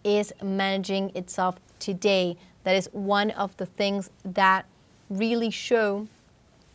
is managing itself today. That is one of the things that really show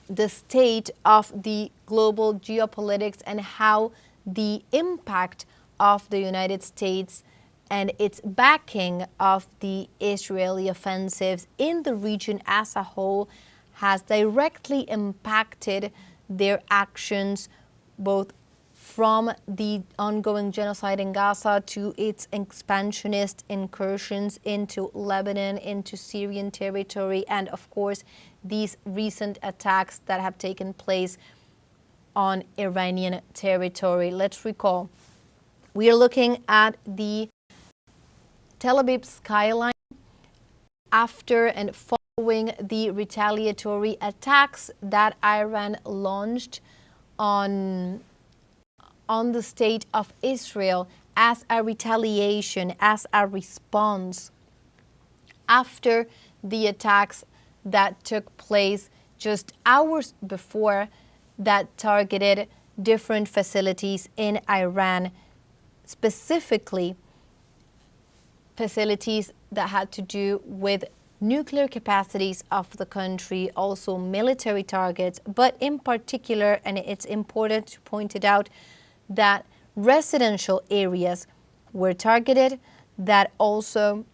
the state of the global geopolitics and how the impact of the United States and its backing of the Israeli offensives in the region as a whole has directly impacted their actions, both from the ongoing genocide in Gaza to its expansionist incursions into Lebanon, into Syrian territory, and of course, these recent attacks that have taken place on Iranian territory. Let's recall, we are looking at the Tel Aviv skyline after and following the retaliatory attacks that Iran launched on the state of Israel as a retaliation, as a response after the attacks that took place just hours before that targeted different facilities in Iran, specifically facilities that had to do with nuclear capacities of the country, also military targets, but in particular, and it's important to point it out, that residential areas were targeted, that also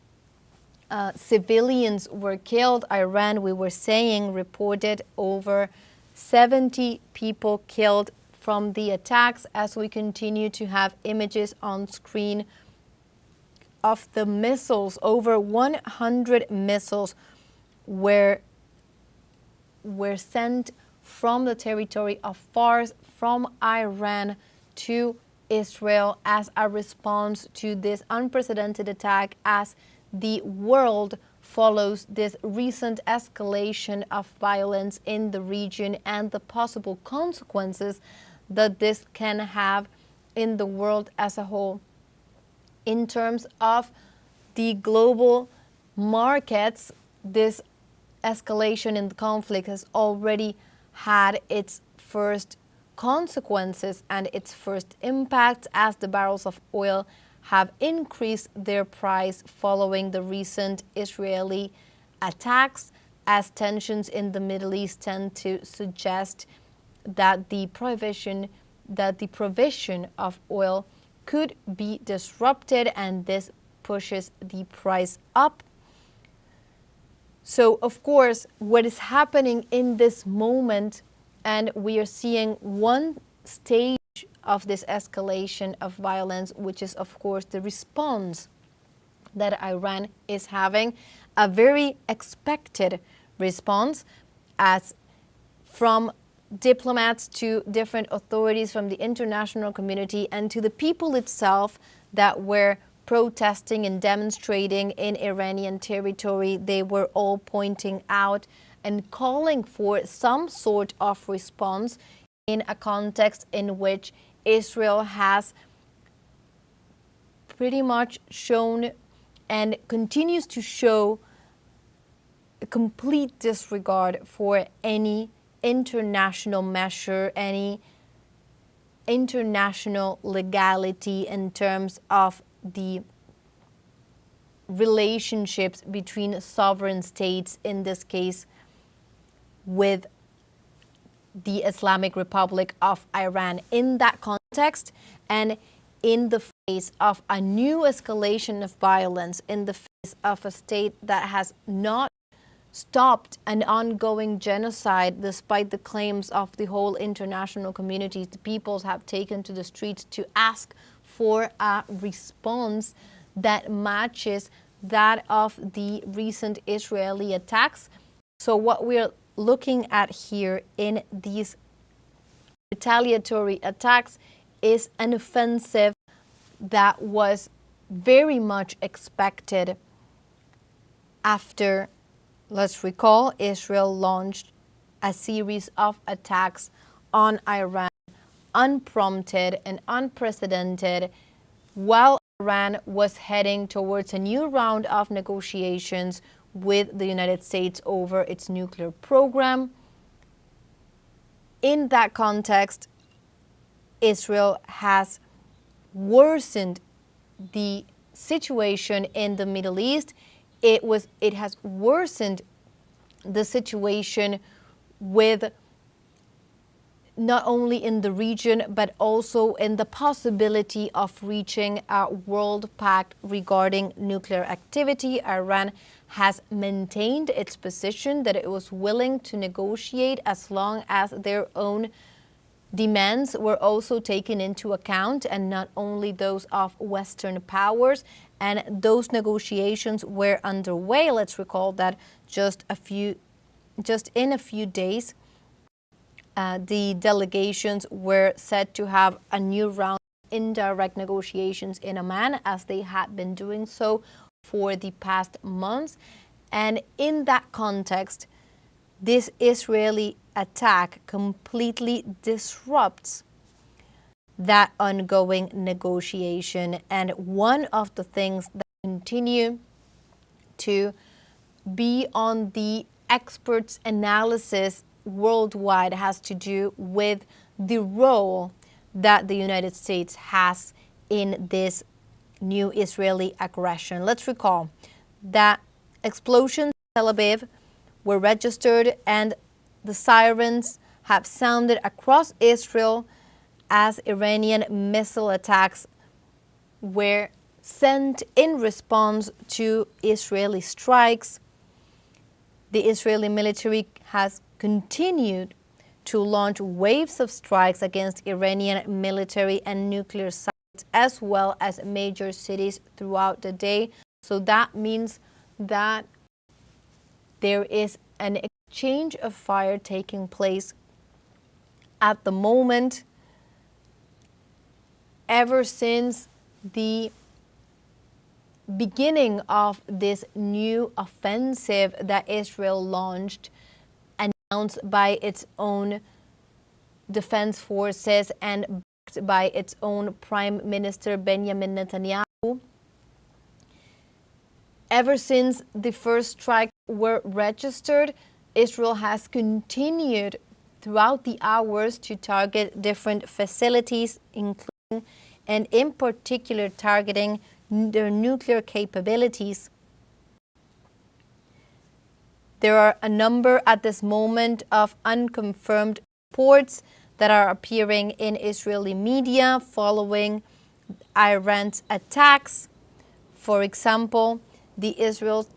civilians were killed. Iran, we were saying, reported over 70 people killed from the attacks, as we continue to have images on screen of the missiles. Over 100 missiles were sent from the territory of Fars, from Iran to Israel as a response to this unprecedented attack, as the world follows this recent escalation of violence in the region and the possible consequences that this can have in the world as a whole. In terms of the global markets, this escalation in the conflict has already had its first consequences and its first impact, as the barrels of oil have increased their price following the recent Israeli attacks, as tensions in the Middle East tend to suggest that the provision of oil could be disrupted, and this pushes the price up. So, of course, what is happening in this moment, and we are seeing one stage of this escalation of violence, which is, of course, the response that Iran is having, a very expected response, as from diplomats to different authorities from the international community and to the people itself that were protesting and demonstrating in Iranian territory. They were all pointing out and calling for some sort of response in a context in which Israel has pretty much shown and continues to show a complete disregard for any international measure, any international legality in terms of the relationships between sovereign states, in this case with the Islamic Republic of Iran. In that context, and in the face of a new escalation of violence, in the face of a state that has not stopped an ongoing genocide, despite the claims of the whole international community, the peoples have taken to the streets to ask for a response that matches that of the recent Israeli attacks. So what we're looking at here in these retaliatory attacks is an offensive that was very much expected after, let's recall, Israel launched a series of attacks on Iran, unprompted and unprecedented, while Iran was heading towards a new round of negotiations with the United States over its nuclear program. In that context, Israel has worsened the situation in the Middle East. It has worsened the situation with not only in the region, but also in the possibility of reaching a world pact regarding nuclear activity. Iran has maintained its position that it was willing to negotiate as long as their own demands were also taken into account, and not only those of Western powers. And those negotiations were underway. Let's recall that just in a few days, the delegations were set to have a new round of indirect negotiations in Amman, as they had been doing so for the past months. And in that context, this Israeli attack completely disrupts that ongoing negotiation. And one of the things that continue to be on the experts' analysis worldwide has to do with the role that the United States has in this new Israeli aggression. Let's recall that explosions in Tel Aviv were registered, and the sirens have sounded across Israel as Iranian missile attacks were sent in response to Israeli strikes. The Israeli military has continued to launch waves of strikes against Iranian military and nuclear sites, as well as major cities throughout the day. So that means that there is an exchange of fire taking place at the moment, ever since the beginning of this new offensive that Israel launched, announced by its own defense forces and backed by its own Prime Minister Benjamin Netanyahu. Ever since the first strikes were registered, Israel has continued throughout the hours to target different facilities, including and in particular targeting their nuclear capabilities. There are a number at this moment of unconfirmed reports that are appearing in Israeli media following Iran's attacks. For example, the Israel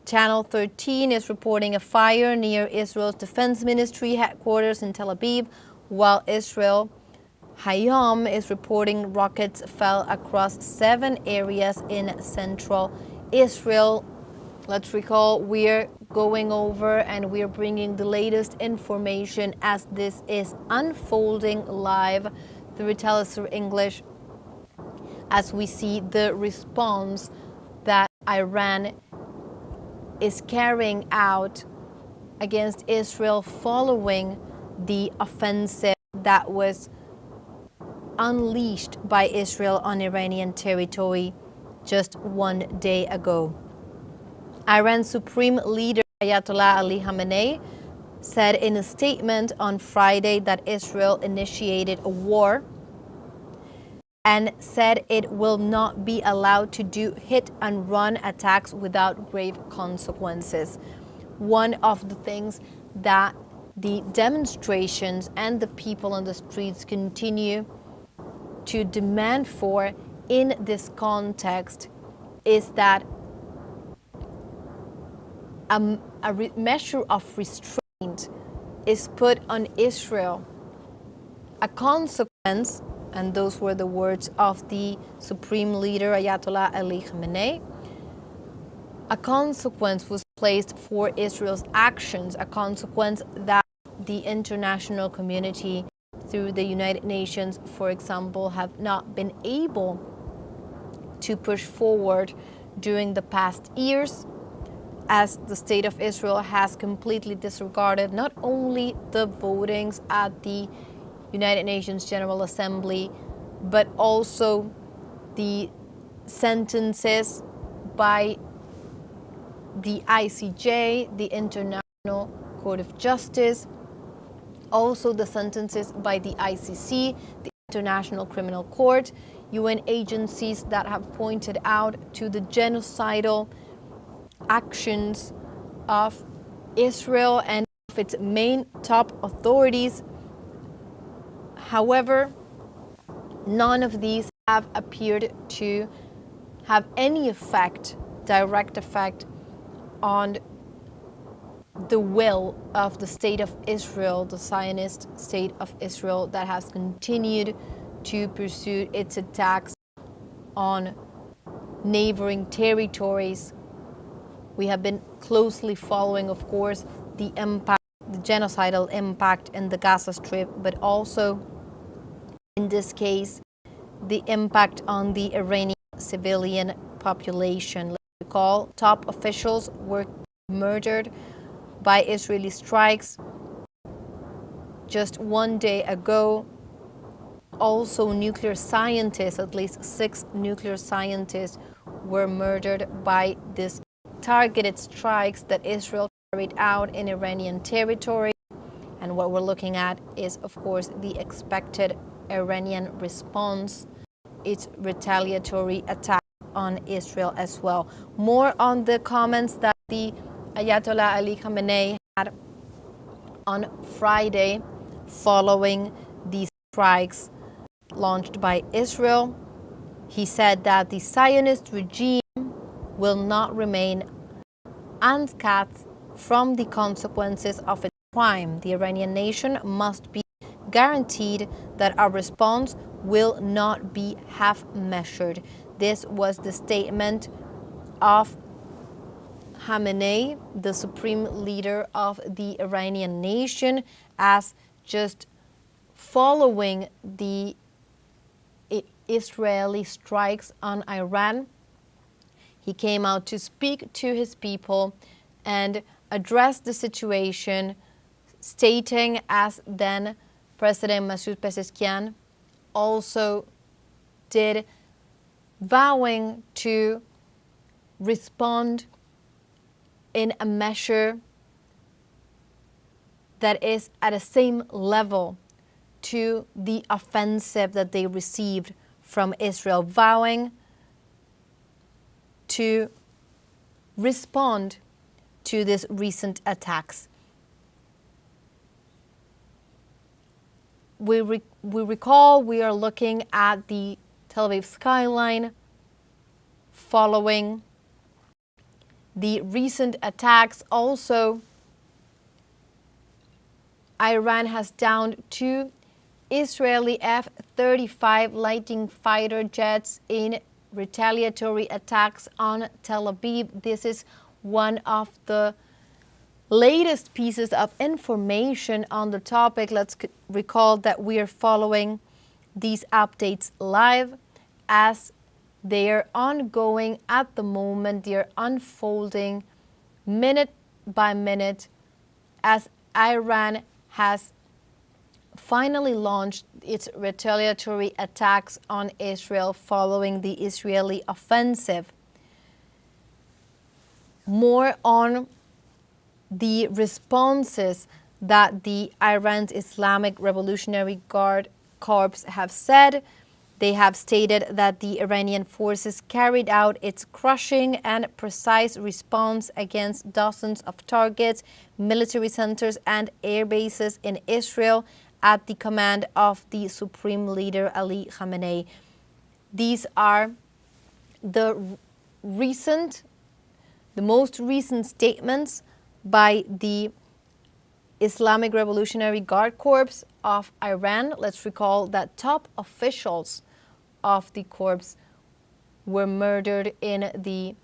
Channel 13 is reporting a fire near Israel's Defense Ministry headquarters in Tel Aviv, while Israel Hayom is reporting rockets fell across 7 areas in central Israel. Let's recall, we're going over and we're bringing the latest information as this is unfolding live through teleSUR English, as we see the response that Iran is carrying out against Israel following the offensive that was unleashed by Israel on Iranian territory just one day ago. Iran's supreme leader Ayatollah Ali Khamenei said in a statement on Friday that Israel initiated a war and said it will not be allowed to do hit-and-run attacks without grave consequences. One of the things that the demonstrations and the people on the streets continue to demand for in this context is that a measure of restraint is put on Israel. A consequence, and those were the words of the supreme leader Ayatollah Ali Khamenei, a consequence was placed for Israel's actions, a consequence that the international community through the United Nations, for example, have not been able to push forward during the past years, as the State of Israel has completely disregarded not only the votings at the United Nations General Assembly, but also the sentences by the ICJ, the International Court of Justice, also the sentences by the ICC, the International Criminal Court. UN agencies that have pointed out to the genocidal actions of Israel and of its main top authorities. However, none of these have appeared to have any effect, direct effect, on the will of the state of Israel, the Zionist state of Israel, that has continued to pursue its attacks on neighboring territories. We have been closely following, of course, the impact, the genocidal impact in the Gaza Strip, but also, in this case, the impact on the Iranian civilian population. Let's recall, top officials were murdered by Israeli strikes just one day ago. Also, nuclear scientists, at least 6 nuclear scientists, were murdered by these targeted strikes that Israel carried out in Iranian territory. And what we're looking at is, of course, the expected Iranian response, its retaliatory attack on Israel as well. More on the comments that the Ayatollah Ali Khamenei had on Friday following these strikes launched by Israel. He said that the Zionist regime will not remain unscathed from the consequences of its crime. The Iranian nation must be guaranteed that our response will not be half-measured. This was the statement of Khamenei, the supreme leader of the Iranian nation, as just following the Israeli strikes on Iran. He came out to speak to his people and address the situation, stating, as then President Masoud Pezeshkian also did, vowing to respond in a measure that is at the same level to the offensive that they received from Israel, vowing to respond to these recent attacks. We recall we are looking at the Tel Aviv skyline following the recent attacks. Also, Iran has downed 2 Israeli F-35 Lightning fighter jets in retaliatory attacks on Tel Aviv. This is one of the latest pieces of information on the topic. Let's recall that we are following these updates live as they are ongoing at the moment. They are unfolding minute by minute as Iran has finally launched its retaliatory attacks on Israel following the Israeli offensive. More on the responses that the Iran's Islamic Revolutionary Guard Corps have said. They have stated that the Iranian forces carried out its crushing and precise response against dozens of targets, military centers, and air bases in Israel at the command of the Supreme Leader Ali Khamenei. These are the most recent statements by the Islamic Revolutionary Guard Corps of Iran. Let's recall that top officials of the corps were murdered in the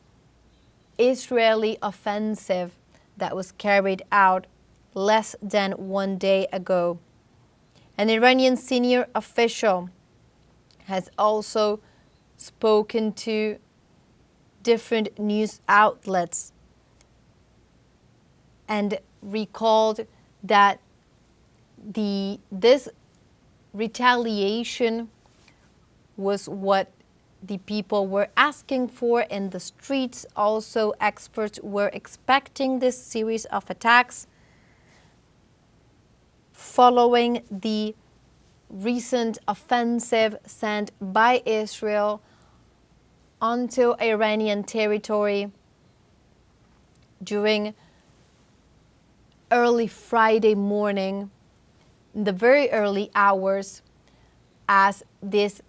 Israeli offensive that was carried out less than 1 day ago. An Iranian senior official has also spoken to different news outlets and recalled that this retaliation was what the people were asking for in the streets. Also, experts were expecting this series of attacks following the recent offensive sent by Israel onto Iranian territory during early Friday morning, in the very early hours, as these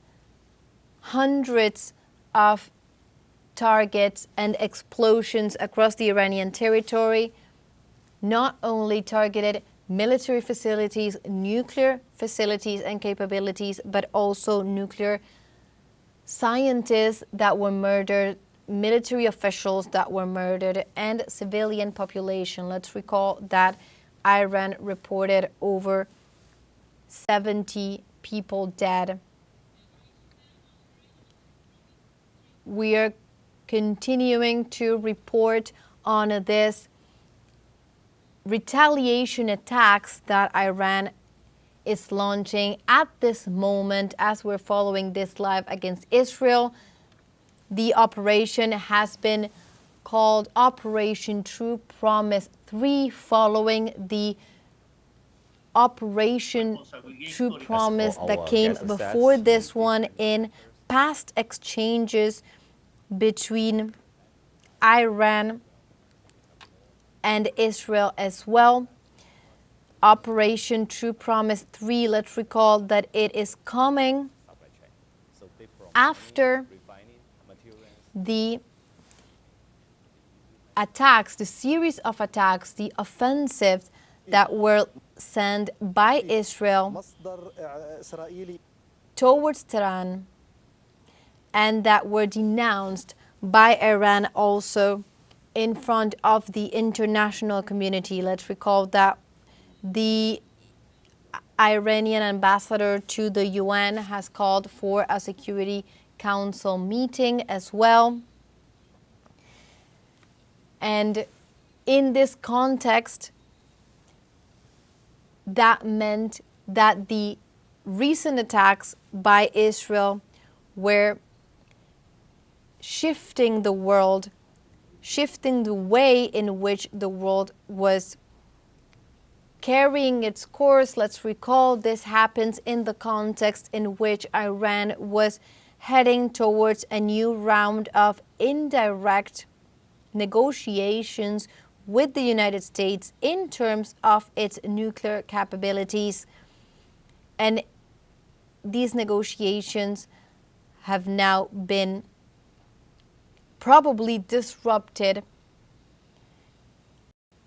hundreds of targets and explosions across the Iranian territory not only targeted military facilities, nuclear facilities and capabilities, but also nuclear scientists that were murdered, military officials that were murdered, and civilian population. Let's recall that Iran reported over 70 people dead. We are continuing to report on this retaliation attacks that Iran is launching at this moment as we're following this live against Israel. The operation has been called Operation True Promise 3, following the Operation True Promise that came before this one in past exchanges between Iran and Israel as well. Operation True Promise 3, let's recall that it is coming after the attacks, the series of attacks, the offensives that were sent by Israel towards Tehran and that were denounced by Iran also in front of the international community. Let's recall that the Iranian ambassador to the UN has called for a Security Council meeting as well. And in this context, that meant that the recent attacks by Israel were shifting the world, shifting the way in which the world was carrying its course. Let's recall this happens in the context in which Iran was heading towards a new round of indirect negotiations with the United States in terms of its nuclear capabilities. And these negotiations have now been probably disrupted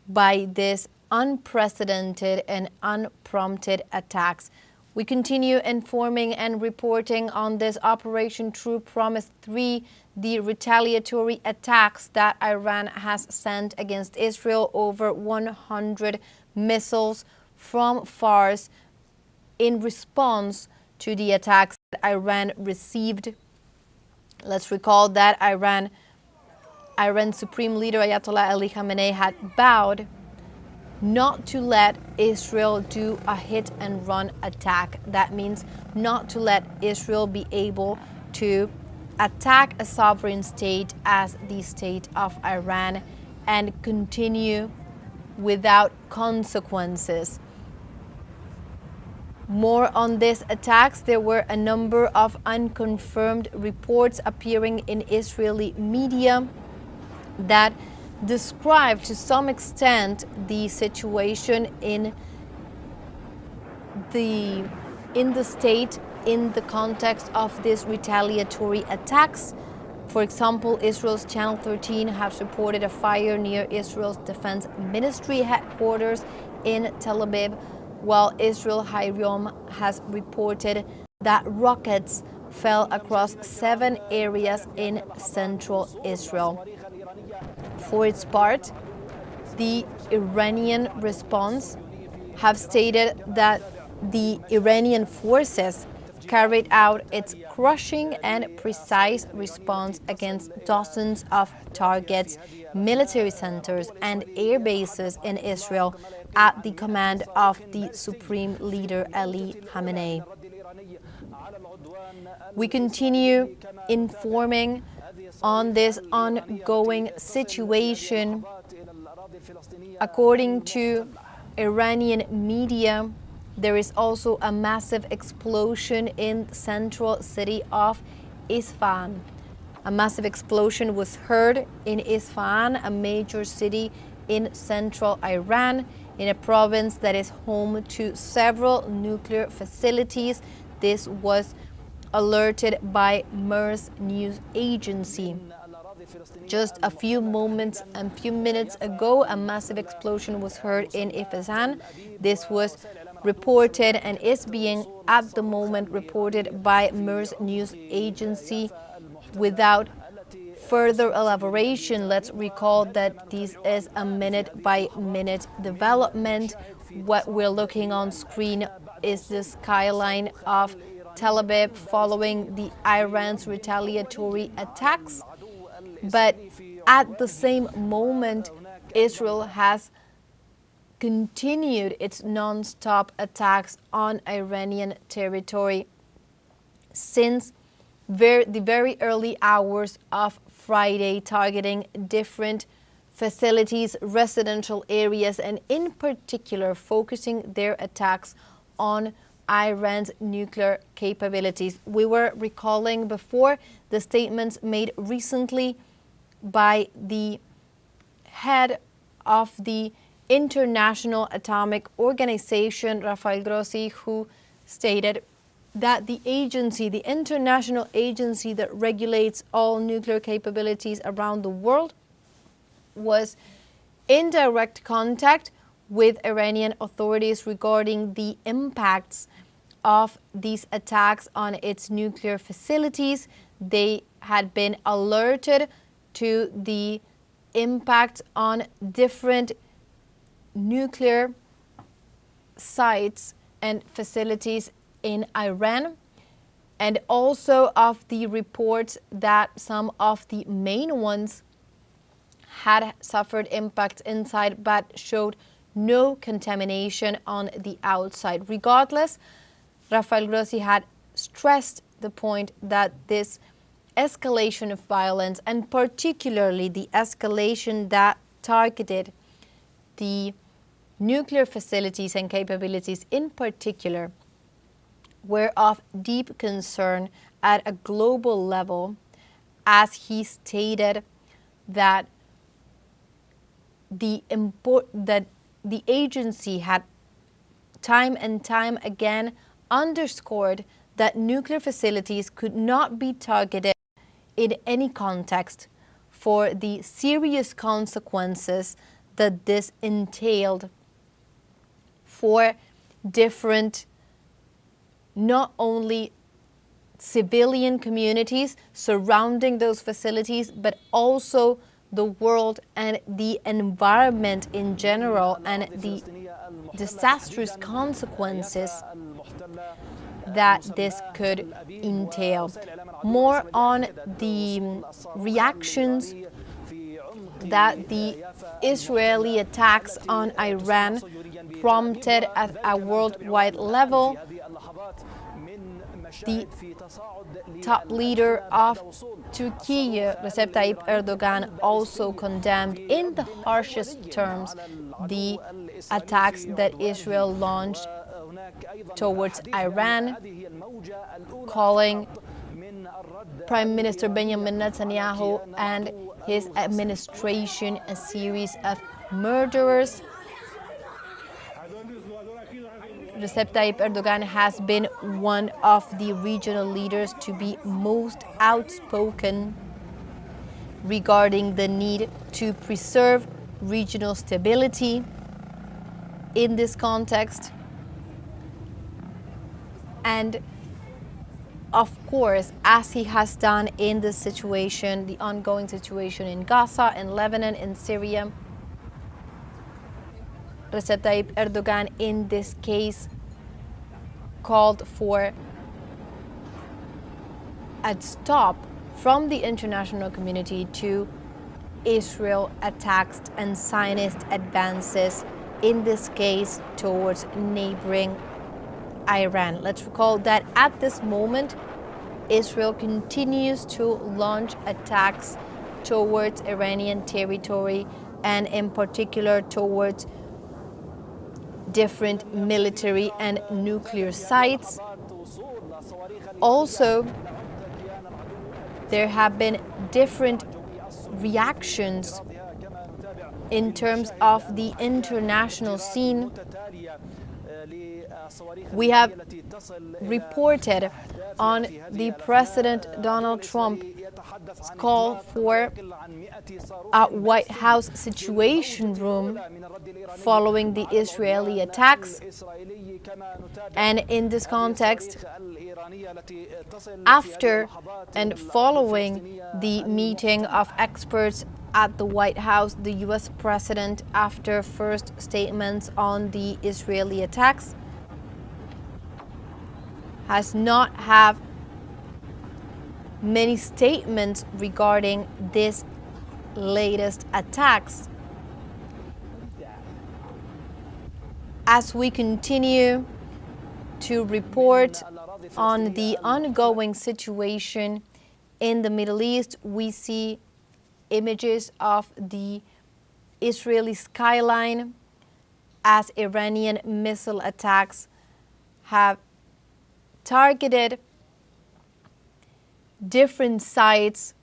by this unprecedented and unprompted attacks. We continue informing and reporting on this Operation True Promise 3, the retaliatory attacks that Iran has sent against Israel, over 100 missiles from Fars in response to the attacks that Iran received. Let's recall that Iran's Supreme Leader Ayatollah Ali Khamenei had vowed not to let Israel do a hit-and-run attack. That means not to let Israel be able to attack a sovereign state as the state of Iran and continue without consequences. More on these attacks. There were a number of unconfirmed reports appearing in Israeli media that describe to some extent the situation in the state in the context of these retaliatory attacks. For example, Israel's Channel 13 has reported a fire near Israel's Defense Ministry headquarters in Tel Aviv, while Israel Hayom has reported that rockets fell across 7 areas in central Israel. For its part, the Iranian response have stated that the Iranian forces carried out its crushing and precise response against dozens of targets, military centers, and air bases in Israel at the command of the Supreme Leader Ali Khamenei. We continue informing on this ongoing situation. According to Iranian media, there is also a massive explosion in the central city of Isfahan. A massive explosion was heard in Isfahan, a major city in central Iran, in a province that is home to several nuclear facilities. This was alerted by MERS news agency. Just a few minutes ago, a massive explosion was heard in Isfahan. This was reported and is being at the moment reported by MERS news agency. Without further elaboration, let's recall that this is a minute-by-minute development. What we're looking on screen is the skyline of Tel Aviv following the Iran's retaliatory attacks. But at the same moment, Israel has continued its non-stop attacks on Iranian territory since the very early hours of Friday, targeting different facilities, residential areas, and in particular focusing their attacks on Iran's nuclear capabilities. We were recalling before the statements made recently by the head of the International Atomic Organization, Rafael Grossi, who stated that the international agency that regulates all nuclear capabilities around the world, was in direct contact with Iranian authorities regarding the impacts of these attacks on its nuclear facilities. They had been alerted to the impact on different nuclear sites and facilities in Iran, and also of the reports that some of the main ones had suffered impacts inside but showed no contamination on the outside. Regardless, Rafael Grossi had stressed the point that this escalation of violence, and particularly the escalation that targeted the nuclear facilities and capabilities in particular, were of deep concern at a global level, as he stated that the agency had time and time again underscored that nuclear facilities could not be targeted in any context for the serious consequences that this entailed for different, not only civilian communities surrounding those facilities, but also the world and the environment in general, and the disastrous consequences that this could entail. More on the reactions that the Israeli attacks on Iran prompted at a worldwide level. The top leader of Turkey, Recep Tayyip Erdogan, also condemned in the harshest terms the attacks that Israel launched towards Iran, calling Prime Minister Benjamin Netanyahu and his administration a series of murderers. Recep Tayyip Erdogan has been one of the regional leaders to be most outspoken regarding the need to preserve regional stability in this context. And of course, as he has done in this situation, the ongoing situation in Gaza, in Lebanon, in Syria, Recep Tayyip Erdogan in this case called for a stop from the international community to Israel attacks and Zionist advances, in this case towards neighboring Iran. Let's recall that at this moment, Israel continues to launch attacks towards Iranian territory, and in particular towards different military and nuclear sites. Also, there have been different reactions in terms of the international scene. We have reported on the President Donald Trump's call for a White House Situation Room following the Israeli attacks. And in this context, after and following the meeting of experts at the White House, the US president, after first statements on the Israeli attacks, has not have many statements regarding this latest attacks. As we continue to report on the ongoing situation in the Middle East, we see images of the Israeli skyline as Iranian missile attacks have targeted different sites,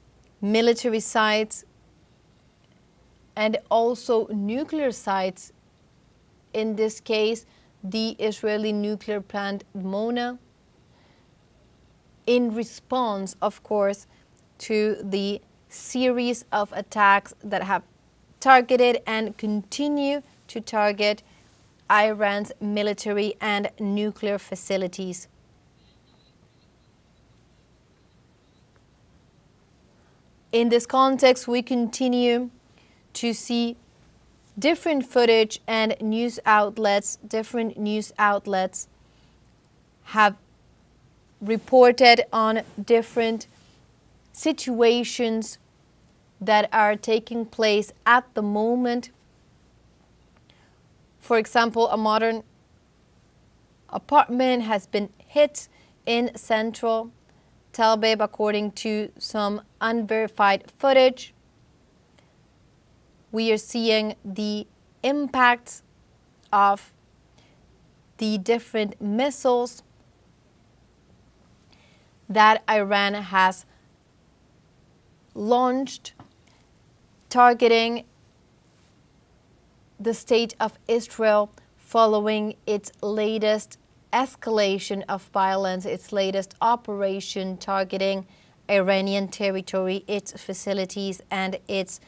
military sites, and also nuclear sites. In this case, the Israeli nuclear plant Mona, in response, of course, to the series of attacks that have targeted and continue to target Iran's military and nuclear facilities. In this context, we continue to see different footage and different news outlets have reported on different situations that are taking place at the moment. For example, a modern apartment has been hit in central Tel Aviv, according to some unverified footage. We are seeing the impacts of the different missiles that Iran has launched, targeting the state of Israel following its latest escalation of violence, its latest operation targeting Iranian territory, its facilities, and its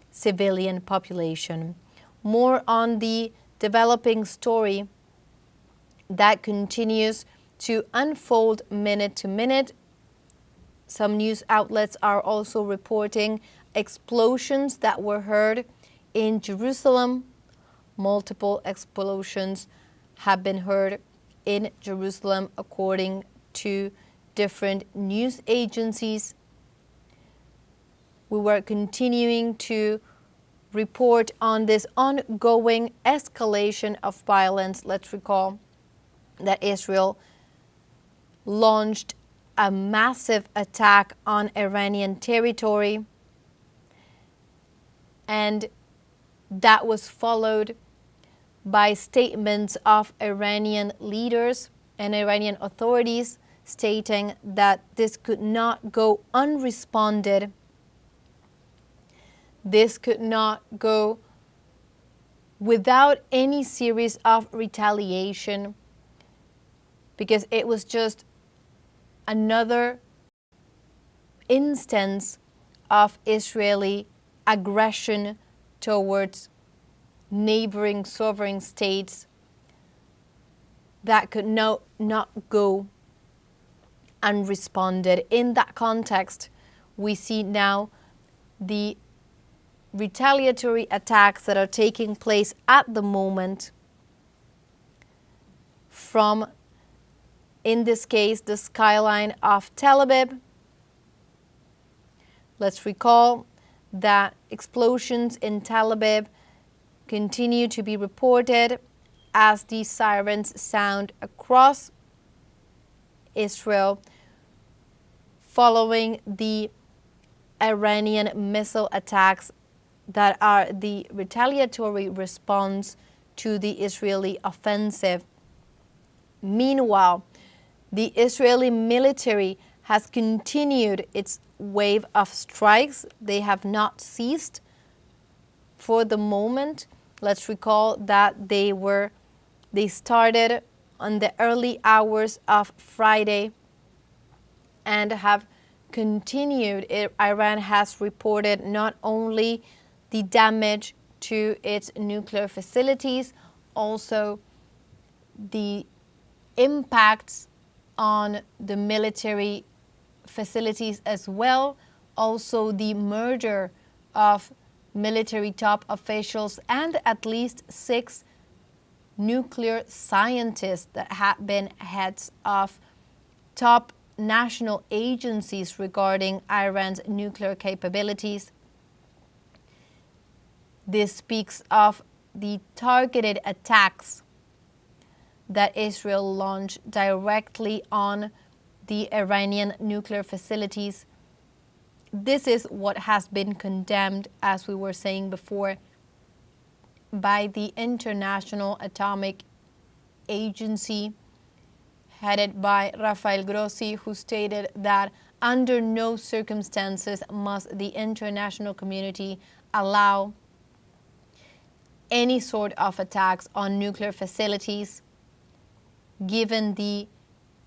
civilian population. More on the developing story that continues to unfold minute to minute. Some news outlets are also reporting explosions that were heard in Jerusalem. Multiple explosions have been heard in Jerusalem, according to different news agencies. We were continuing to report on this ongoing escalation of violence. Let's recall that Israel launched a massive attack on Iranian territory, and that was followed by statements of Iranian leaders and Iranian authorities stating that this could not go unresponded. This could not go without any series of retaliation, because it was just another instance of Israeli aggression towards neighboring sovereign states that could not go unresponded. In that context, we see now the retaliatory attacks that are taking place at the moment from, in this case, the skyline of Tel Aviv. Let's recall that explosions in Tel Aviv continue to be reported as the sirens sound across Israel following the Iranian missile attacks that are the retaliatory response to the Israeli offensive. Meanwhile, the Israeli military has continued its wave of strikes. They have not ceased for the moment. Let's recall that they started on the early hours of Friday and have continued. Iran has reported not only the damage to its nuclear facilities, also the impacts on the military facilities as well, also the murder of military top officials and at least 6 nuclear scientists that have been heads of top national agencies regarding Iran's nuclear capabilities. This speaks of the targeted attacks that Israel launched directly on the Iranian nuclear facilities. This is what has been condemned, as we were saying before, by the International Atomic Agency, headed by Rafael Grossi, who stated that under no circumstances must the international community allow any sort of attacks on nuclear facilities, given the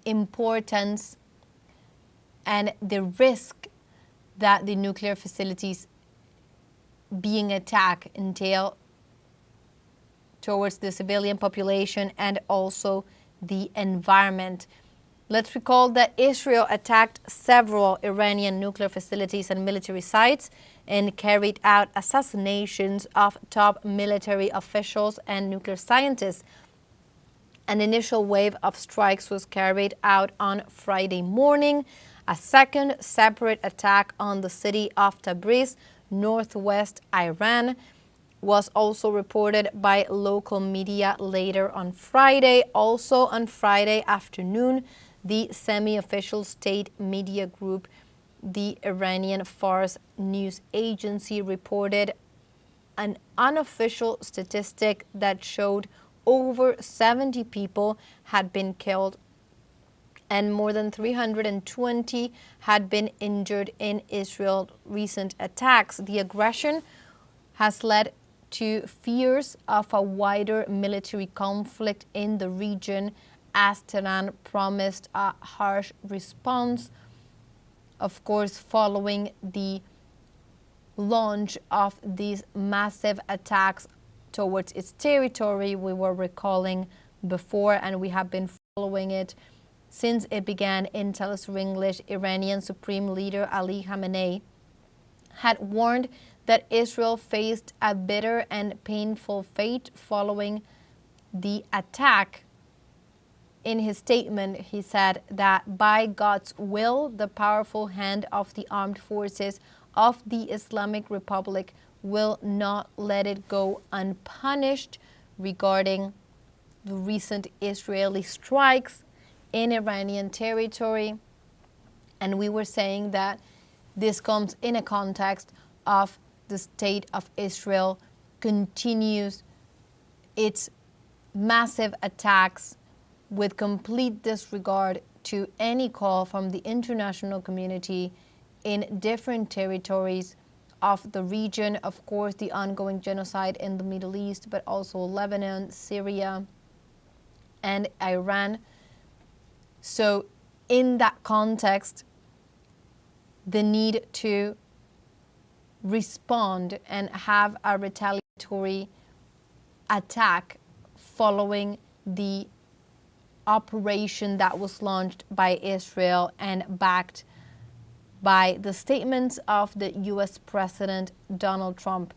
importance and the risk that the nuclear facilities being attacked entail towards the civilian population and also the environment. Let's recall that Israel attacked several Iranian nuclear facilities and military sites and carried out assassinations of top military officials and nuclear scientists. An initial wave of strikes was carried out on Friday morning. A second separate attack on the city of Tabriz, northwest Iran, was also reported by local media later on Friday. Also on Friday afternoon, the semi-official state media group, the Iranian Fars news agency, reported an unofficial statistic that showed over 70 people had been killed and more than 320 had been injured in Israel's recent attacks. The aggression has led to fears of a wider military conflict in the region, as Tehran promised a harsh response, of course, following the launch of these massive attacks towards its territory. We were recalling before, and we have been following it since it began in teleSUR English. Iranian Supreme Leader Ali Khamenei had warned that Israel faced a bitter and painful fate following the attack. In his statement, he said that by God's will, the powerful hand of the armed forces of the Islamic Republic will not let it go unpunished regarding the recent Israeli strikes in Iranian territory. And we were saying that this comes in a context of the state of Israel continues its massive attacks with complete disregard to any call from the international community in different territories of the region. Of course, the ongoing genocide in the Middle East, but also Lebanon, Syria, and Iran. So in that context, the need to respond and have a retaliatory attack following the operation that was launched by Israel and backed by the statements of the U.S. President Donald Trump.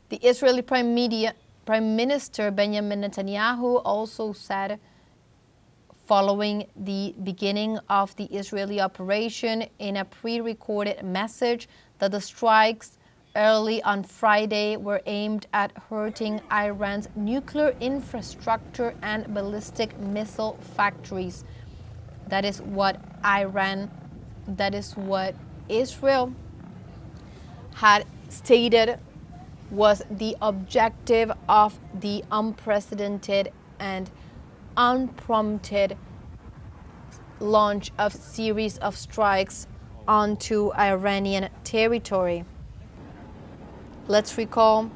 The Israeli Prime Minister Benjamin Netanyahu also said, following the beginning of the Israeli operation, in a pre-recorded message, that the strikes early on Friday were aimed at hurting Iran's nuclear infrastructure and ballistic missile factories. That is what Israel had stated was the objective of the unprecedented and unprompted launch of series of strikes onto Iranian territory. Let's recall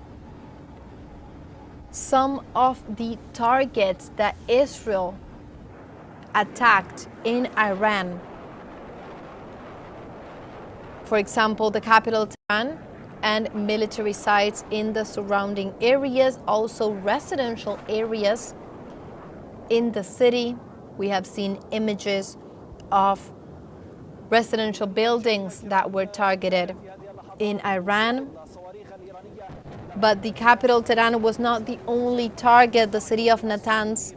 some of the targets that Israel attacked in Iran. For example, the capital Tehran and military sites in the surrounding areas, also residential areas in the city. We have seen images of residential buildings that were targeted in Iran. But the capital Tehran was not the only target. The city of Natanz,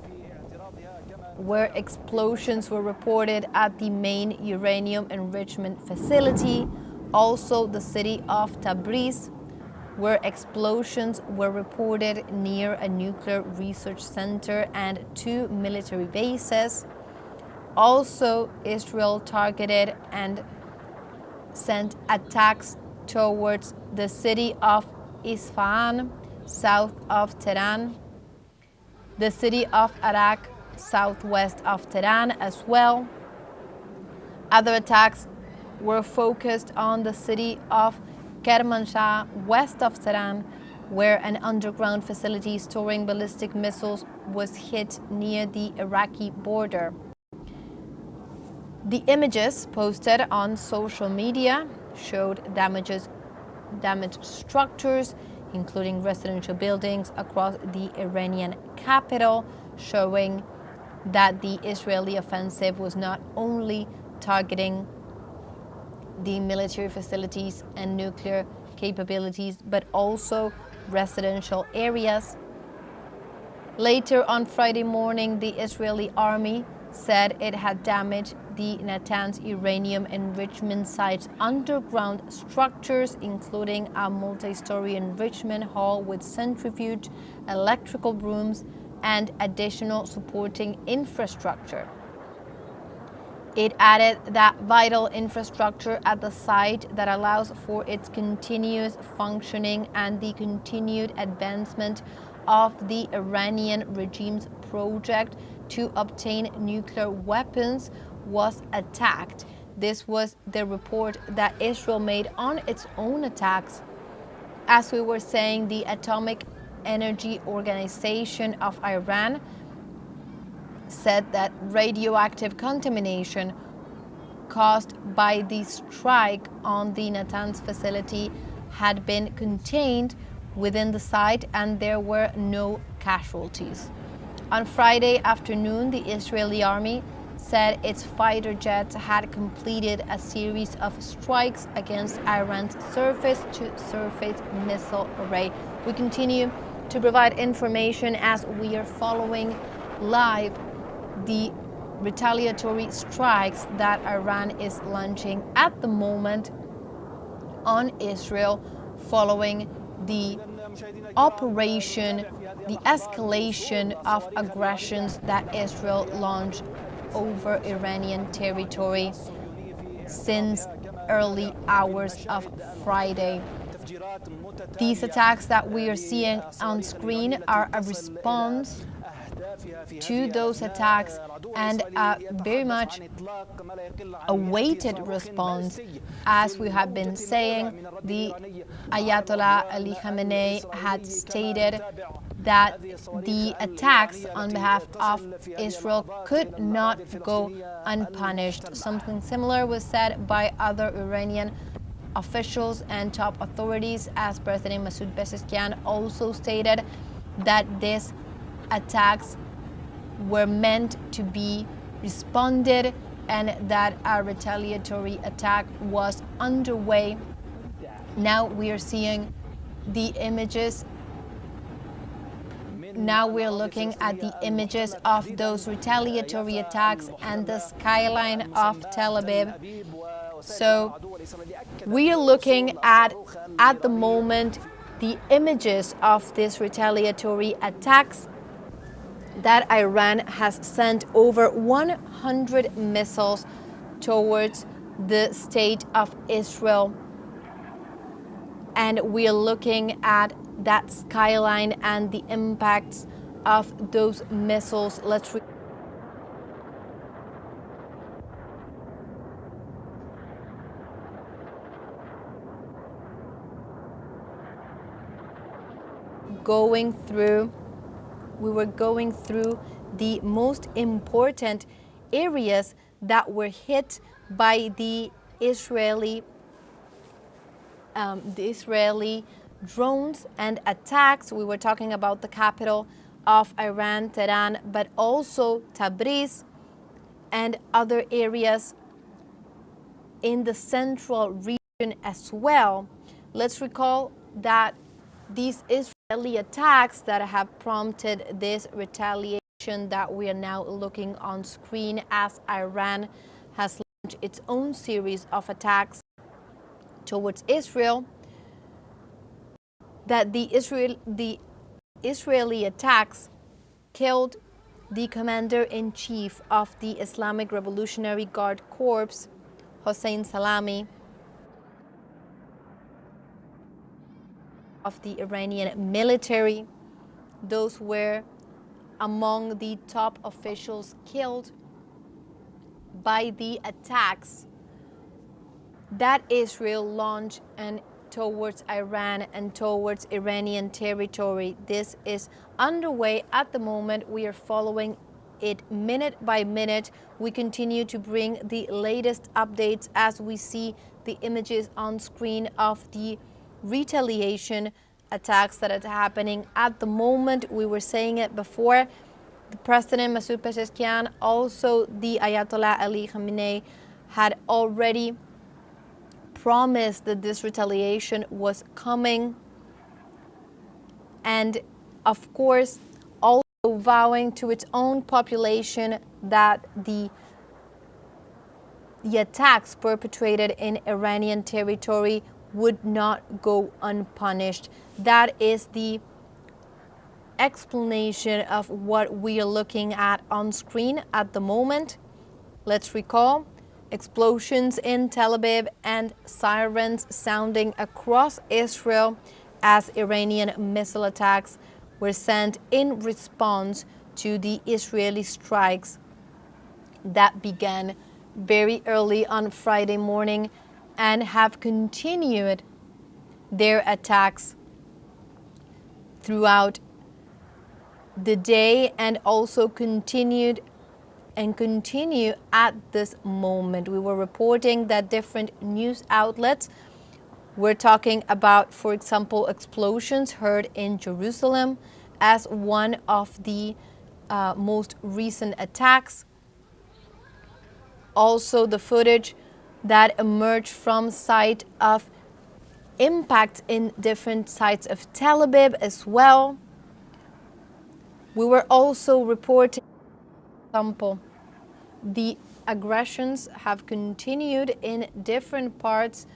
where explosions were reported at the main uranium enrichment facility. Also the city of Tabriz, where explosions were reported near a nuclear research center and 2 military bases. Also, Israel targeted and sent attacks towards the city of Isfahan, south of Tehran, the city of Arak, southwest of Tehran as well. Other attacks were focused on the city of Kermanshah, west of Tehran, where an underground facility storing ballistic missiles was hit near the Iraqi border. The images posted on social media showed damaged structures, including residential buildings across the Iranian capital, showing that the Israeli offensive was not only targeting the military facilities and nuclear capabilities, but also residential areas. Later on Friday morning, the Israeli army said it had damaged the Natanz uranium enrichment site's underground structures, including a multi-story enrichment hall with centrifuge, electrical rooms, and additional supporting infrastructure. It added that vital infrastructure at the site that allows for its continuous functioning and the continued advancement of the Iranian regime's project to obtain nuclear weapons was attacked. This was the report that Israel made on its own attacks. As we were saying, the Atomic Energy Organization of Iran said that radioactive contamination caused by the strike on the Natanz facility had been contained within the site and there were no casualties. On Friday afternoon, the Israeli army said its fighter jets had completed a series of strikes against Iran's surface-to-surface missile array. We continue to provide information as we are following live the retaliatory strikes that Iran is launching at the moment on Israel following the operation, the escalation of aggressions that Israel launched over Iranian territory since early hours of Friday. These attacks that we are seeing on screen are a response to those attacks and very much awaited response. As we have been saying, the Ayatollah Ali Khamenei had stated that the attacks on behalf of Israel could not go unpunished. Something similar was said by other Iranian officials and top authorities, as President Masoud Pezeshkian also stated that these attacks were meant to be responded and that a retaliatory attack was underway. Now we are seeing the images. Now we're looking at the images of those retaliatory attacks and the skyline of Tel Aviv. So we are looking at the moment, the images of these retaliatory attacks that Iran has sent over 100 missiles towards the state of Israel. And we are looking at that skyline and the impacts of those missiles. We were going through the most important areas that were hit by the Israeli drones and attacks. We were talking about the capital of Iran, Tehran, but also Tabriz and other areas in the central region as well. Let's recall that these Israeli attacks that have prompted this retaliation that we are now looking on screen, as Iran has launched its own series of attacks towards Israel, that the Israeli attacks killed the commander-in-chief of the Islamic Revolutionary Guard Corps, Hossein Salami, of the Iranian military. Those were among the top officials killed by the attacks that Israel launched and towards Iran and towards Iranian territory. This is underway at the moment. We are following it minute by minute. We continue to bring the latest updates as we see the images on screen of the retaliation attacks that are happening at the moment. We were saying it before. The President Masoud Pezeshkian, also the Ayatollah Ali Khamenei, had already promised that this retaliation was coming, and of course also vowing to its own population that the attacks perpetrated in Iranian territory would not go unpunished. That is the explanation of what we are looking at on screen at the moment. Let's recall explosions in Tel Aviv and sirens sounding across Israel as Iranian missile attacks were sent in response to the Israeli strikes that began very early on Friday morning and have continued their attacks throughout the day, and also continue at this moment. We were reporting that different news outlets were talking about, for example, explosions heard in Jerusalem as one of the most recent attacks. Also, the footage that emerged from site of impact in different sites of Tel Aviv as well. We were also reporting, for example, the aggressions have continued in different parts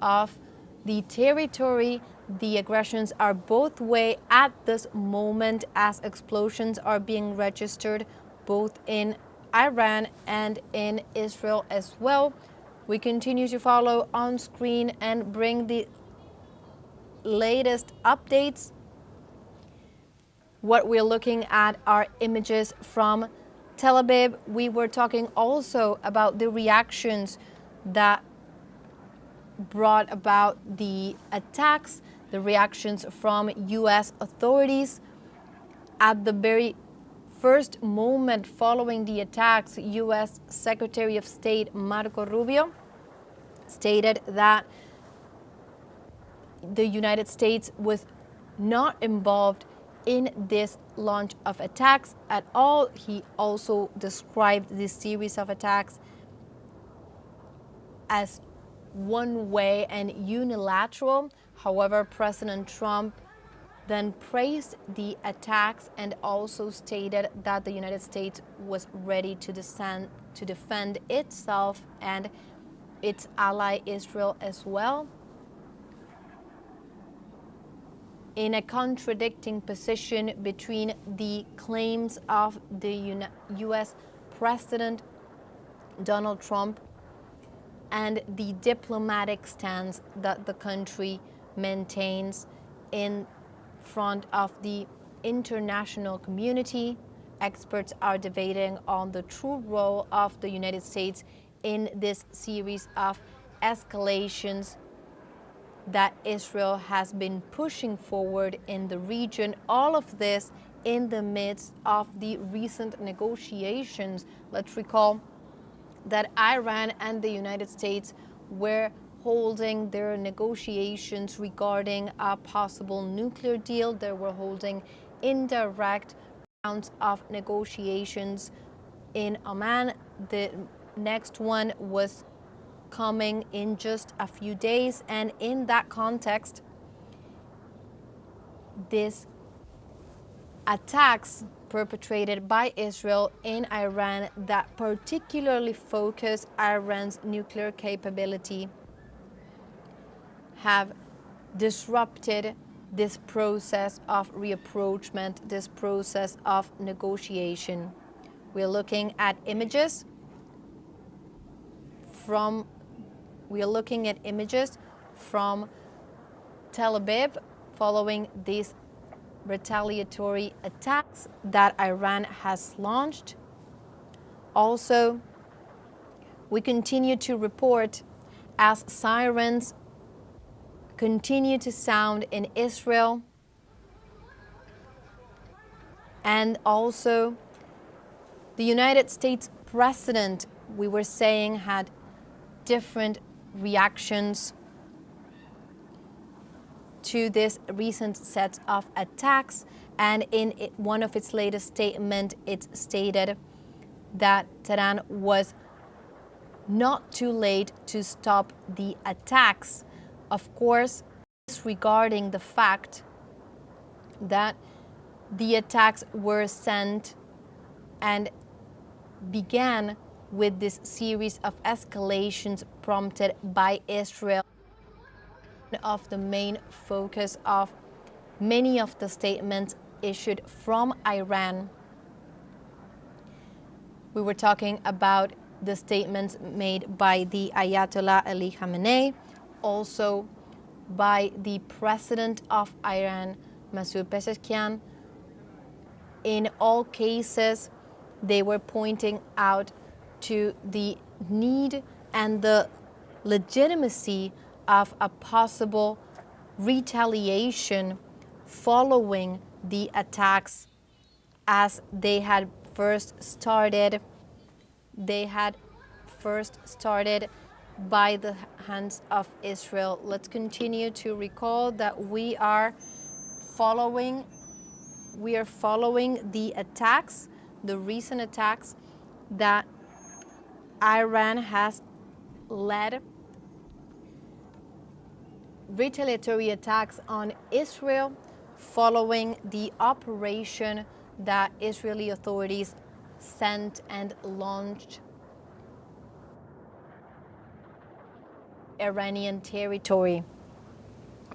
of the territory. The aggressions are both ways at this moment, as explosions are being registered both in Iran and in Israel as well. We continue to follow on screen and bring the latest updates. What we're looking at are images from Tel Aviv. We were talking also about the reactions that brought about the attacks, the reactions from U.S. authorities. At the very first moment following the attacks, U.S. Secretary of State Marco Rubio stated that the United States was not involved in this launch of attacks at all. He also described this series of attacks as one way and unilateral. However, President Trump then praised the attacks and also stated that the United States was ready to defend itself and its ally Israel as well, in a contradicting position between the claims of the U.S. President Donald Trump and the diplomatic stance that the country maintains in front of the international community. Experts are debating on the true role of the United States in this series of escalations that Israel has been pushing forward in the region. All of this in the midst of the recent negotiations. Let's recall that Iran and the United States were holding their negotiations regarding a possible nuclear deal. They were holding indirect rounds of negotiations in Oman. The next one was coming in just a few days, and in that context, these attacks perpetrated by Israel in Iran that particularly focus Iran's nuclear capability have disrupted this process of reapproachment, this process of negotiation. We're looking at images from Tel Aviv following these retaliatory attacks that Iran has launched. Also, we continue to report as sirens continue to sound in Israel, and also the United States president, we were saying, had different reactions to this recent set of attacks, and in one of its latest statements, it stated that Tehran was not too late to stop the attacks. Of course, disregarding the fact that the attacks were sent and began with this series of escalations prompted by Israel. Of the main focus of many of the statements issued from Iran. We were talking about the statements made by the Ayatollah Ali Khamenei, also by the president of Iran, Masoud Pezeshkian. In all cases, they were pointing out to the need and the legitimacy of a possible retaliation following the attacks as they had first started. They had first started by the hands of Israel. Let's continue to recall that we are following the attacks, the recent attacks that Iran has led, retaliatory attacks on Israel following the operation that Israeli authorities sent and launched Iranian territory.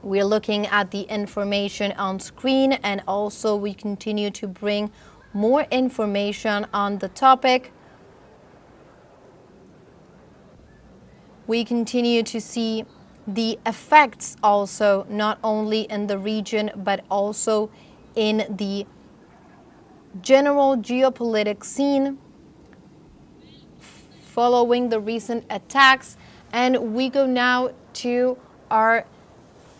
We're looking at the information on screen, and also we continue to bring more information on the topic. We continue to see the effects also not only in the region but also in the general geopolitical scene following the recent attacks. And we go now to our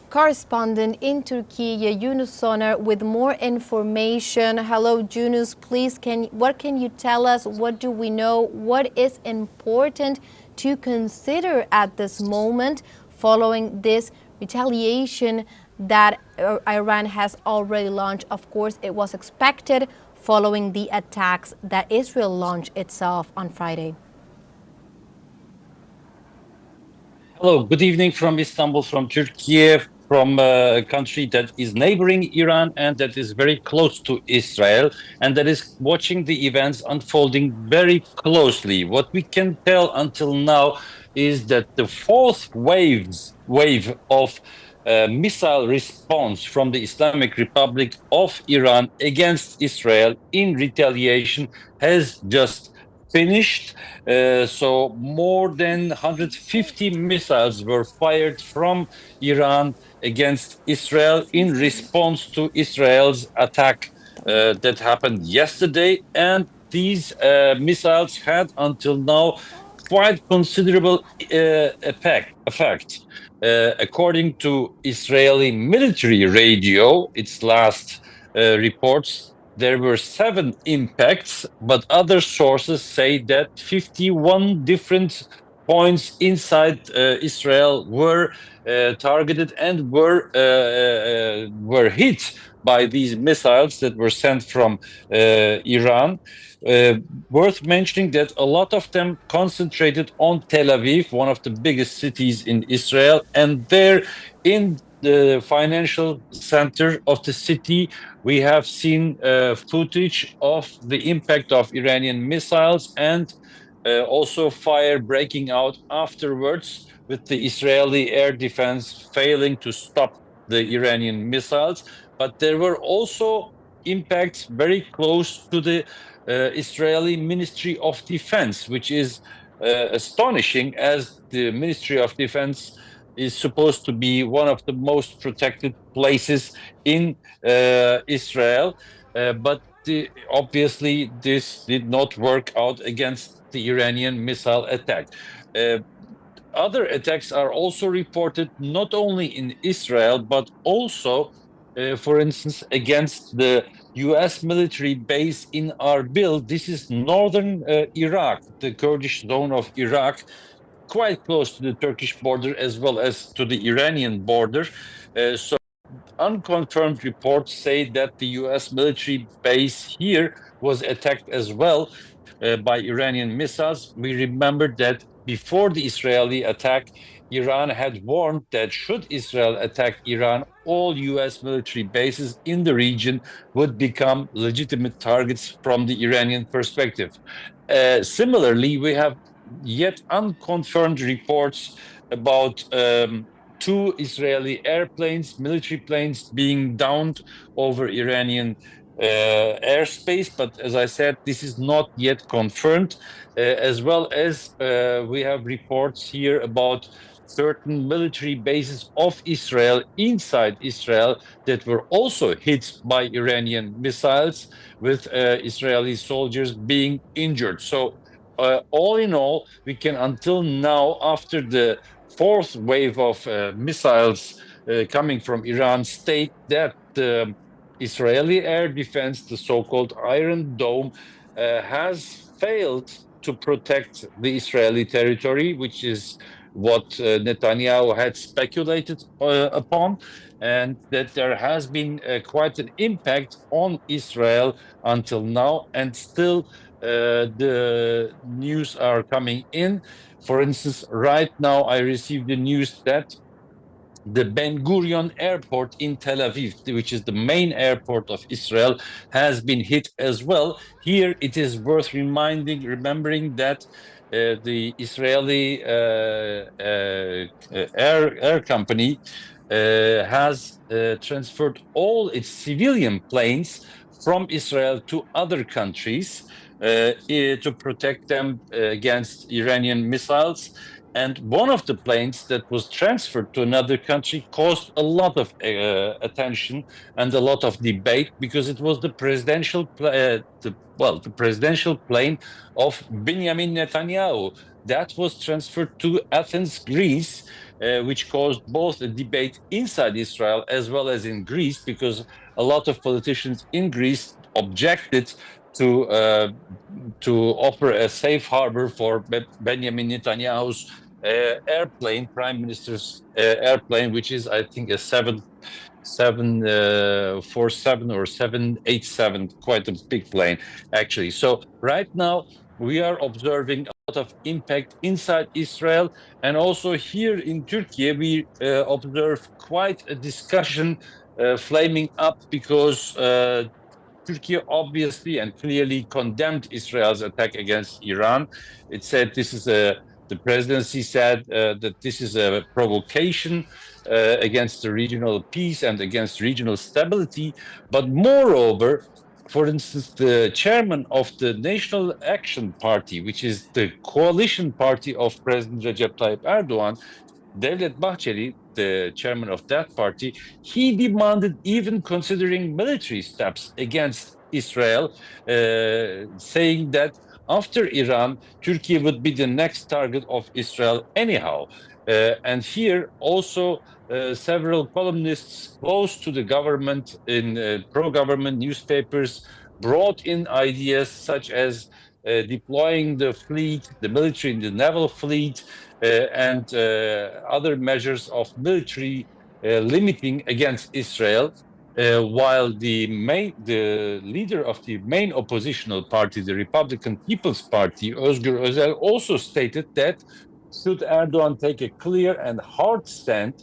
correspondent in Turkey, Yunus Soner, with more information. Hello, Yunus. Please, what can you tell us? What do we know? What is important to consider at this moment following this retaliation that Iran has already launched? Of course, it was expected following the attacks that Israel launched itself on Friday. Hello, good evening from Istanbul, from Turkey, from a country that is neighboring Iran and that is very close to Israel and that is watching the events unfolding very closely. What we can tell until now is that the fourth wave of missile response from the Islamic Republic of Iran against Israel in retaliation has just finished. So more than 150 missiles were fired from Iran against Israel in response to Israel's attack that happened yesterday. And these missiles had until now quite considerable effect. According to Israeli military radio, its last reports, there were 7 impacts, but other sources say that 51 different points inside Israel were targeted and were hit by these missiles that were sent from Iran. Uh, Worth mentioning that a lot of them concentrated on Tel Aviv, one of the biggest cities in Israel, and there in the financial center of the city, we have seen footage of the impact of Iranian missiles and also fire breaking out afterwards, with the Israeli air defense failing to stop the Iranian missiles. But there were also impacts very close to the Israeli Ministry of Defense, which is astonishing, as the Ministry of Defense is supposed to be one of the most protected places in Israel. But obviously, this did not work out against the Iranian missile attack. Uh, Other attacks are also reported not only in Israel, but also, for instance, against the US military base in Arbil. This is northern Iraq, the Kurdish zone of Iraq, quite close to the Turkish border as well as to the Iranian border. So unconfirmed reports say that the US military base here was attacked as well by Iranian missiles. We remember that before the Israeli attack, Iran had warned that should Israel attack Iran, all US military bases in the region would become legitimate targets from the Iranian perspective. Similarly, we have yet unconfirmed reports about 2 Israeli airplanes, military planes, being downed over Iranian airspace. But as I said, this is not yet confirmed, as well as we have reports here about certain military bases of Israel inside Israel that were also hit by Iranian missiles, with Israeli soldiers being injured. So all in all, we can until now, after the fourth wave of missiles coming from Iran, state that the Israeli air defense, the so-called Iron Dome, has failed to protect the Israeli territory, which is what Netanyahu had speculated upon, and that there has been quite an impact on Israel until now, and still the news are coming in. For instance, right now I received the news that the Ben Gurion airport in Tel Aviv, which is the main airport of Israel, has been hit as well. Here, it is worth remembering that the Israeli air company has transferred all its civilian planes from Israel to other countries to protect them against Iranian missiles. And one of the planes that was transferred to another country caused a lot of attention and a lot of debate, because it was the presidential plane of Benjamin Netanyahu that was transferred to Athens, Greece, which caused both a debate inside Israel as well as in Greece, because a lot of politicians in Greece objected to offer a safe harbor for Benjamin Netanyahu's airplane, prime minister's airplane, which is, I think, a 747 or 787, quite a big plane, actually. So right now we are observing a lot of impact inside Israel, and also here in Turkey we observe quite a discussion flaming up, because Turkey obviously and clearly condemned Israel's attack against Iran. It said the presidency said that this is a provocation against the regional peace and against regional stability. But moreover, for instance, the chairman of the National Action Party, which is the coalition party of President Recep Tayyip Erdogan, Devlet Bahçeli, the chairman of that party, he demanded even considering military steps against Israel, saying that after Iran, Turkey would be the next target of Israel anyhow. And here also several columnists close to the government in pro-government newspapers brought in ideas such as deploying the fleet, the military, the naval fleet, and other measures of military limiting against Israel. While the leader of the main oppositional party, the Republican People's Party, Özgür Özel, also stated that should Erdogan take a clear and hard stand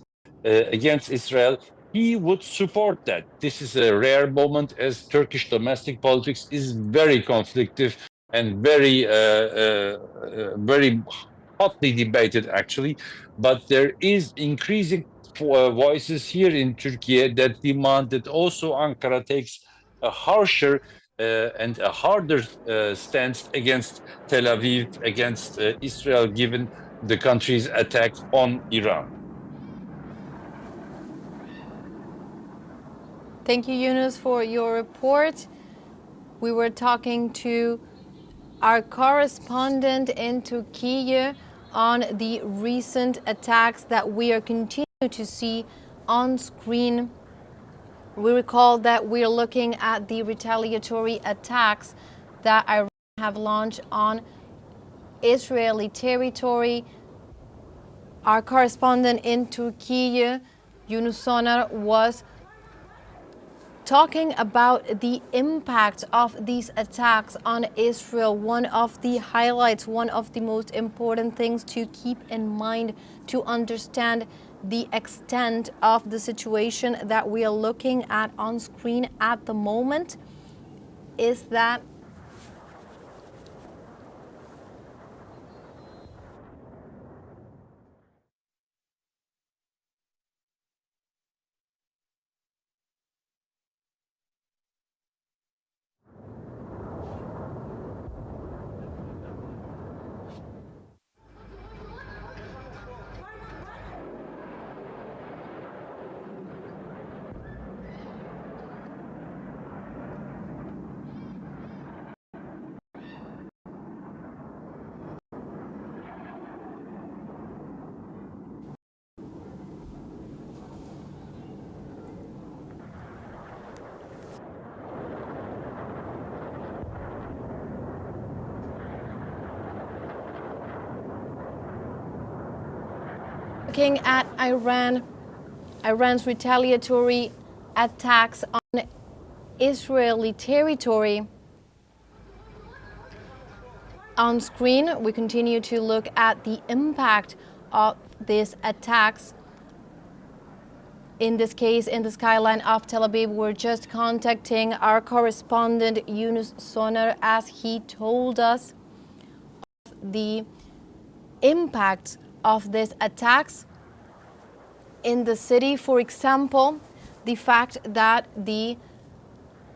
against Israel, he would support that. This is a rare moment, as Turkish domestic politics is very conflictive and very hotly debated, actually. But there is increasing voices here in Turkey that demand that also Ankara takes a harsher and a harder stance against Tel Aviv, against Israel, given the country's attack on Iran. Thank you, Yunus, for your report. We were talking to our correspondent in Turkey on the recent attacks that we are continuing to see on screen. We recall that we're looking at the retaliatory attacks that Iran have launched on Israeli territory. Our correspondent in Turkey, Yunus Soner, was talking about the impact of these attacks on Israel. One of the highlights, one of the most important things to keep in mind to understand the extent of the situation that we are looking at on screen at the moment is that looking at Iran's retaliatory attacks on Israeli territory. On screen, we continue to look at the impact of these attacks. In this case, in the skyline of Tel Aviv, we're just contacting our correspondent Yunus Soner as he told us the impact of these attacks in the city. For example, the fact that the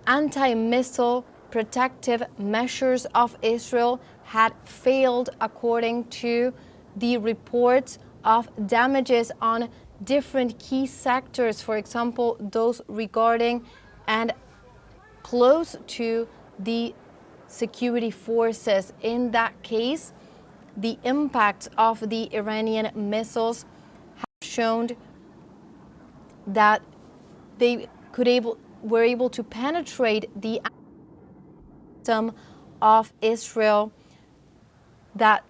anti-missile protective measures of Israel had failed, according to the reports of damages on different key sectors, for example, those regarding and close to the security forces. In that case, the impact of the Iranian missiles have shown that they were able to penetrate the system of Israel that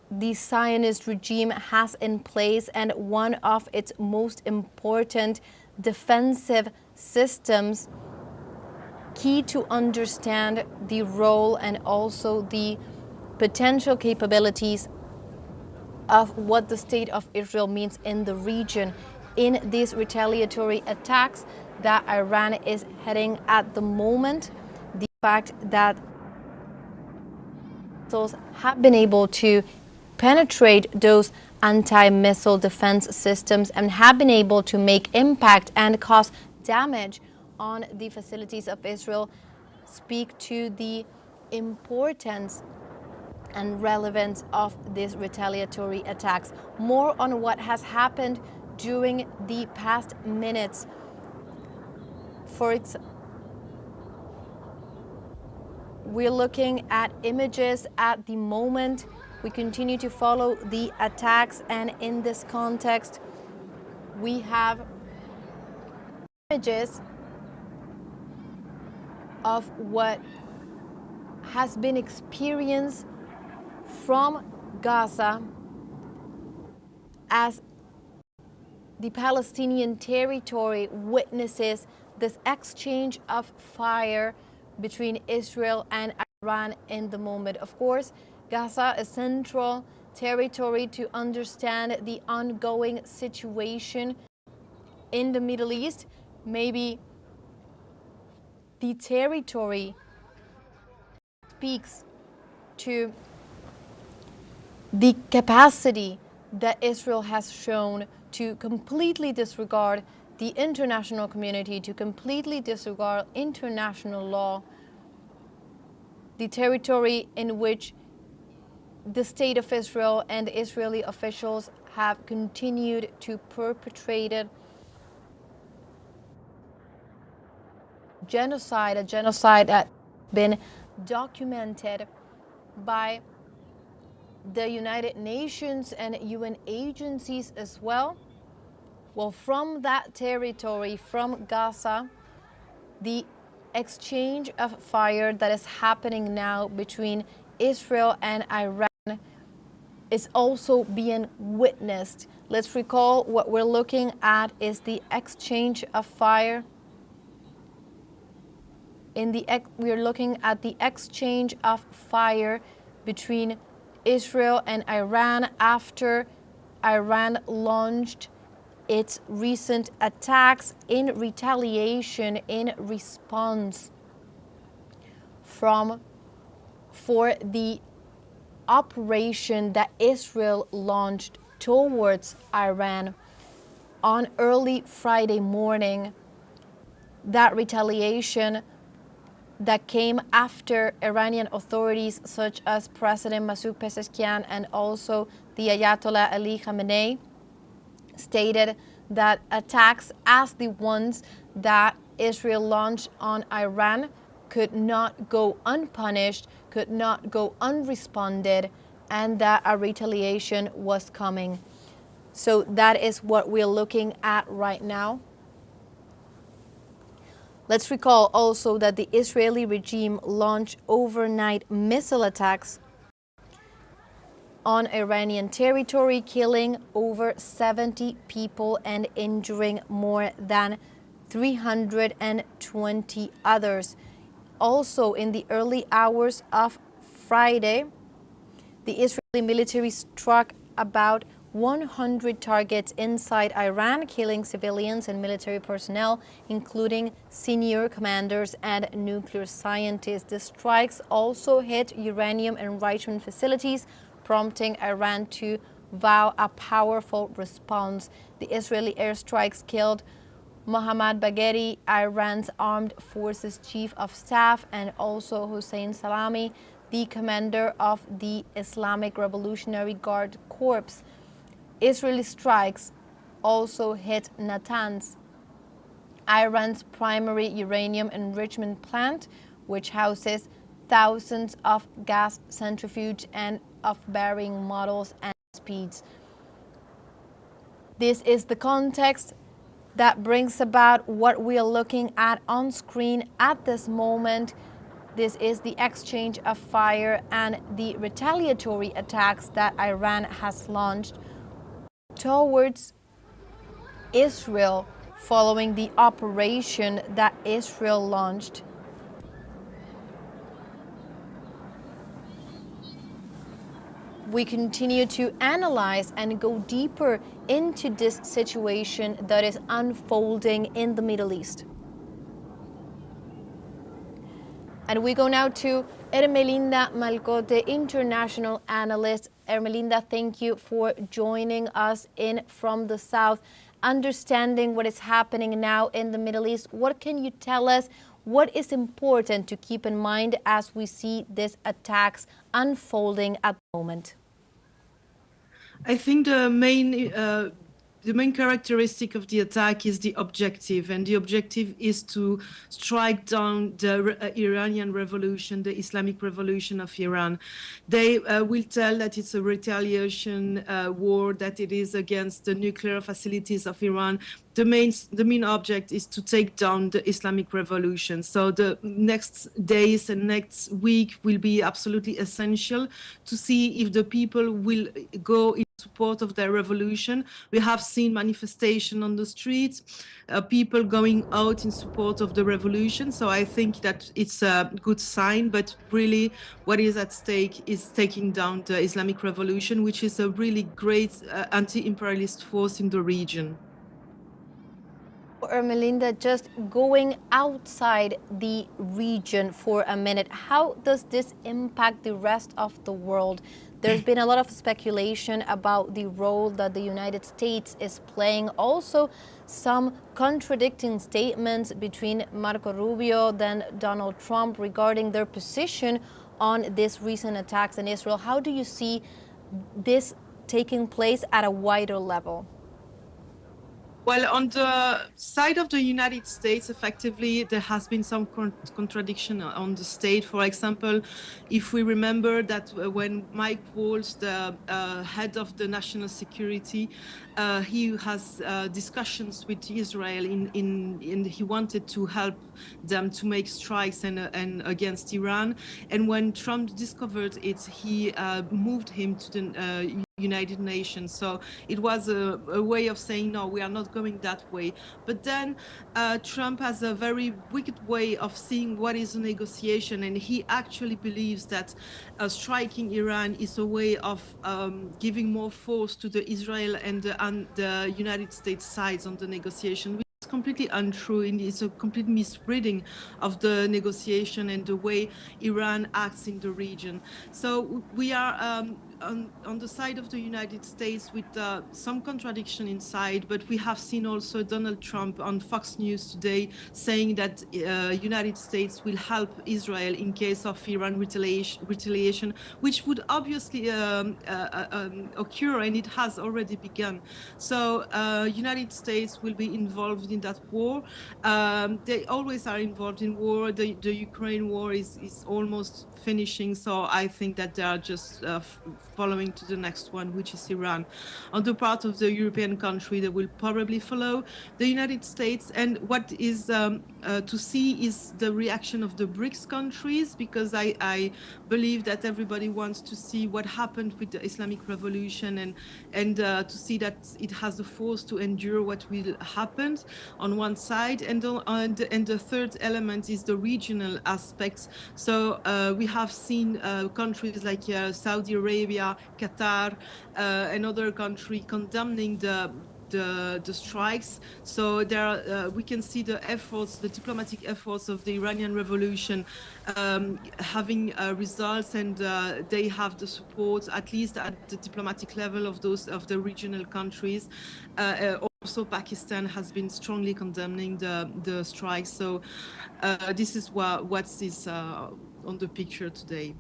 the Zionist regime has in place, and one of its most important defensive systems. Key to understand the role and also the potential capabilities of what the state of Israel means in the region in these retaliatory attacks that Iran is heading at the moment. The fact that missiles have been able to penetrate those anti-missile defense systems and have been able to make impact and cause damage on the facilities of Israel speak to the importance and relevance of these retaliatory attacks. More on what has happened during the past minutes. We're looking at images at the moment. We continue to follow the attacks, and in this context, we have images of what has been experienced from Gaza as the Palestinian territory witnesses this exchange of fire between Israel and Iran in the moment. Of course, Gaza is central territory to understand the ongoing situation in the Middle East. Maybe the territory speaks to the capacity that Israel has shown to completely disregard the international community, to completely disregard international law, the territory in which the state of Israel and Israeli officials have continued to perpetrate a genocide that has been documented by the United Nations and UN agencies as well. Well, from that territory, from Gaza, the exchange of fire that is happening now between Israel and Iran is also being witnessed. Let's recall what we're looking at is the exchange of fire. We're looking at the exchange of fire between Israel and Iran after Iran launched its recent attacks in retaliation, in response for the operation that Israel launched towards Iran on early Friday morning. That retaliation that came after Iranian authorities such as President Masoud Pezeshkian and also the Ayatollah Ali Khamenei stated that attacks as the ones that Israel launched on Iran could not go unpunished, could not go unresponded, and that a retaliation was coming. So that is what we're looking at right now. Let's recall also that the Israeli regime launched overnight missile attacks on Iranian territory, killing over 70 people and injuring more than 320 others. Also, in the early hours of Friday, the Israeli military struck about 100 targets inside Iran, killing civilians and military personnel, including senior commanders and nuclear scientists. The strikes also hit uranium enrichment facilities, prompting Iran to vow a powerful response. The Israeli airstrikes killed Mohammad Bagheri, Iran's armed forces chief of staff, and also Hossein Salami, the commander of the Islamic Revolutionary Guard Corps. Israeli strikes also hit Natanz, Iran's primary uranium enrichment plant, which houses thousands of gas centrifuge and of varying models and speeds. This is the context that brings about what we are looking at on screen at this moment. This is the exchange of fire and the retaliatory attacks that Iran has launched towards Israel following the operation that Israel launched. We continue to analyze and go deeper into this situation that is unfolding in the Middle East. And we go now to Ermelinda Malcote, international analyst. Ermelinda, thank you for joining us in from the South, understanding what is happening now in the Middle East. What can you tell us? What is important to keep in mind as we see these attacks unfolding at the moment? I think the main characteristic of the attack is the objective, and the objective is to strike down the Iranian revolution, the Islamic revolution of Iran. They will tell that it's a retaliation war, that it is against the nuclear facilities of Iran. The main object is to take down the Islamic revolution. So the next days and next week will be absolutely essential to see if the people will go in support of their revolution. We have seen manifestation on the streets, people going out in support of the revolution. So I think that it's a good sign, but really what is at stake is taking down the Islamic revolution, which is a really great anti-imperialist force in the region. Ermelinda, just going outside the region for a minute, how does this impact the rest of the world? There's been a lot of speculation about the role that the United States is playing. Also, some contradicting statements between Marco Rubio and Donald Trump regarding their position on these recent attacks in Israel. How do you see this taking place at a wider level? Well, on the side of the United States, effectively, there has been some contradiction on the state. For example, if we remember that when Mike Waltz, the head of the national security, he has discussions with Israel in he wanted to help them to make strikes and against Iran. And when Trump discovered it, he moved him to the United Nations. So it was a way of saying, no, we are not going that way. But then Trump has a very wicked way of seeing what is a negotiation. And he actually believes that striking Iran is a way of giving more force to the Israel and the United States sides on the negotiation. It's completely untrue, and it's a complete misreading of the negotiation and the way Iran acts in the region. So we are on the side of the United States with some contradiction inside, but we have seen also Donald Trump on Fox News today saying that United States will help Israel in case of Iran retaliation, which would obviously occur, and it has already begun. So United States will be involved in that war. They always are involved in war. The Ukraine war is almost finishing, so I think that they are just following to the next one, which is Iran. On the part of the European country, they will probably follow the United States. And what is to see is the reaction of the BRICS countries, because I believe that everybody wants to see what happened with the Islamic Revolution and to see that it has the force to endure what will happen on one side. And the third element is the regional aspects. So we have seen countries like Saudi Arabia, Qatar, and other countries condemning the strikes. So there are, we can see the efforts, the diplomatic efforts of the Iranian Revolution having results, and they have the support, at least at the diplomatic level, of the regional countries. Also, Pakistan has been strongly condemning the strikes. So this is what is on the picture today.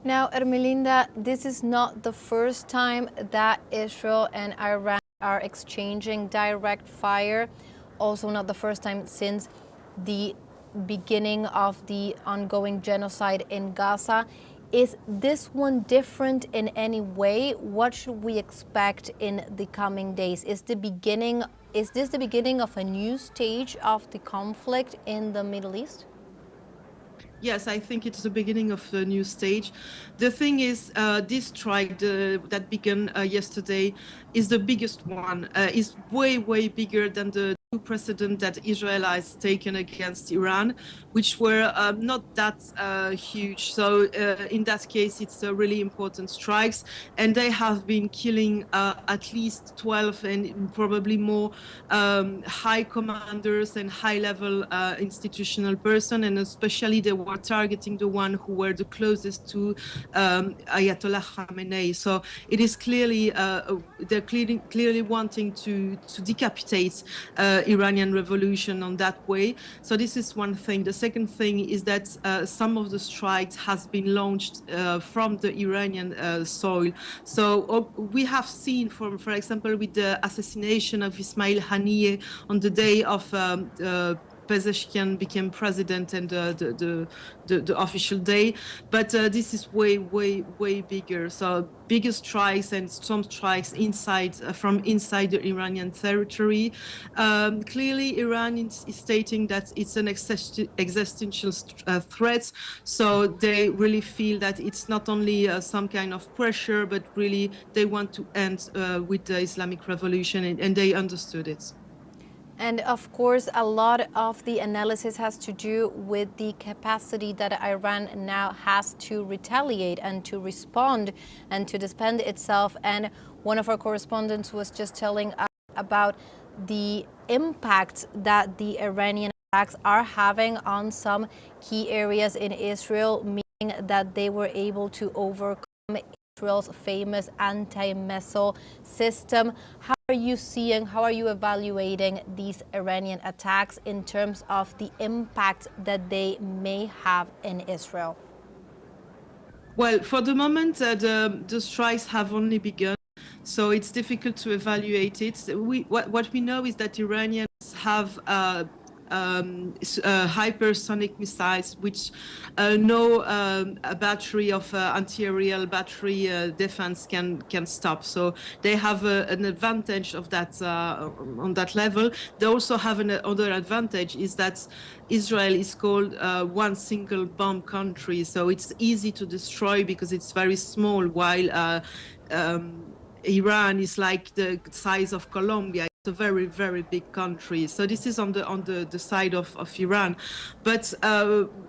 Now, Ermelinda, this is not the first time that Israel and Iran are exchanging direct fire. Also not the first time since the beginning of the ongoing genocide in Gaza. Is this one different in any way? What should we expect in the coming days? Is this the beginning of a new stage of the conflict in the Middle East? Yes, I think it's the beginning of a new stage. The thing is, this strike that began yesterday is the biggest one. Is way, way bigger than the precedent that Israel has taken against Iran, which were not that huge. So in that case, it's really important strikes, and they have been killing at least 12 and probably more high commanders and high-level institutional person, and especially they were targeting the one who were the closest to Ayatollah Khamenei. So it is clearly they're clearly wanting to decapitate Iranian revolution on that way. So this is one thing. The second thing is that some of the strikes has been launched from the Iranian soil. So we have seen, for example, with the assassination of Ismail Haniyeh on the day of Pezeshkian became president and the official day, but this is way bigger. So bigger strikes and some strikes inside from inside the Iranian territory. Clearly, Iran is stating that it's an existential threat. So they really feel that it's not only some kind of pressure, but really they want to end with the Islamic Revolution, and they understood it. And of course, a lot of the analysis has to do with the capacity that Iran now has to retaliate and to respond and to defend itself. And one of our correspondents was just telling us about the impact that the Iranian attacks are having on some key areas in Israel, meaning that they were able to overcome Israel's famous anti-missile system. How are you seeing, how are you evaluating these Iranian attacks in terms of the impact that they may have in Israel? Well, for the moment, the strikes have only begun, so it's difficult to evaluate it. What we know is that Iranians have hypersonic missiles, which no a battery of anti-aerial battery defense can stop. So they have an advantage of that on that level. They also have another advantage is that Israel is called one single bomb country, so it's easy to destroy because it's very small, while Iran is like the size of Colombia. It's a very big country. So this is on the side of Iran. But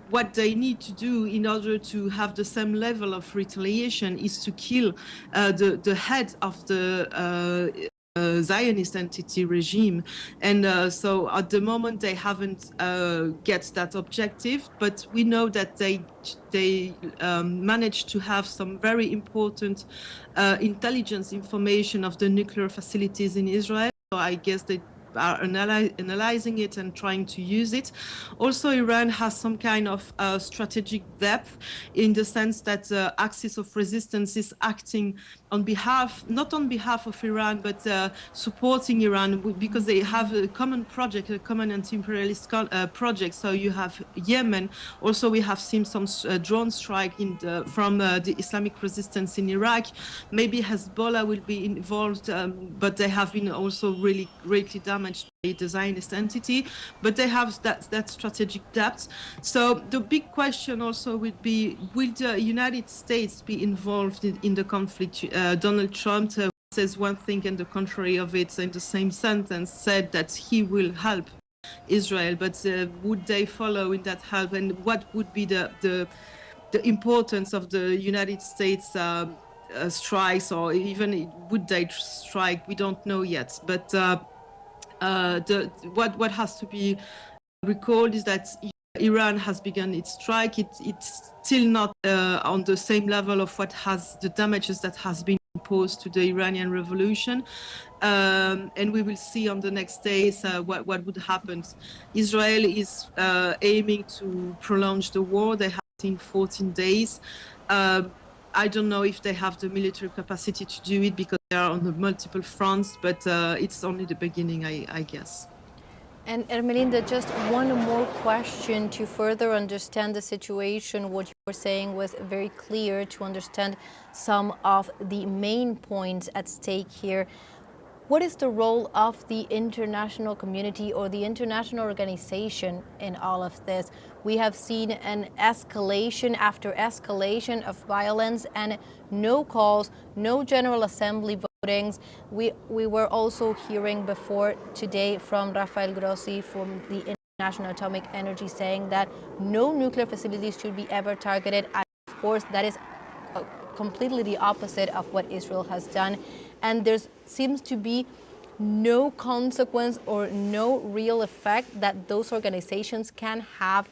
what they need to do in order to have the same level of retaliation is to kill the head of the Zionist entity regime, and so at the moment they haven't get that objective, but we know that they managed to have some very important intelligence information of the nuclear facilities in Israel. So I guess they are analyzing it and trying to use it. Also, Iran has some kind of strategic depth in the sense that the axis of resistance is acting on behalf, not on behalf of Iran, but supporting Iran because they have a common project, a common anti-imperialist project. So you have Yemen. Also, we have seen some drone strike from the Islamic resistance in Iraq. Maybe Hezbollah will be involved, but they have been also really greatly damaged by the Zionist entity. But they have that strategic depth. So the big question also would be, will the United States be involved in the conflict? Donald Trump says one thing and the contrary of it in the same sentence, said that he will help Israel, but would they follow in that help, and what would be the importance of the United States strikes, or even would they strike? We don't know yet. But what has to be recalled is that Iran has begun its strike. It's still not on the same level of what has the damages that has been imposed to the Iranian revolution, and we will see on the next days what would happen. Israel is aiming to prolong the war. They have in 14 days. I don't know if they have the military capacity to do it because they are on the multiple fronts, but it's only the beginning, I guess. And Ermelinda, just one more question to further understand the situation. What you were saying was very clear to understand some of the main points at stake here. What is the role of the international community or the international organization in all of this? We have seen an escalation after escalation of violence and no calls, no General Assembly votings. We were also hearing before today from Rafael Grossi from the International Atomic Energy saying that no nuclear facilities should be ever targeted. And of course, that is completely the opposite of what Israel has done. And there seems to be no consequence or no real effect that those organizations can have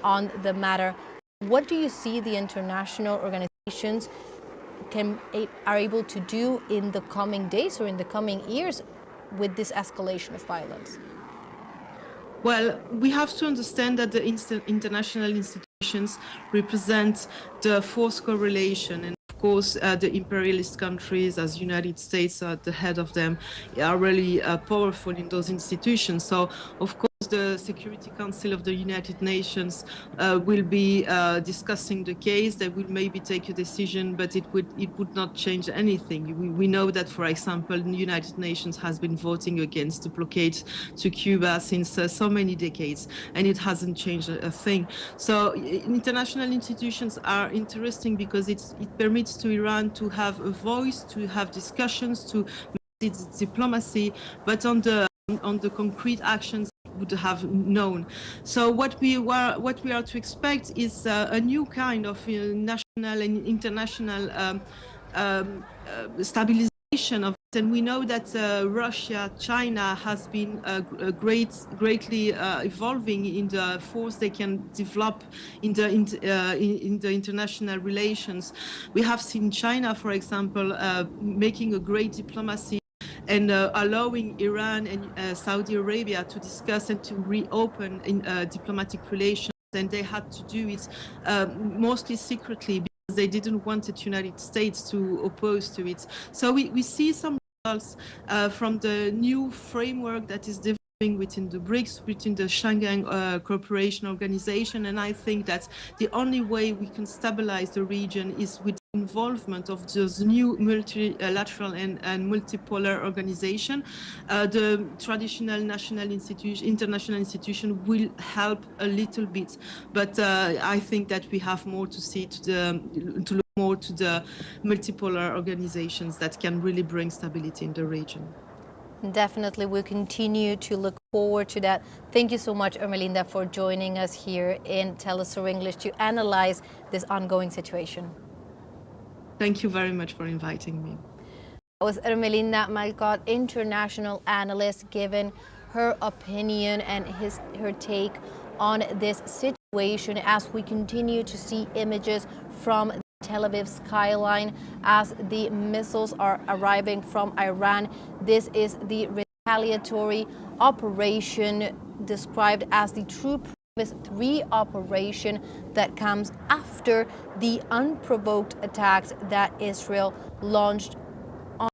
on the matter. What do you see the international organizations are able to do in the coming days or in the coming years with this escalation of violence? Well, we have to understand that the international institutions represent the force correlation, and of course, the imperialist countries, as United States at the head of them, are really powerful in those institutions. So, of course, the Security Council of the United Nations will be discussing the case. They will maybe take a decision, but it would not change anything. We know that, for example, the United Nations has been voting against the blockade to Cuba since so many decades, and it hasn't changed a thing. So international institutions are interesting because it permits to Iran to have a voice, to have discussions, to its diplomacy, but on the concrete actions would have known. So what we are to expect is a new kind of national and international stabilization of it. And we know that Russia, China has been greatly evolving in the force they can develop in the international relations. We have seen China, for example, making a great diplomacy and allowing Iran and Saudi Arabia to discuss and to reopen in diplomatic relations. And they had to do it mostly secretly because they didn't want the United States to oppose to it. So we see some results from the new framework that is developing within the BRICS, within the Shanghai Cooperation Organization. And I think that the only way we can stabilize the region is with involvement of those new multilateral and multipolar organization. The traditional international institution will help a little bit, but I think that we have more to see to look more to the multipolar organizations that can really bring stability in the region. Definitely, we'll continue to look forward to that. Thank you so much, Ermelinda, for joining us here in teleSUR English to analyze this ongoing situation. Thank you very much for inviting me. That was Ermelinda Malcot, international analyst, giving her opinion and her take on this situation as we continue to see images from Tel Aviv skyline as the missiles are arriving from Iran. This is the retaliatory operation described as the True Promise 3 operation that comes after the unprovoked attacks that Israel launched on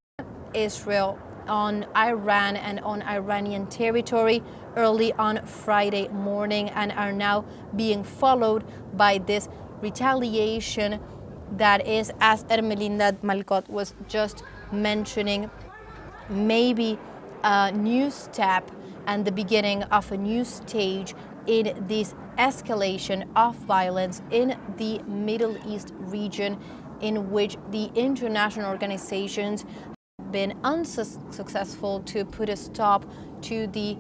Israel, on Iran and on Iranian territory early on Friday morning, and are now being followed by this retaliation that is, as Ermelinda Malcot was just mentioning, maybe a new step and the beginning of a new stage in this escalation of violence in the Middle East region, in which the international organizations have been unsuccessful to put a stop to the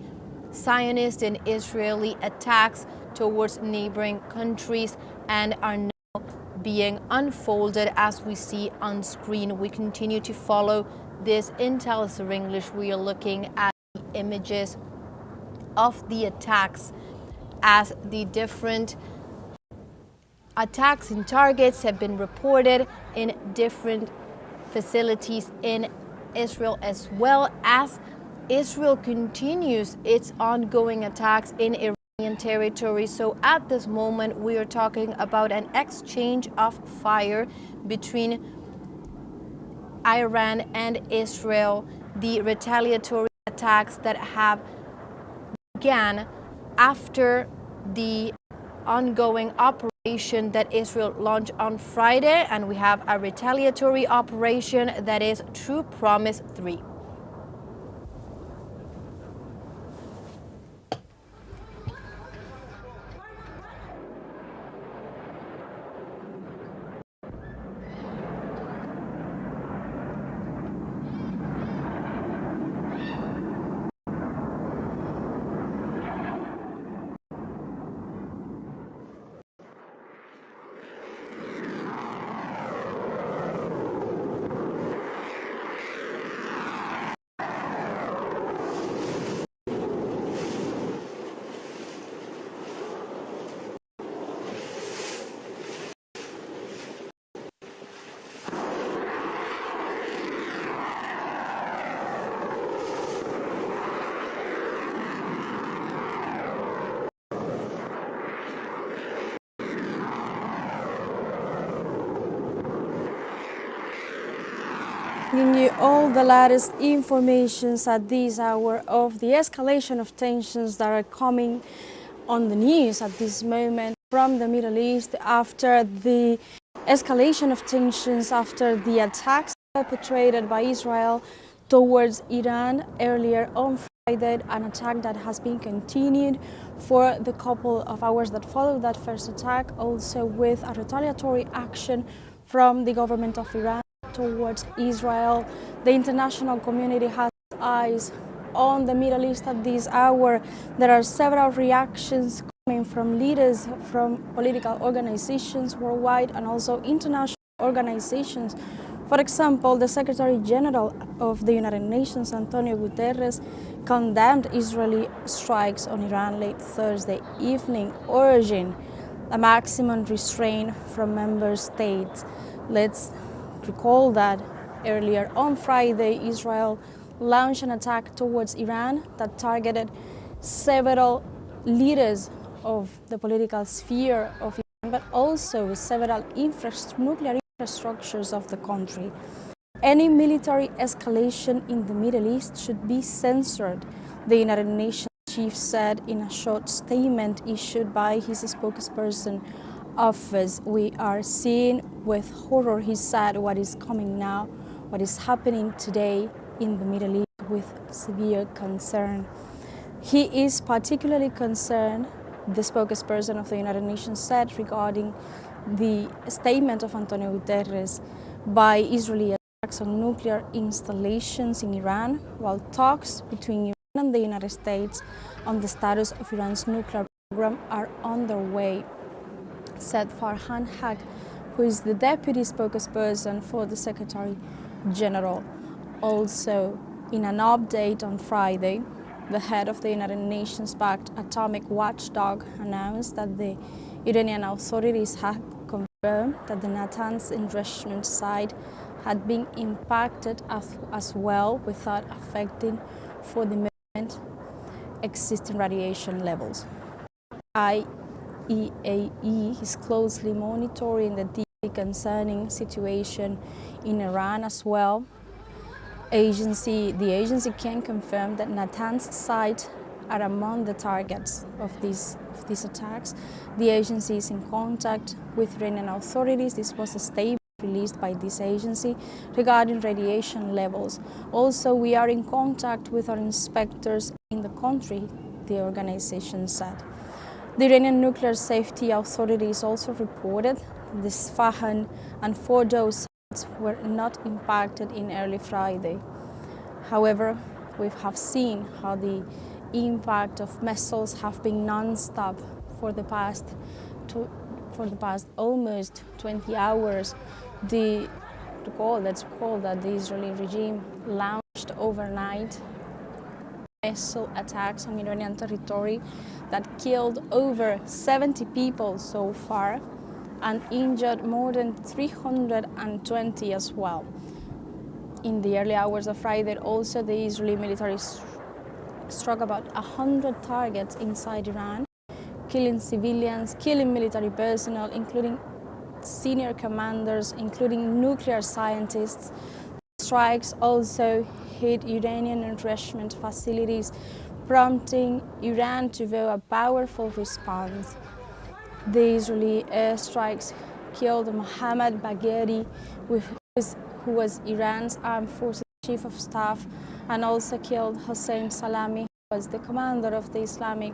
Zionist and Israeli attacks towards neighboring countries and are now being unfolded as we see on screen. We continue to follow this in teleSUR English. We are looking at the images of the attacks as the different attacks and targets have been reported in different facilities in Israel, as well as Israel continues its ongoing attacks in Iranian territory. So at this moment, we are talking about an exchange of fire between Iran and Israel, the retaliatory attacks that have began after the ongoing operation that Israel launched on Friday, and we have a retaliatory operation that is True Promise 3. Bringing you all the latest informations at this hour of the escalation of tensions that are coming on the news at this moment from the Middle East after the escalation of tensions after the attacks perpetrated by Israel towards Iran earlier on Friday, an attack that has been continued for the couple of hours that followed that first attack, also with a retaliatory action from the government of Iran towards Israel. The international community has eyes on the Middle East at this hour. There are several reactions coming from leaders from political organizations worldwide and also international organizations. For example, the Secretary General of the United Nations, Antonio Guterres, condemned Israeli strikes on Iran late Thursday evening, urging a maximum restraint from member states. Let's recall that earlier on Friday, Israel launched an attack towards Iran that targeted several leaders of the political sphere of Iran, but also several nuclear infrastructures of the country. Any military escalation in the Middle East should be censored, the United Nations chief said in a short statement issued by his spokesperson office. We are seeing with horror, he said, what is coming now, what is happening today in the Middle East with severe concern. He is particularly concerned, the spokesperson of the United Nations said, regarding the statement of Antonio Guterres by Israeli attacks on nuclear installations in Iran, while talks between Iran and the United States on the status of Iran's nuclear program are underway, said Farhan Haq, who is the deputy spokesperson for the Secretary General. Also, in an update on Friday, the head of the United Nations-backed atomic watchdog announced that the Iranian authorities had confirmed that the Natanz enrichment site had been impacted as well without affecting for the moment existing radiation levels. IAEA is closely monitoring the deeply concerning situation in Iran as well. The agency can confirm that Natanz sites are among the targets of these attacks. The agency is in contact with Iranian authorities. This was a statement released by this agency regarding radiation levels. Also, we are in contact with our inspectors in the country, the organization said. The Iranian Nuclear Safety Authorities also reported the Isfahan and Fordow sites were not impacted in early Friday. However, we have seen how the impact of missiles have been non-stop for the past almost 20 hours. Let's recall that the Israeli regime launched overnight missile attacks on Iranian territory that killed over 70 people so far and injured more than 320 as well. In the early hours of Friday, also the Israeli military struck about 100 targets inside Iran, killing civilians, killing military personnel, including senior commanders, including nuclear scientists. Strikes also hit Iranian enrichment facilities, prompting Iran to vow a powerful response. The Israeli airstrikes killed Mohammad Bagheri, who was Iran's armed forces chief of staff, and also killed Hossein Salami, who was the commander of the Islamic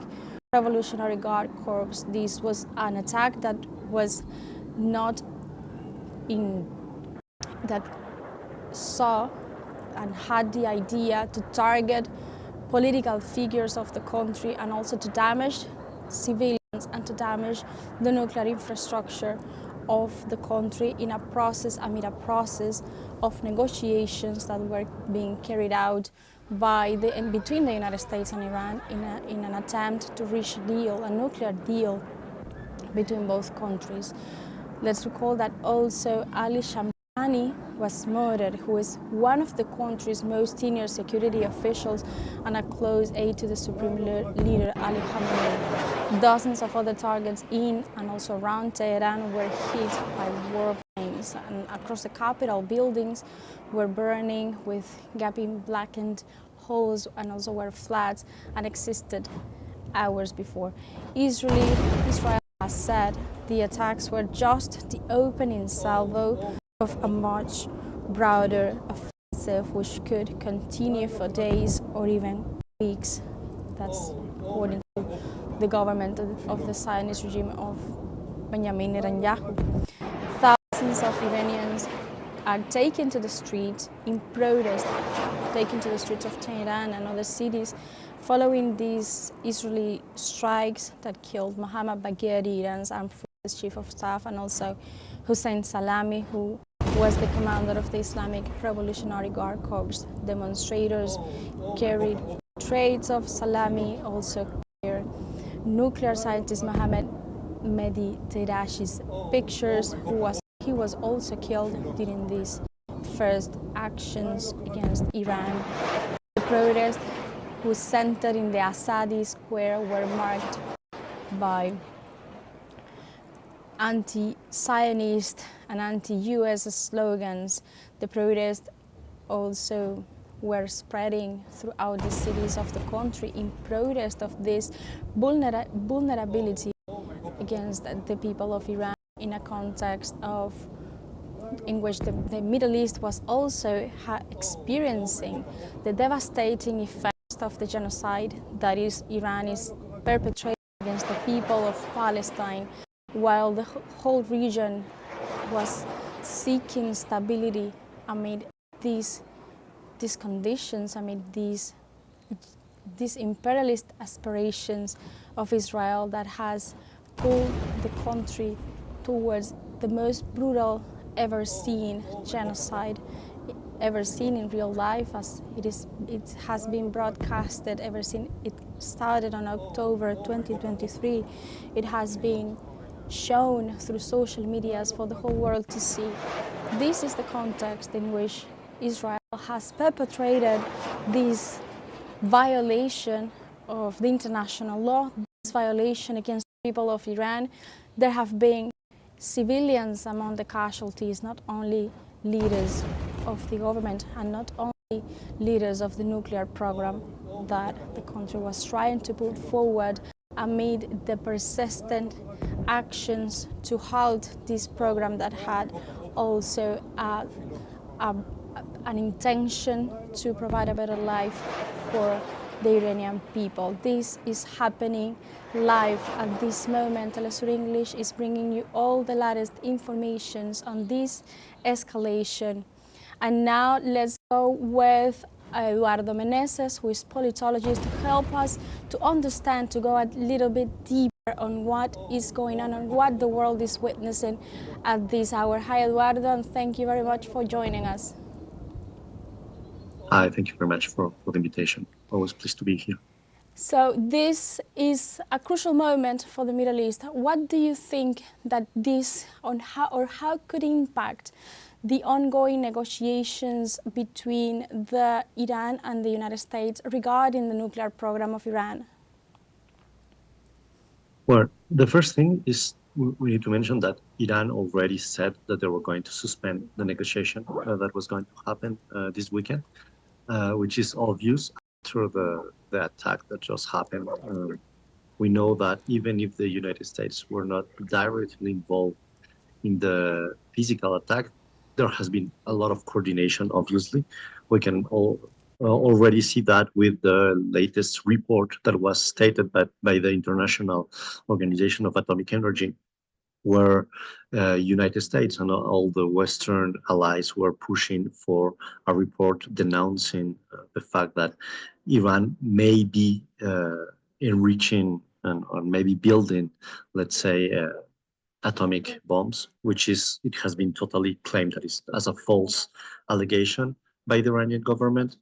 Revolutionary Guard Corps. This was an attack that was that saw and had the idea to target political figures of the country and also to damage civilians and to damage the nuclear infrastructure of the country amid a process of negotiations that were being carried out between the United States and Iran in an attempt to reach a nuclear deal between both countries. Let's recall that also Ali Shamdani was murdered, who is one of the country's most senior security officials and a close aide to the supreme leader Ali Khamenei. Dozens of other targets in and also around Tehran were hit by warplanes. cities and across the capital, buildings were burning with gaping blackened holes and also were floods and existed hours before. Israel has said the attacks were just the opening salvo of a much broader offensive which could continue for days or even weeks. That's according to the government of the Zionist regime of Benjamin Netanyahu. Thousands of Iranians are taken to the streets in protest, taken to the streets of Tehran and other cities following these Israeli strikes that killed Mohammad Bagheri, Iran's armed forces chief of staff, and also Hussein Salami, who was the commander of the Islamic Revolutionary Guard Corps. Demonstrators carried traits of Salami, also carried nuclear scientist Mohammed Mehdi Terashi's pictures, he was also killed during these first actions against Iran. The protests, who centered in the Asadi Square, were marked by anti-Zionist and anti-US slogans. The protests also were spreading throughout the cities of the country in protest of this vulnerability against the people of Iran in a context in which the Middle East was also experiencing the devastating effects of the genocide that Iran is perpetrating against the people of Palestine, while the whole region was seeking stability amid these conditions, amid these imperialist aspirations of Israel that has pulled the country towards the most brutal ever seen genocide ever seen in real life, as it has been broadcasted ever since it started on October 2023. It has been shown through social medias for the whole world to see. This is the context in which Israel has perpetrated this violation of the international law, this violation against the people of Iran. There have been civilians among the casualties, not only leaders of the government and not only leaders of the nuclear program that the country was trying to put forward amid the persistent actions to halt this program that had also an intention to provide a better life for the Iranian people. This is happening live at this moment. teleSUR English is bringing you all the latest information on this escalation. And now let's go with Eduardo Meneses, who is politologist, to help us to understand, to go a little bit deeper on what is going on and what the world is witnessing at this hour. Hi, Eduardo, and thank you very much for joining us. Hi, thank you very much for the invitation. Always pleased to be here. So this is a crucial moment for the Middle East. What do you think that this how could impact the ongoing negotiations between Iran and the United States regarding the nuclear program of Iran? Well, the first thing is we need to mention that Iran already said that they were going to suspend the negotiation that was going to happen this weekend, which is obvious after the attack that just happened. We know that even if the United States were not directly involved in the physical attack, there has been a lot of coordination, obviously. We can already see that with the latest report that was stated by the International Organization of Atomic Energy, where United States and all the Western allies were pushing for a report denouncing the fact that Iran may be enriching or maybe building, let's say, atomic bombs, which it has been totally claimed that is as a false allegation by the Iranian government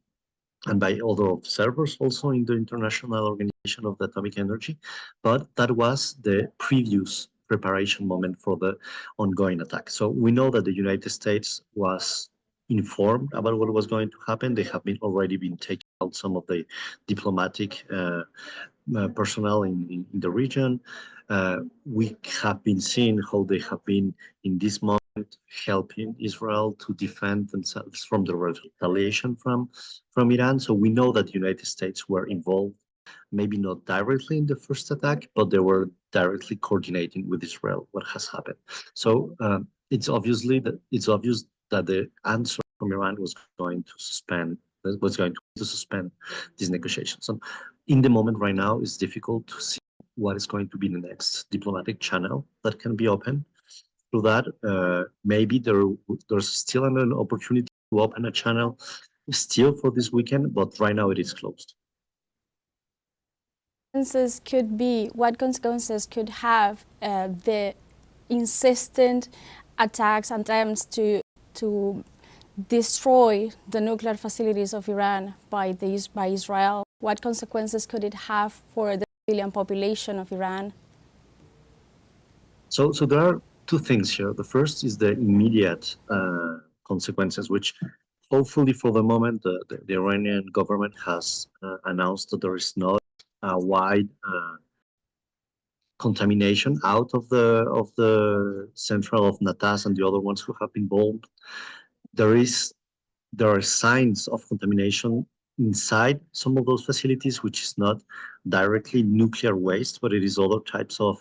and by other observers also in the International Organization of the Atomic Energy. But that was the previous preparation moment for the ongoing attack. So we know that the United States was informed about what was going to happen. They have already been taking out some of the diplomatic personnel in the region. We have been seeing how they have been in this moment helping Israel to defend themselves from the retaliation from Iran. So we know that the United States were involved, maybe not directly in the first attack, but they were directly coordinating with Israel what has happened. So it's obvious that the answer from Iran was going to suspend these negotiations. So in the moment right now, it's difficult to see what is going to be the next diplomatic channel that can be opened. Through that, maybe there's still an opportunity to open a channel still for this weekend, but right now it is closed. What consequences could have the insistent attacks and attempts to destroy the nuclear facilities of Iran by Israel? What consequences could it have for the civilian population of Iran? So there are two things here. The first is the immediate consequences, which hopefully for the moment the Iranian government has announced that there is not a wide contamination out of the central of Natas and the other ones who have been bombed. There are signs of contamination inside some of those facilities, which is not directly nuclear waste, but it is other types of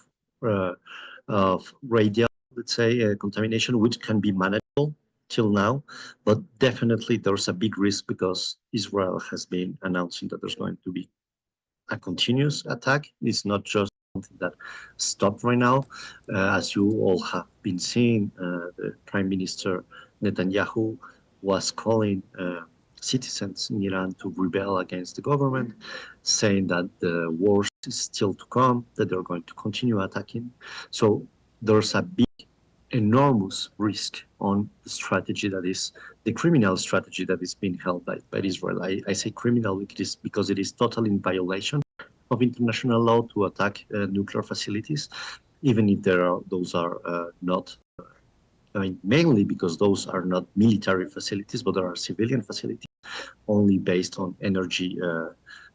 radial, let's say, contamination, which can be manageable till now. But definitely there's a big risk because Israel has been announcing that there's going to be a continuous attack. It's not just something that stopped right now. As you all have been seeing, the Prime Minister Netanyahu was calling citizens in Iran to rebel against the government, saying that the worst is still to come, that they're going to continue attacking. So there's a big, enormous risk on the strategy that is the criminal strategy that is being held by Israel. I say criminal because it is totally in violation of international law to attack nuclear facilities, even if those are not. I mean, mainly because those are not military facilities, but there are civilian facilities only based on energy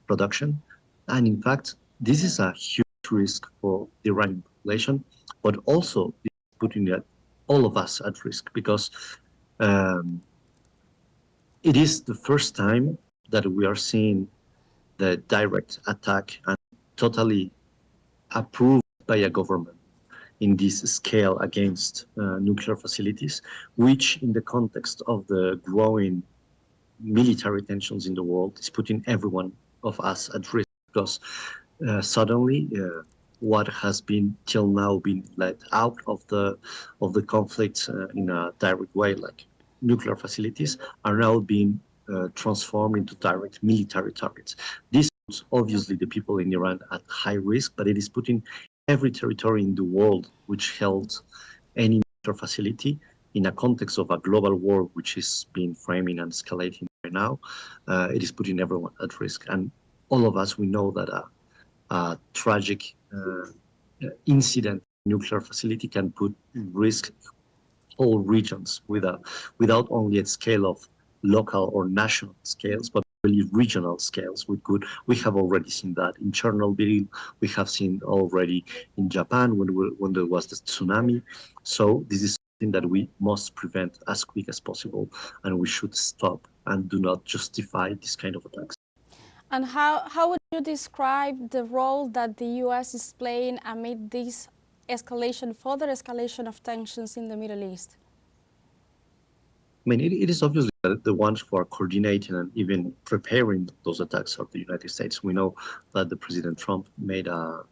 production. And in fact, this is a huge risk for the Iranian population, but also putting all of us at risk because it is the first time that we are seeing the direct attack and totally approved by a government in this scale against nuclear facilities, which in the context of the growing military tensions in the world is putting everyone of us at risk because suddenly what has been till now been let out of the conflict in a direct way, like nuclear facilities, are now being transformed into direct military targets. This puts obviously the people in Iran at high risk, but it is putting every territory in the world which held any nuclear facility in a context of a global war which is being framing and escalating right now. It is putting everyone at risk. And all of us, we know that a tragic incident nuclear facility can put in risk whole regions without only a scale of local or national scales, but really regional scales. We have already seen that in Chernobyl. We have seen already in Japan when there was the tsunami. So this is something that we must prevent as quick as possible, and we should stop and do not justify this kind of attacks. And how would you describe the role that the U.S. is playing amid this further escalation of tensions in the Middle East? I mean, it is obviously that the ones who are coordinating and even preparing those attacks are the United States. We know that the President Trump made a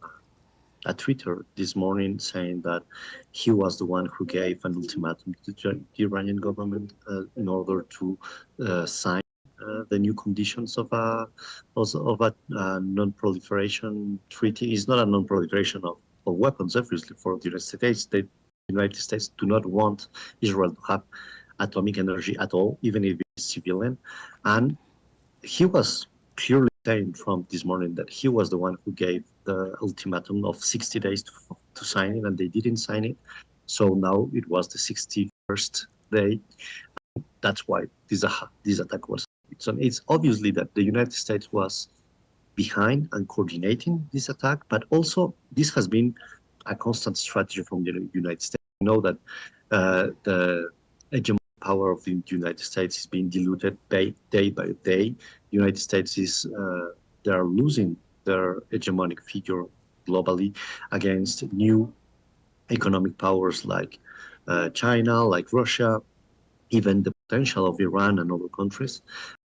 Twitter this morning saying that he was the one who gave an ultimatum to the Iranian government in order to sign the new conditions of a non-proliferation treaty. It's not a non-proliferation of weapons, obviously, for the United States. The United States do not want Israel to have atomic energy at all, even if it's civilian. And he was clearly saying from this morning that he was the one who gave the ultimatum of 60 days to sign it, and they didn't sign it. So now it was the 61st day. That's why this attack was. So it's obviously that the United States was behind and coordinating this attack, but also this has been a constant strategy from the United States. We know that the hegemonic power of the United States is being diluted day by day. The United States is they are losing their hegemonic figure globally against new economic powers like China, like Russia, even the potential of Iran and other countries.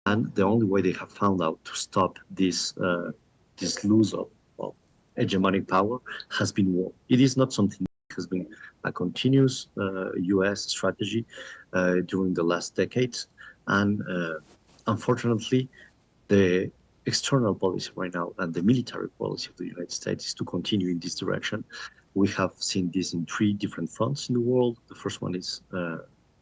And the only way they have found out to stop this this lose of hegemonic power has been war. It is not something that has been a continuous U.S. strategy during the last decades. And unfortunately, the external policy right now and the military policy of the United States is to continue in this direction. We have seen this in three different fronts in the world. The first one is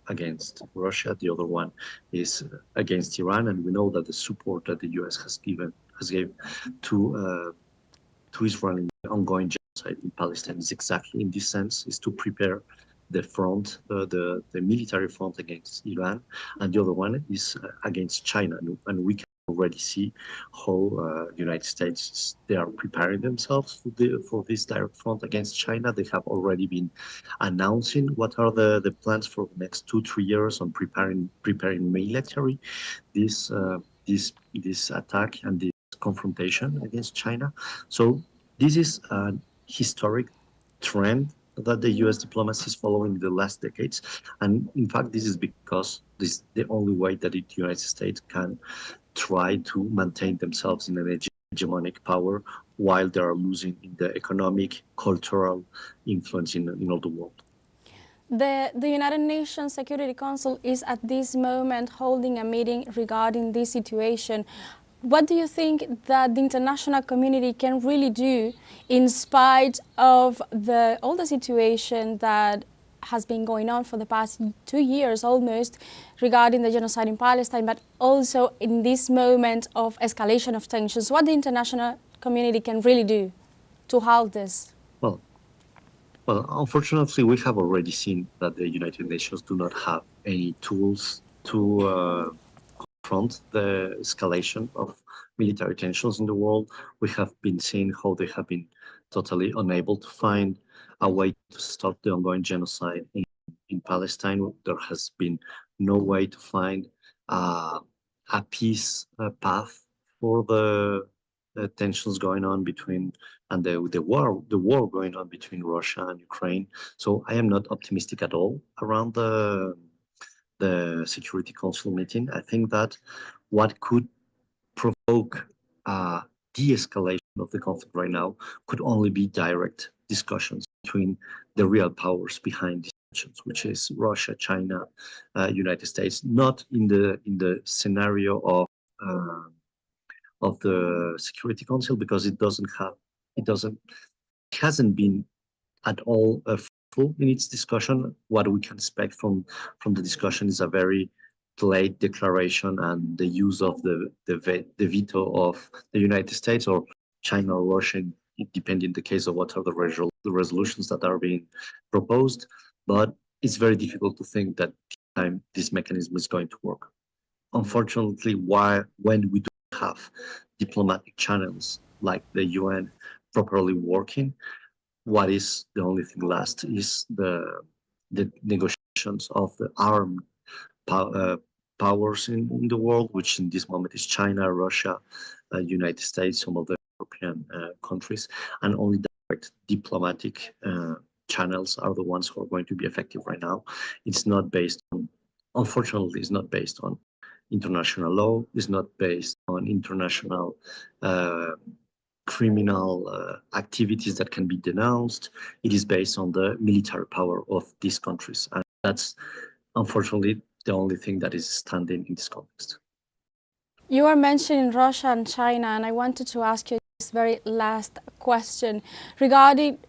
against Russia. The other one is against Iran, and we know that the support that the U.S. has given to Israel in the ongoing genocide in Palestine is exactly in this sense: is to prepare the front, the military front against Iran, and the other one is against China, and we can already see how United States they are preparing themselves for this direct front against China. They have already been announcing what are the plans for the next 2-3 years on preparing military this attack and this confrontation against China. So this is a historic trend that the U.S. diplomacy is following the last decades, and in fact, this is because this is the only way that the United States can try to maintain themselves in an hegemonic power while they are losing in the economic, cultural influence in all the world. The United Nations Security Council is at this moment holding a meeting regarding this situation. What do you think that the international community can really do in spite of all the situation that has been going on for the past 2 years almost regarding the genocide in Palestine, but also in this moment of escalation of tensions? What the international community can really do to halt this? Well, unfortunately, we have already seen that the United Nations do not have any tools to confront the escalation of military tensions in the world. We have been seeing how they have been totally unable to find a way to stop the ongoing genocide in Palestine. There has been no way to find a peace path for the tensions going on between and the war going on between Russia and Ukraine. So I am not optimistic at all around the Security Council meeting. I think that what could provoke de-escalation of the conflict right now could only be direct discussions between the real powers behind these tensions, which is Russia, China, United States, not in the scenario of the Security Council, because it hasn't been at all fruitful in its discussion. What we can expect from the discussion is a very delayed declaration and the use of the veto of the United States or China or Russia, depending on the case of what are the resolutions that are being proposed. But it's very difficult to think that this mechanism is going to work. Unfortunately, when we don't have diplomatic channels like the UN properly working, what is the only thing left is the negotiations of the armed powers in the world, which in this moment is China, Russia, United States, some of the European countries, and only direct diplomatic channels are the ones who are going to be effective right now. It's not based on, unfortunately, it's not based on international law, it's not based on international criminal activities that can be denounced. It is based on the military power of these countries. And that's unfortunately the only thing that is standing in this context. You are mentioning Russia and China, and I wanted to ask you this very last question regarding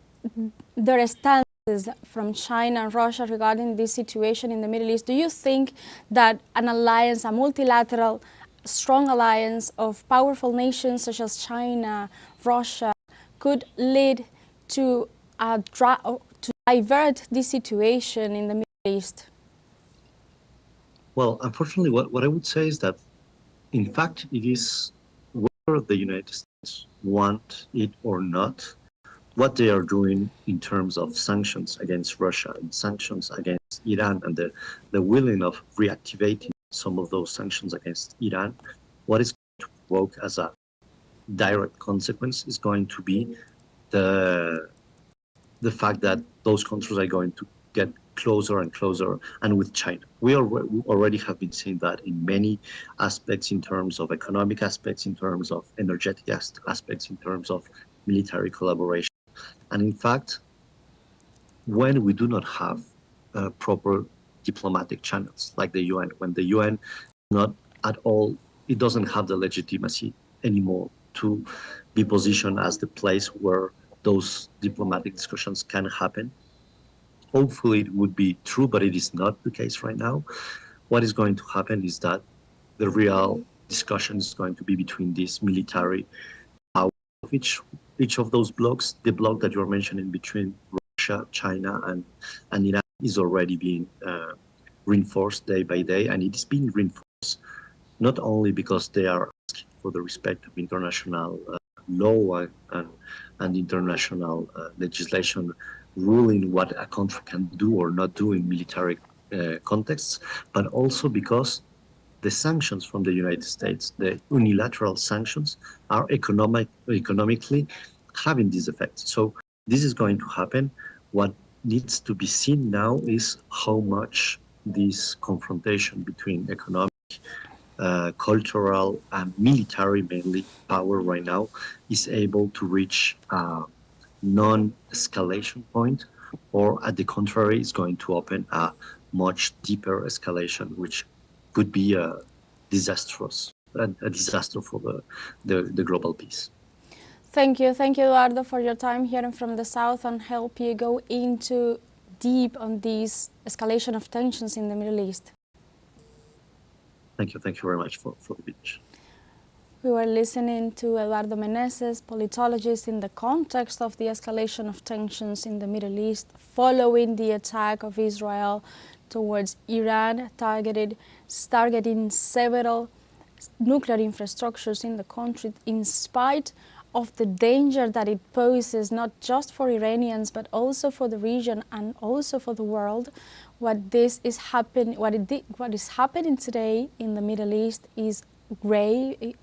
their stances from China and Russia regarding this situation in the Middle East. Do you think that an alliance, a multilateral, strong alliance of powerful nations such as China, Russia, could lead to divert this situation in the Middle East? Well, unfortunately, what I would say is that, in fact, it is whether the United States want it or not, what they are doing in terms of sanctions against Russia and sanctions against Iran and the willing of reactivating some of those sanctions against Iran, what is going to provoke as a direct consequence is going to be the fact that those countries are going to get closer and closer, and with China. We already have been seeing that in many aspects, in terms of economic aspects, in terms of energetic aspects, in terms of military collaboration. And in fact, when we do not have proper diplomatic channels like the UN, when the UN not at all, it doesn't have the legitimacy anymore to be positioned as the place where those diplomatic discussions can happen. Hopefully it would be true, but it is not the case right now. What is going to happen is that the real discussion is going to be between these military powers of each of those blocks. The bloc that you're mentioning between Russia, China, and Iran is already being reinforced day by day, and it is being reinforced not only because they are asking for the respect of international law and international legislation ruling what a country can do or not do in military contexts, but also because the sanctions from the United States, the unilateral sanctions, are economically having this effect. So this is going to happen. What needs to be seen now is how much this confrontation between economic, cultural, and military, mainly power right now, is able to reach non-escalation point, or at the contrary, is going to open a much deeper escalation, which could be a disaster for the global peace. Thank you, Eduardo, for your time hearing from the South and help you go into deep on this escalation of tensions in the Middle East. Thank you very much for the invitation. We were listening to Eduardo Meneses, politologist, in the context of the escalation of tensions in the Middle East following the attack of Israel towards Iran, targeting several nuclear infrastructures in the country, in spite of the danger that it poses, not just for Iranians, but also for the region and also for the world. What is happening today in the Middle East is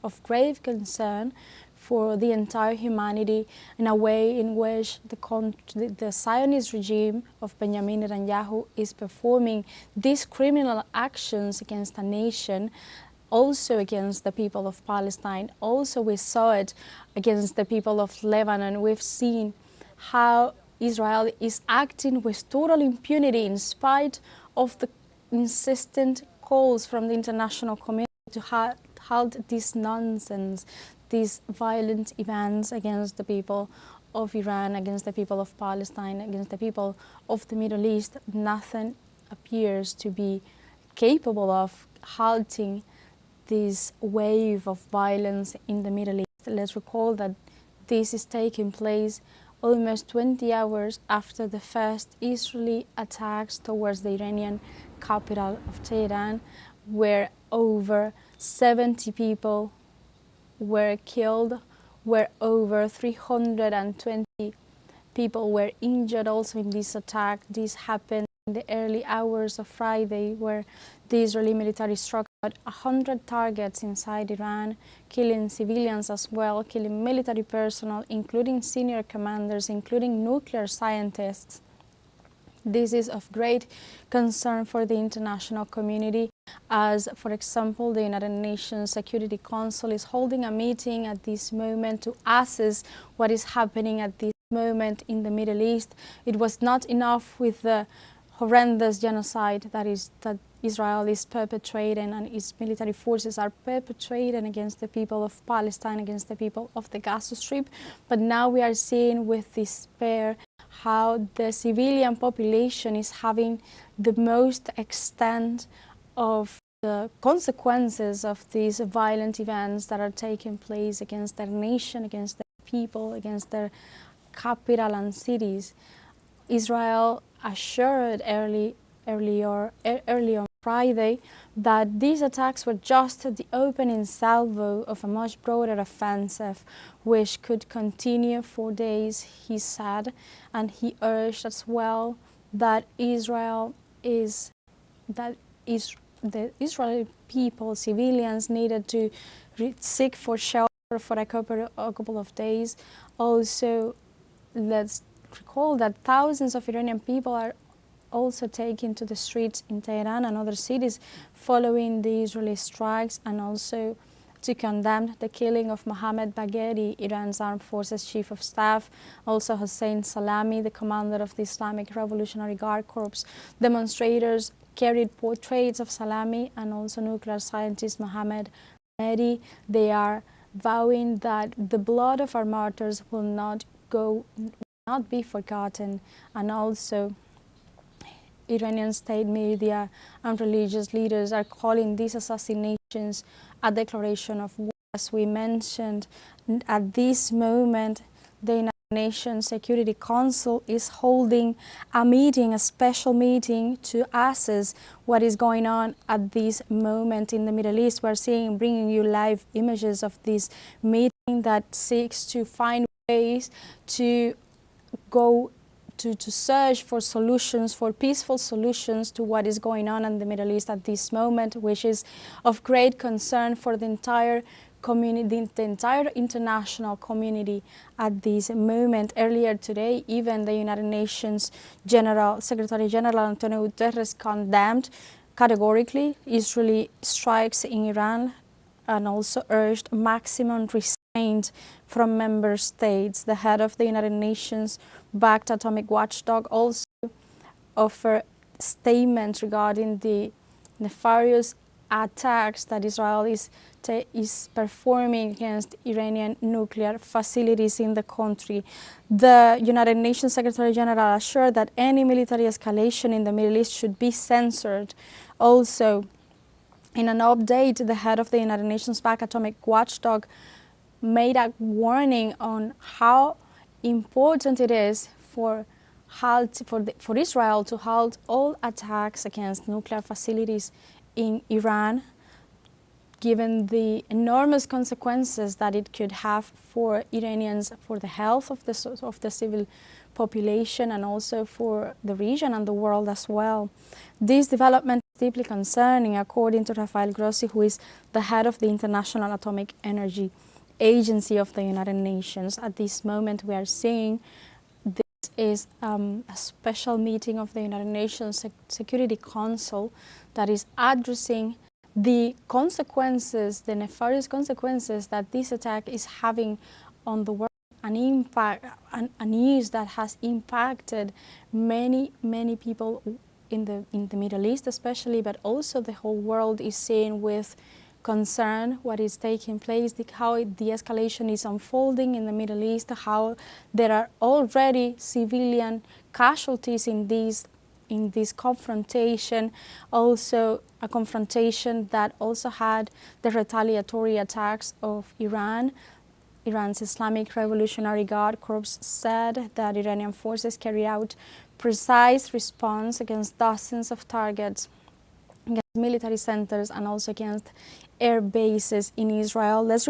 of grave concern for the entire humanity, in a way in which the Zionist regime of Benjamin Netanyahu is performing these criminal actions against a nation, also against the people of Palestine. Also, we saw it against the people of Lebanon. We've seen how Israel is acting with total impunity in spite of the insistent calls from the international community to halt this nonsense, these violent events against the people of Iran, against the people of Palestine, against the people of the Middle East. Nothing appears to be capable of halting this wave of violence in the Middle East. Let's recall that this is taking place almost 20 hours after the first Israeli attacks towards the Iranian capital of Tehran, where over 70 people were killed, where over 320 people were injured also in this attack. This happened in the early hours of Friday, where the Israeli military struck about 100 targets inside Iran, killing civilians as well, killing military personnel, including senior commanders, including nuclear scientists. This is of great concern for the international community, as, for example, the United Nations Security Council is holding a meeting at this moment to assess what is happening at this moment in the Middle East. It was not enough with the horrendous genocide that Israel is perpetrating and its military forces are perpetrating against the people of Palestine, against the people of the Gaza Strip. But now we are seeing with despair how the civilian population is having the most extent of the consequences of these violent events that are taking place against their nation, against their people, against their capital and cities. Israel assured early on Friday that these attacks were just the opening salvo of a much broader offensive which could continue for days, he said, and he urged as well that the Israeli people, civilians, needed to seek for shelter for a couple of days. Also, let's recall that thousands of Iranian people are also taken to the streets in Tehran and other cities following the Israeli strikes, and also to condemn the killing of Mohammad Bagheri, Iran's armed forces chief of staff, also Hossein Salami, the commander of the Islamic Revolutionary Guard Corps. Demonstrators carried portraits of Salami and also nuclear scientist Mohammad Bagheri. They are vowing that the blood of our martyrs will not be forgotten, and also Iranian state media and religious leaders are calling these assassinations a declaration of war. As we mentioned, at this moment, the United Nations Security Council is holding a special meeting to assess what is going on at this moment in the Middle East. We're bringing you live images of this meeting that seeks to find ways to search for solutions, for peaceful solutions to what is going on in the Middle East at this moment, which is of great concern for the entire community, the entire international community at this moment. Earlier today, even the United Nations Secretary General Antonio Guterres condemned categorically Israeli strikes in Iran and also urged maximum restraint from member states. The head of the United Nations-backed atomic watchdog also offered statements regarding the nefarious attacks that Israel is performing against Iranian nuclear facilities in the country. The United Nations Secretary General assured that any military escalation in the Middle East should be censored. Also, in an update, the head of the United Nations-backed atomic watchdog made a warning on how important it is for Israel to halt all attacks against nuclear facilities in Iran, given the enormous consequences that it could have for Iranians, for the health of the civil population, and also for the region and the world as well. This development is deeply concerning, according to Rafael Grossi, who is the head of the International Atomic Energy Agency of the United Nations. At this moment, we are seeing this is a special meeting of the United Nations Security Council that is addressing the consequences, the nefarious consequences that this attack is having on the world, a news that has impacted many people in the Middle East especially, but also the whole world is seeing with concern what is taking place, how the escalation is unfolding in the Middle East, how there are already civilian casualties in this confrontation, also a confrontation that also had the retaliatory attacks of Iran. Iran's Islamic Revolutionary Guard Corps said that Iranian forces carried out precise response against dozens of targets, against military centers, and also against air bases in Israel. Let's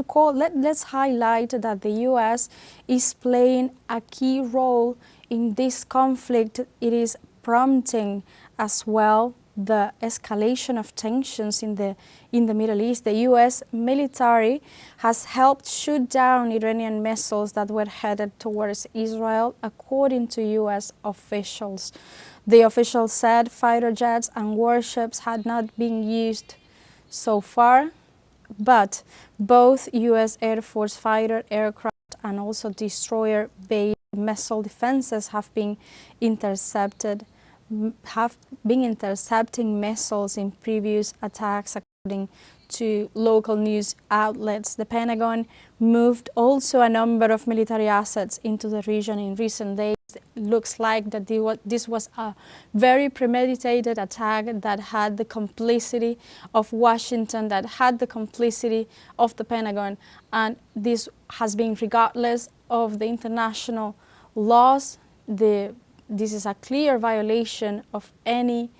highlight that the U.S. is playing a key role in this conflict. It is prompting as well the escalation of tensions in the Middle East. The U.S. military has helped shoot down Iranian missiles that were headed towards Israel, according to U.S. officials. The officials said fighter jets and warships had not been used so far, but both U.S. Air Force fighter aircraft and also destroyer-based missile defenses have been intercepting missiles in previous attacks, according to local news outlets. The Pentagon moved also a number of military assets into the region in recent days. It looks like that this was a very premeditated attack that had the complicity of Washington, that had the complicity of the Pentagon, and this has been regardless of the international laws. This is a clear violation of any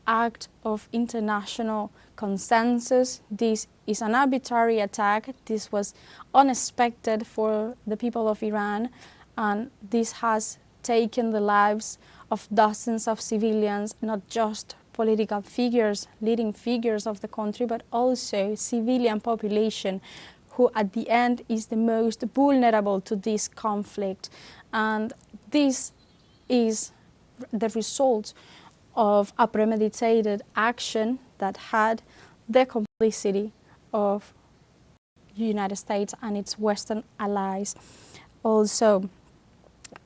act of international consensus. This is an arbitrary attack. This was unexpected for the people of Iran, and this has taken the lives of dozens of civilians, not just political figures, leading figures of the country, but also civilian population, who at the end is the most vulnerable to this conflict. And this is the result of a premeditated action that had the complicity of the United States and its Western allies. Also,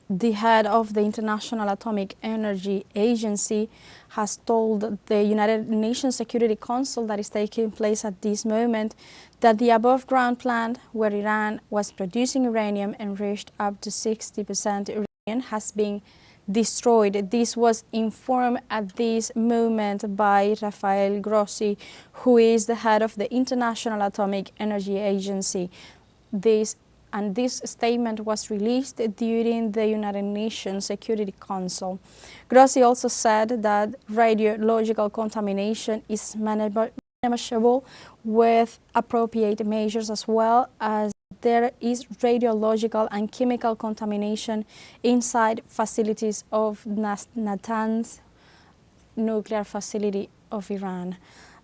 the head of the International Atomic Energy Agency has told the United Nations Security Council that is taking place at this moment that the above-ground plant where Iran was producing uranium enriched up to 60% uranium has been destroyed. This was informed at this moment by Rafael Grossi, who is the head of the International Atomic Energy Agency. This statement was released during the United Nations Security Council. Grossi also said that radiological contamination is manageable with appropriate measures, as well as there is radiological and chemical contamination inside facilities of Natanz nuclear facility of Iran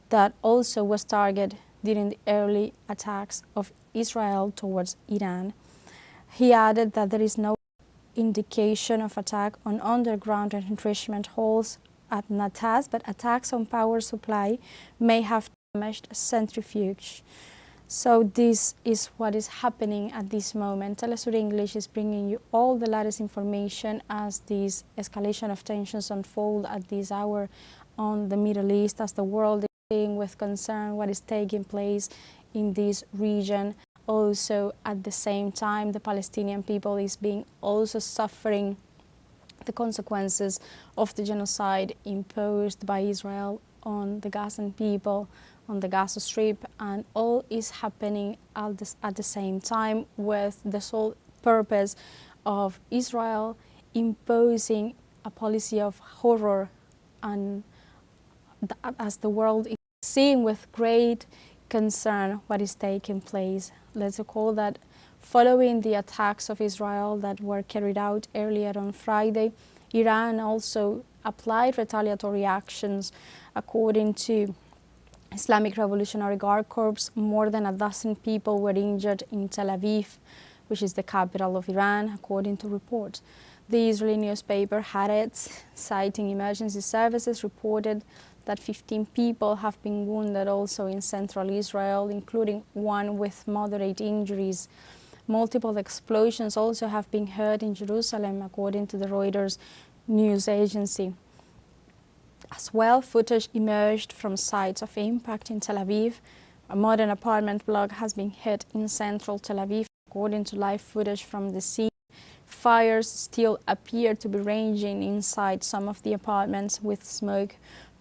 that also was targeted during the early attacks of Israel towards Iran. He added that there is no indication of attack on underground enrichment holes at Natanz, but attacks on power supply may have damaged a centrifuge. So this is what is happening at this moment. teleSUR English is bringing you all the latest information as this escalation of tensions unfold at this hour on the Middle East, as the world is seeing with concern what is taking place in this region. Also, at the same time, the Palestinian people is being also suffering the consequences of the genocide imposed by Israel on the Gazan people, on the Gaza Strip, and all is happening at the same time, with the sole purpose of Israel imposing a policy of horror, and as the world is seeing with great concern what is taking place. Let's recall that following the attacks of Israel that were carried out earlier on Friday, Iran also applied retaliatory actions. According to Islamic Revolutionary Guard Corps, more than a dozen people were injured in Tel Aviv, which is the capital of Iran, according to reports. The Israeli newspaper Haaretz, citing emergency services, reported that 15 people have been wounded also in central Israel, including one with moderate injuries. Multiple explosions also have been heard in Jerusalem, according to the Reuters news agency. As well, footage emerged from sites of impact in Tel Aviv. A modern apartment block has been hit in central Tel Aviv, according to live footage from the scene. Fires still appear to be raging inside some of the apartments, with smoke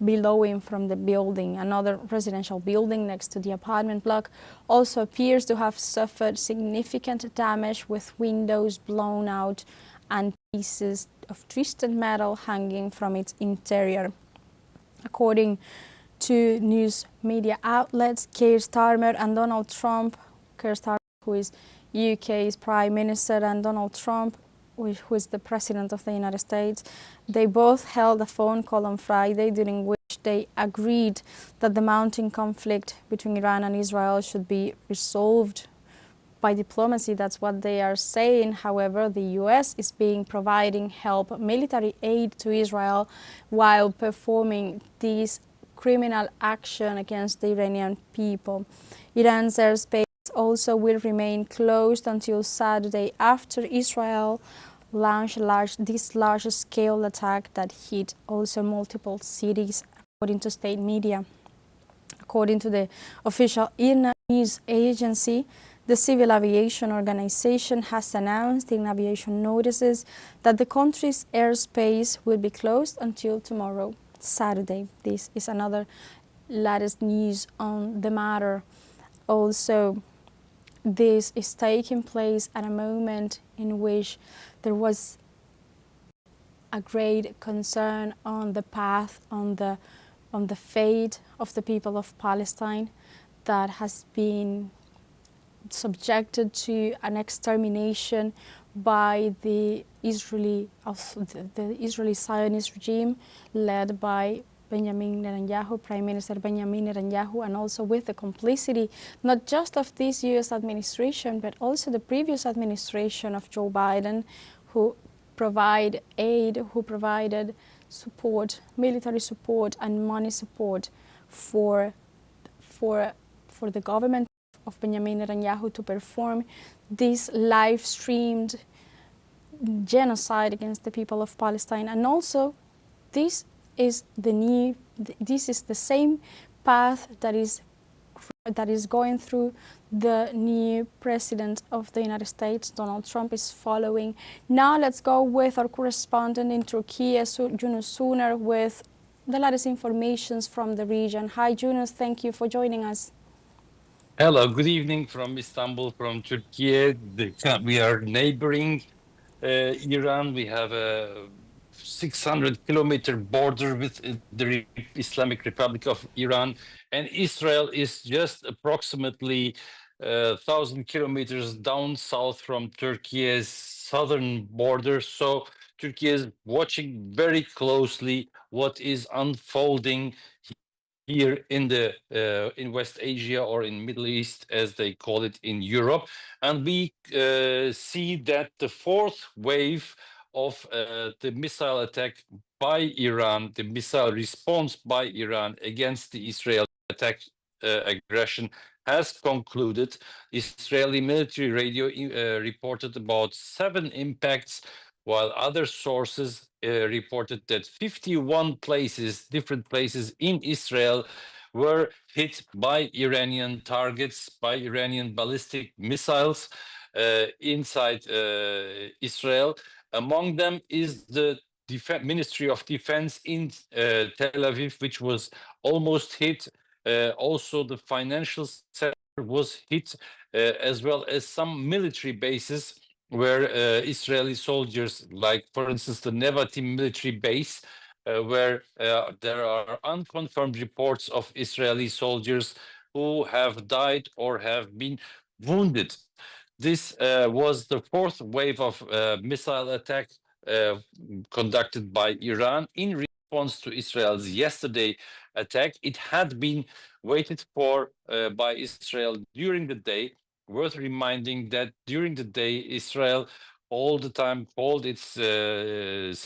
billowing from the building. Another residential building next to the apartment block also appears to have suffered significant damage, with windows blown out and pieces of twisted metal hanging from its interior. According to news media outlets, Keir Starmer and Donald Trump, Keir Starmer, who is UK's Prime Minister, and Donald Trump, who is the President of the United States, they both held a phone call on Friday, during which they agreed that the mounting conflict between Iran and Israel should be resolved by diplomacy. That's what they are saying. However, the US is providing help, military aid to Israel, while performing this criminal action against the Iranian people. Iran's airspace also will remain closed until Saturday, after Israel launched this large-scale attack that hit also multiple cities, according to state media. According to the official IRNA news agency, the Civil Aviation Organization has announced in aviation notices that the country's airspace will be closed until tomorrow, Saturday. This is another latest news on the matter. Also, this is taking place at a moment in which there was a great concern on the path, on the on the fate of the people of Palestine that has been subjected to an extermination by the Israeli Zionist regime led by Benjamin Netanyahu, Prime Minister Benjamin Netanyahu, and also with the complicity not just of this US administration but also the previous administration of Joe Biden, who provide aid, who provided support, military support and money support for the government of Benjamin Netanyahu to perform this live-streamed genocide against the people of Palestine. And also, this is the same path that is going through the new president of the United States, Donald Trump, is following. Now let's go with our correspondent in Turkey, Yunus Suner, with the latest information from the region. Hi, Yunus, thank you for joining us. Hello, good evening from Istanbul, from Turkey. We are neighboring Iran. We have a 600-kilometer border with the Islamic Republic of Iran, and Israel is just approximately 1,000 kilometers down south from Turkey's southern border. So Turkey is watching very closely what is unfolding here in the in West Asia, or in Middle East, as they call it in Europe. And we see that the fourth wave of the missile attack by Iran, the missile response by Iran against the Israel attack aggression, has concluded. Israeli military radio reported about 7 impacts, while other sources reported that 51 places, different places in Israel, were hit by Iranian targets, by Iranian ballistic missiles inside Israel. Among them is the Ministry of Defense in Tel Aviv, which was almost hit. Also, the financial sector was hit, as well as some military bases where Israeli soldiers, like for instance the Nevatim military base, where there are unconfirmed reports of Israeli soldiers who have died or have been wounded. This was the fourth wave of missile attack conducted by Iran in response to Israel's yesterday attack. It had been waited for by Israel during the day. Worth reminding that during the day, Israel all the time called its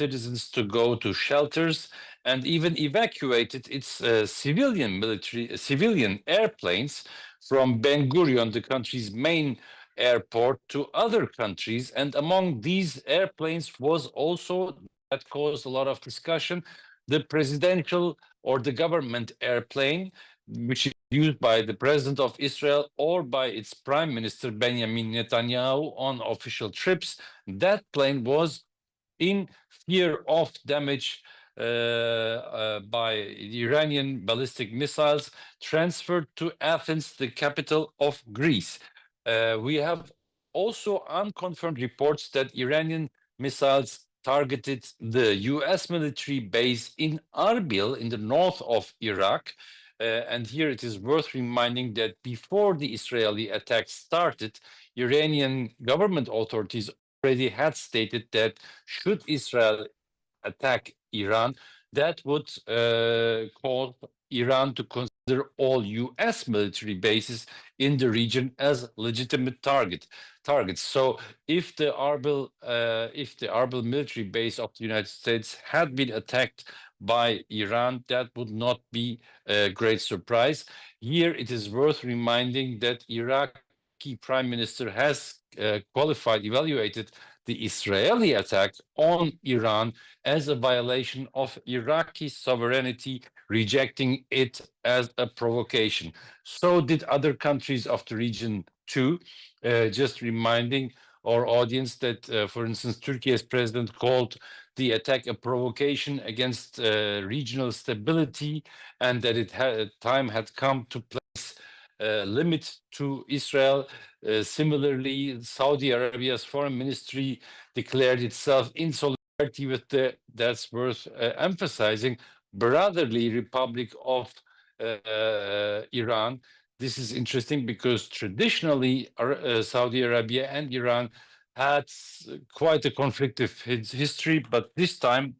citizens to go to shelters, and even evacuated its civilian airplanes from Ben Gurion, the country's main airport, to other countries. And among these airplanes was also, that caused a lot of discussion, the presidential or the government airplane, which is used by the president of Israel or by its prime minister Benjamin Netanyahu on official trips. That plane was in fear of damage by Iranian ballistic missiles, transferred to Athens, the capital of Greece. We have also unconfirmed reports that Iranian missiles targeted the US military base in Arbil in the north of Iraq. And here it is worth reminding that before the Israeli attack started, Iranian government authorities already had stated that should Israel attack Iran, that would cause Iran to consider all US military bases in the region as legitimate targets. So if the Arbil military base of the United States had been attacked by Iran, that would not be a great surprise. Here it is worth reminding that Iraqi Prime Minister has evaluated the Israeli attack on Iran as a violation of Iraqi sovereignty, rejecting it as a provocation. So did other countries of the region too. Just reminding our audience that, for instance, Turkey's president called the attack a provocation against regional stability, and that time had come to place limit to Israel. Similarly, Saudi Arabia's foreign ministry declared itself in solidarity with that's worth emphasizing, brotherly Republic of Iran. This is interesting because traditionally Saudi Arabia and Iran had quite a conflictive history, but this time,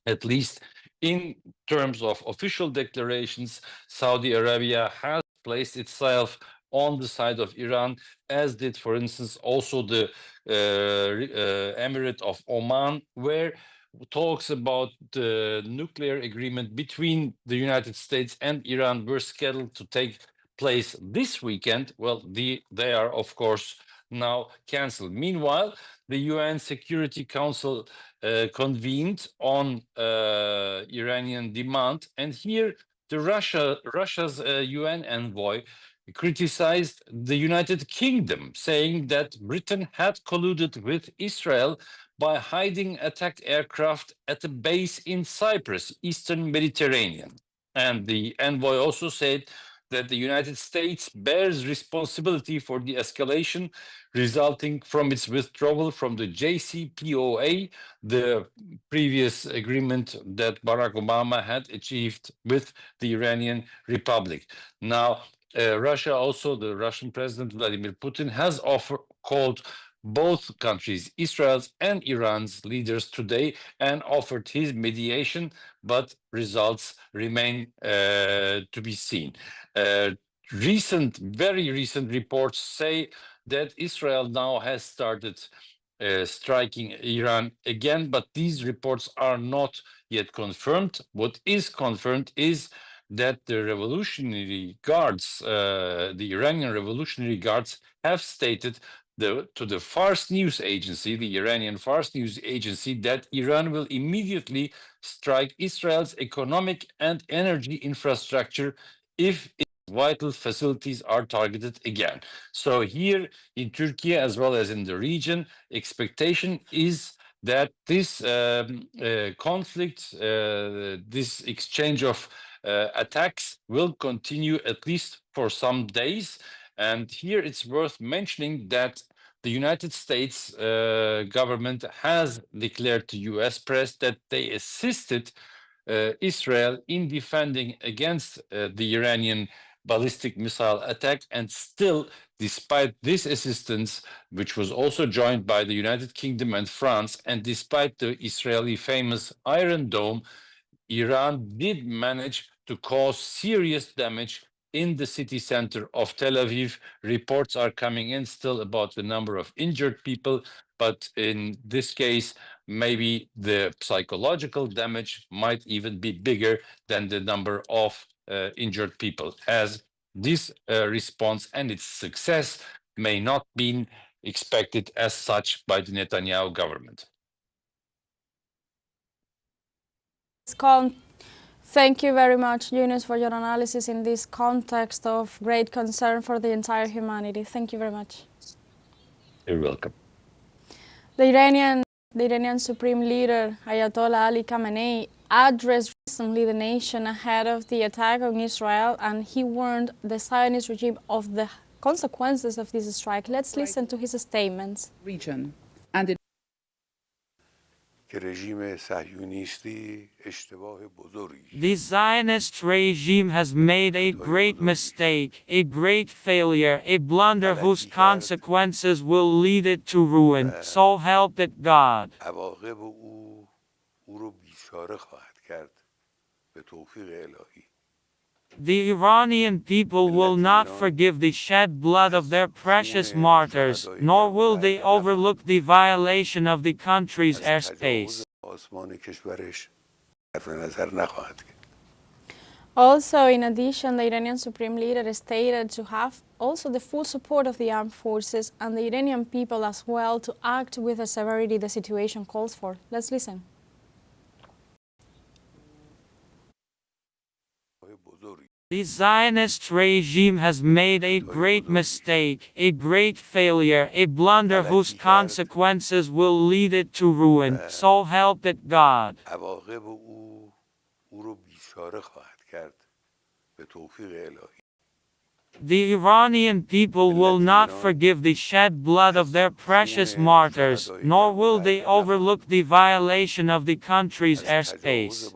at least in terms of official declarations, Saudi Arabia has placed itself on the side of Iran, as did, for instance, also the Emirate of Oman, where talks about the nuclear agreement between the United States and Iran were scheduled to take place this weekend. Well, they are, of course, now cancelled. Meanwhile, the UN Security Council convened on Iranian demand, and here Russia's UN envoy criticized the United Kingdom, saying that Britain had colluded with Israel by hiding attack aircraft at a base in Cyprus, Eastern Mediterranean. And the envoy also said that the United States bears responsibility for the escalation resulting from its withdrawal from the JCPOA, the previous agreement that Barack Obama had achieved with the Iranian Republic. Now, Russia also, the Russian President Vladimir Putin has called both countries, Israel's and Iran's leaders today, and offered his mediation, but results remain to be seen. Very recent reports say that Israel now has started striking Iran again, but these reports are not yet confirmed. What is confirmed is that the Revolutionary Guards, the Iranian Revolutionary Guards, have stated to the Fars News Agency, the Iranian Fars News Agency, that Iran will immediately strike Israel's economic and energy infrastructure if its vital facilities are targeted again. So here in Turkey, as well as in the region, expectation is that this conflict, this exchange of attacks will continue at least for some days. And here it's worth mentioning that the United States government has declared to US press that they assisted Israel in defending against the Iranian ballistic missile attack. And still, despite this assistance, which was also joined by the United Kingdom and France, and despite the Israeli famous Iron Dome, Iran did manage to cause serious damage in the city center of Tel Aviv. Reports are coming in still about the number of injured people, but in this case, maybe the psychological damage might even be bigger than the number of injured people, as this response and its success may not be expected as such by the Netanyahu government. Thank you very much, Yunus, for your analysis in this context of great concern for the entire humanity. Thank you very much. You're welcome. The Iranian Supreme Leader, Ayatollah Ali Khamenei, addressed recently the nation ahead of the attack on Israel, and he warned the Zionist regime of the consequences of this strike. Let's listen to his statements. Region and it The Zionist regime has made a great mistake, a great failure, a blunder whose consequences will lead it to ruin. So help it God. The Iranian people will not forgive the shed blood of their precious martyrs, nor will they overlook the violation of the country's airspace. Also, in addition, the Iranian Supreme Leader stated to have also the full support of the armed forces and the Iranian people as well to act with the severity the situation calls for. Let's listen. The Zionist regime has made a great mistake, a great failure, a blunder whose consequences will lead it to ruin. So help it God. The Iranian people will not forgive the shed blood of their precious martyrs, nor will they overlook the violation of the country's airspace.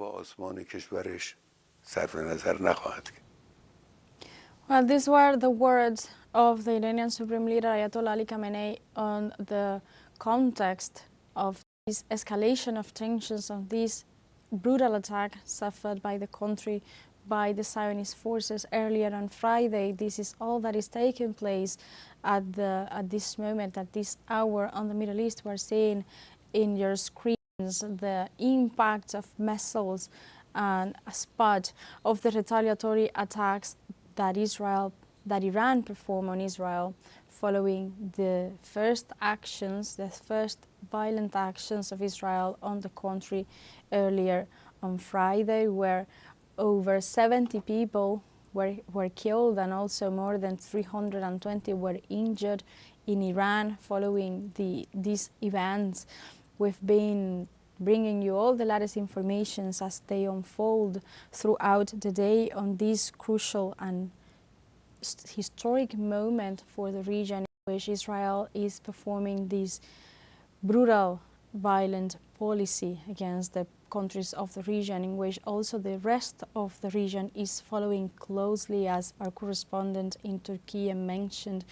Well, these were the words of the Iranian Supreme Leader Ayatollah Ali Khamenei on the context of this escalation of tensions, of this brutal attack suffered by the country by the Zionist forces earlier on Friday. This is all that is taking place at this moment, at this hour on the Middle East. We're seeing in your screens the impact of missiles and a spot of the retaliatory attacks that Iran performed on Israel following the first violent actions of Israel on the country earlier on Friday, where over 70 people were killed and also more than 320 were injured in Iran following these events. We've been bringing you all the latest information as they unfold throughout the day on this crucial and historic moment for the region in which Israel is performing this brutal, violent policy against the countries of the region, in which also the rest of the region is following closely, as our correspondent in Turkey mentioned.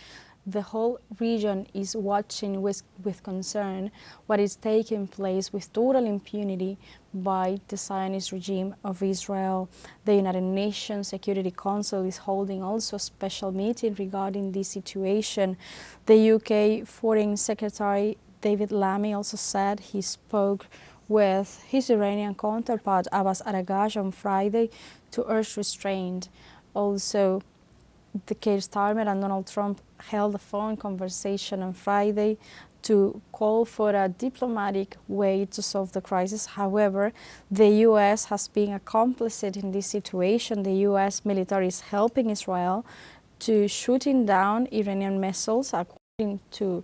The whole region is watching with concern what is taking place with total impunity by the Zionist regime of Israel. The United Nations Security Council is holding also a special meeting regarding this situation. The UK Foreign Secretary David Lammy also said he spoke with his Iranian counterpart Abbas Araghchi on Friday to urge restraint. Also, the Keir Starmer and Donald Trump held a phone conversation on Friday to call for a diplomatic way to solve the crisis. However, the U.S. has been a complicit in this situation. The U.S. military is helping Israel to shooting down Iranian missiles, according to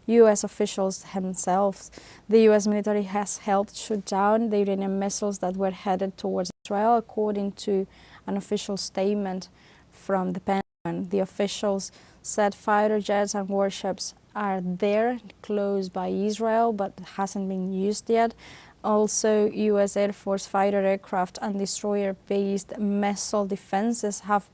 U.S. officials themselves. The U.S. military has helped shoot down the Iranian missiles that were headed towards Israel, according to an official statement from the Pentagon. The officials said fighter jets and warships are there close by Israel, but hasn't been used yet. Also, U.S. Air Force fighter aircraft and destroyer-based missile defenses have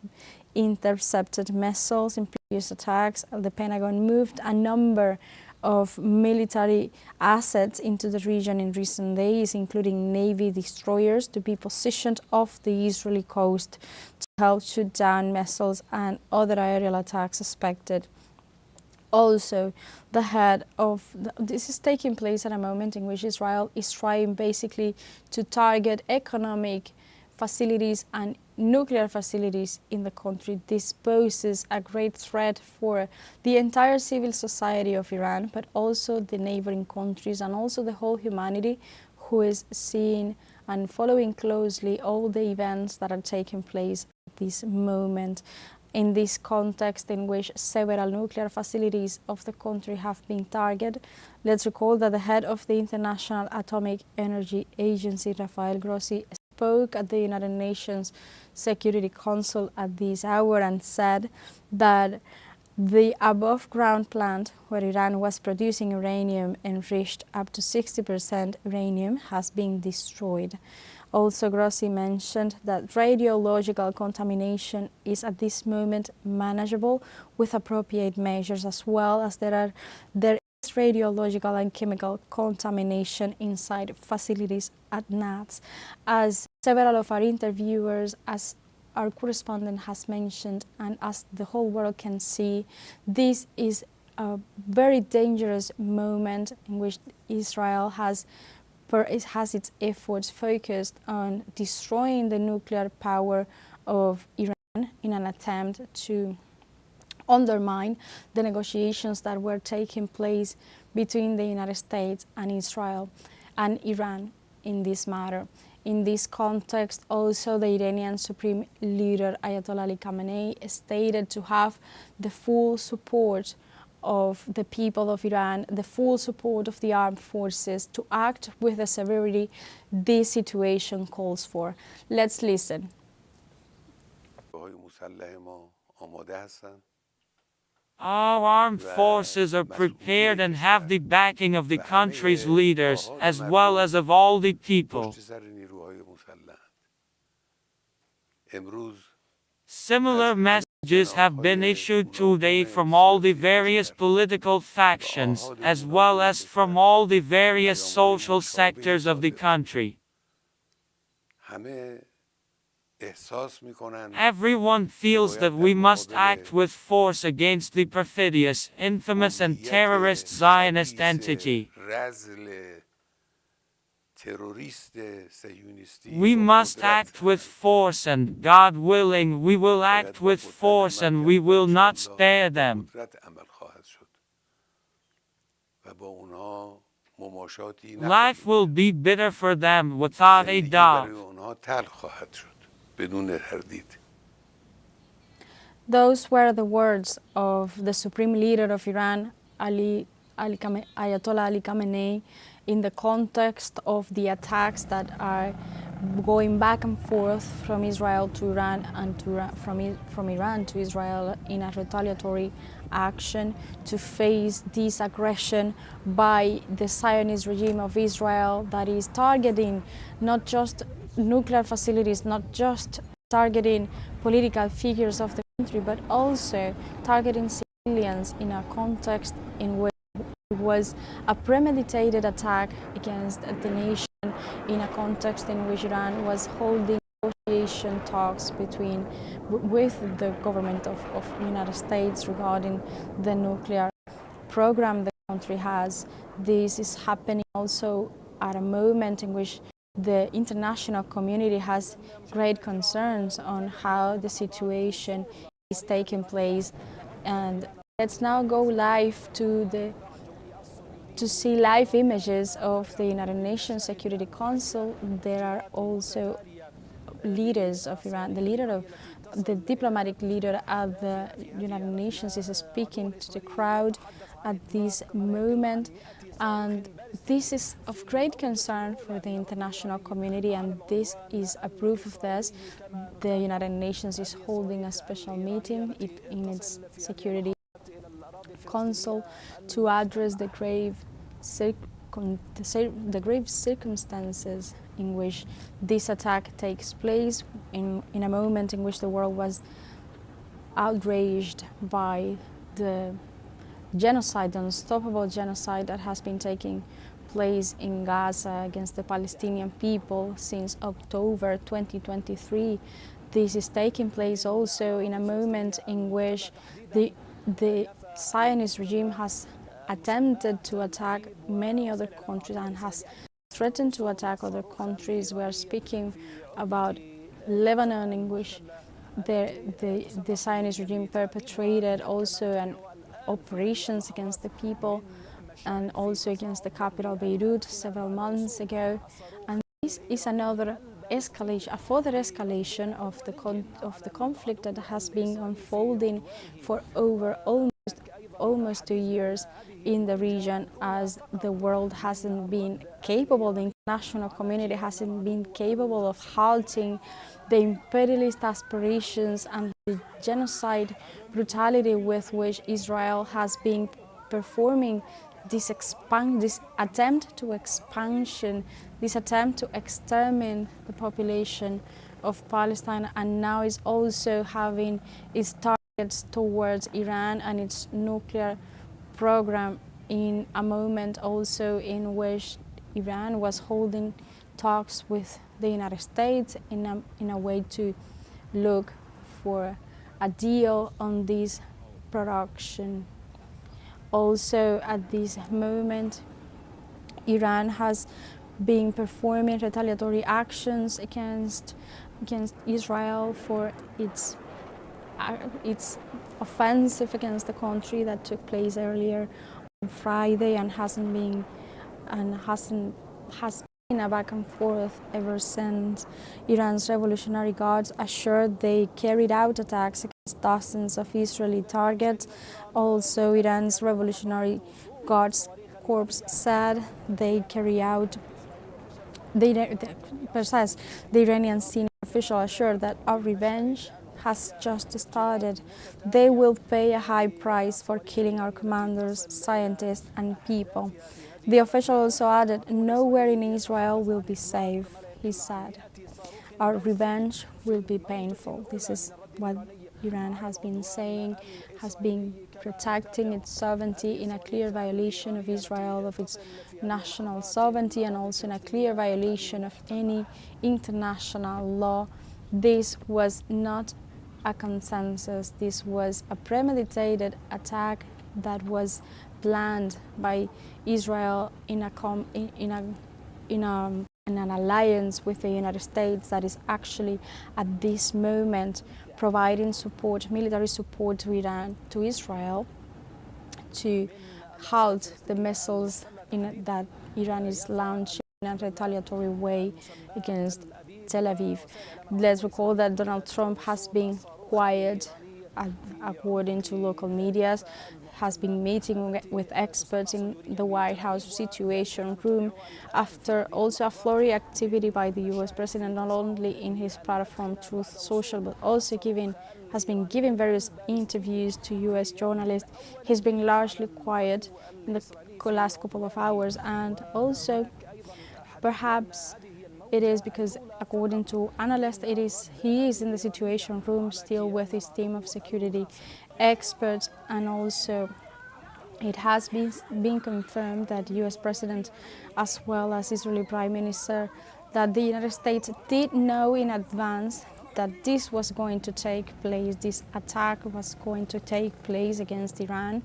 intercepted missiles in previous attacks. The Pentagon moved a number of military assets into the region in recent days, including Navy destroyers to be positioned off the Israeli coast to help shoot down missiles and other aerial attacks suspected. Also, the head of this is taking place at a moment in which Israel is trying basically to target economic facilities and nuclear facilities in the country. This poses a great threat for the entire civil society of Iran, but also the neighboring countries and also the whole humanity who is seeing and following closely all the events that are taking place at this moment. In this context in which several nuclear facilities of the country have been targeted, let's recall that the head of the International Atomic Energy Agency, Rafael Grossi, spoke at the United Nations Security Council at this hour and said that the above-ground plant where Iran was producing uranium enriched up to 60% uranium has been destroyed. Also, Grossi mentioned that radiological contamination is at this moment manageable with appropriate measures, as well as there is radiological and chemical contamination inside facilities at NATS. As several of our interviewers, as our correspondent has mentioned, and as the whole world can see, this is a very dangerous moment in which Israel has its efforts focused on destroying the nuclear power of Iran in an attempt to undermine the negotiations that were taking place between the United States and Israel and Iran in this matter. In this context, also the Iranian Supreme Leader Ayatollah Ali Khamenei stated to have the full support of the people of Iran, the full support of the armed forces to act with the severity this situation calls for. Let's listen. Our armed forces are prepared and have the backing of the country's leaders, as well as of all the people. Similar messages have been issued today from all the various political factions, as well as from all the various social sectors of the country. Everyone feels that we must act with force against the perfidious, infamous and terrorist Zionist entity. We must act with force, and God willing, we will act with force and we will not spare them. Life will be bitter for them without a doubt. Those were the words of the supreme leader of Iran, Ayatollah Ali Khamenei, in the context of the attacks that are going back and forth from Israel to Iran and from Iran to Israel in a retaliatory action to face this aggression by the Zionist regime of Israel that is targeting not just nuclear facilities, not just targeting political figures of the country, but also targeting civilians in a context in which it was a premeditated attack against the nation, in a context in which Iran was holding negotiation talks with the government of the United States regarding the nuclear program the country has. This is happening also at a moment in which the international community has great concerns on how the situation is taking place. And let's now go live to see live images of the United Nations Security Council. There are also leaders of Iran. The diplomatic leader at the United Nations is speaking to the crowd at this moment. And this is of great concern for the international community, and this is a proof of this. The United Nations is holding a special meeting in its Security Council to address the grave circumstances in which this attack takes place, in a moment in which the world was outraged by the genocide, the unstoppable genocide that has been taking place in Gaza against the Palestinian people since October 2023. This is taking place also in a moment in which the Zionist regime has attempted to attack many other countries and has threatened to attack other countries. We are speaking about Lebanon, in which the Zionist regime perpetrated also operations against the people and also against the capital Beirut several months ago. And this is another escalation, a further escalation of the conflict that has been unfolding for over almost 2 years in the region, as the world hasn't been capable, the international community hasn't been capable of halting the imperialist aspirations and the genocide brutality with which Israel has been performing this attempt to expansion, this attempt to exterminate the population of Palestine, and now is also having its targets towards Iran and its nuclear program, in a moment also in which Iran was holding talks with the United States in a way to look for a deal on this production. Also at this moment, Iran has been performing retaliatory actions against Israel for its offensive against the country that took place earlier on Friday and has been a back and forth ever since. Iran's Revolutionary Guards assured they carried out attacks against dozens of Israeli targets. Also, Iran's Revolutionary Guards Corps said they carry out. The Iranian senior official assured that our revenge has just started. They will pay a high price for killing our commanders, scientists and people. The official also added, nowhere in Israel will be safe, he said. Our revenge will be painful. This is what Iran has been saying, has been protecting its sovereignty in a clear violation of Israel, of its national sovereignty, and also in a clear violation of any international law. This was not a consensus. This was a premeditated attack that was planned by Israel in an alliance with the United States that is actually at this moment providing support, military support to Iran, to Israel, to halt the missiles that Iran is launching in a retaliatory way against Tel Aviv. Let's recall that Donald Trump has been quiet, according to local media, has been meeting with experts in the White House Situation Room after also a flurry activity by the US President, not only in his platform Truth Social, but also has been giving various interviews to US journalists. He's been largely quiet in the last couple of hours, and also perhaps it is because, according to analysts, he is in the Situation Room still with his team of security experts, and also it has been confirmed that US President as well as Israeli Prime Minister that the United States did know in advance that this was going to take place, this attack was going to take place against Iran.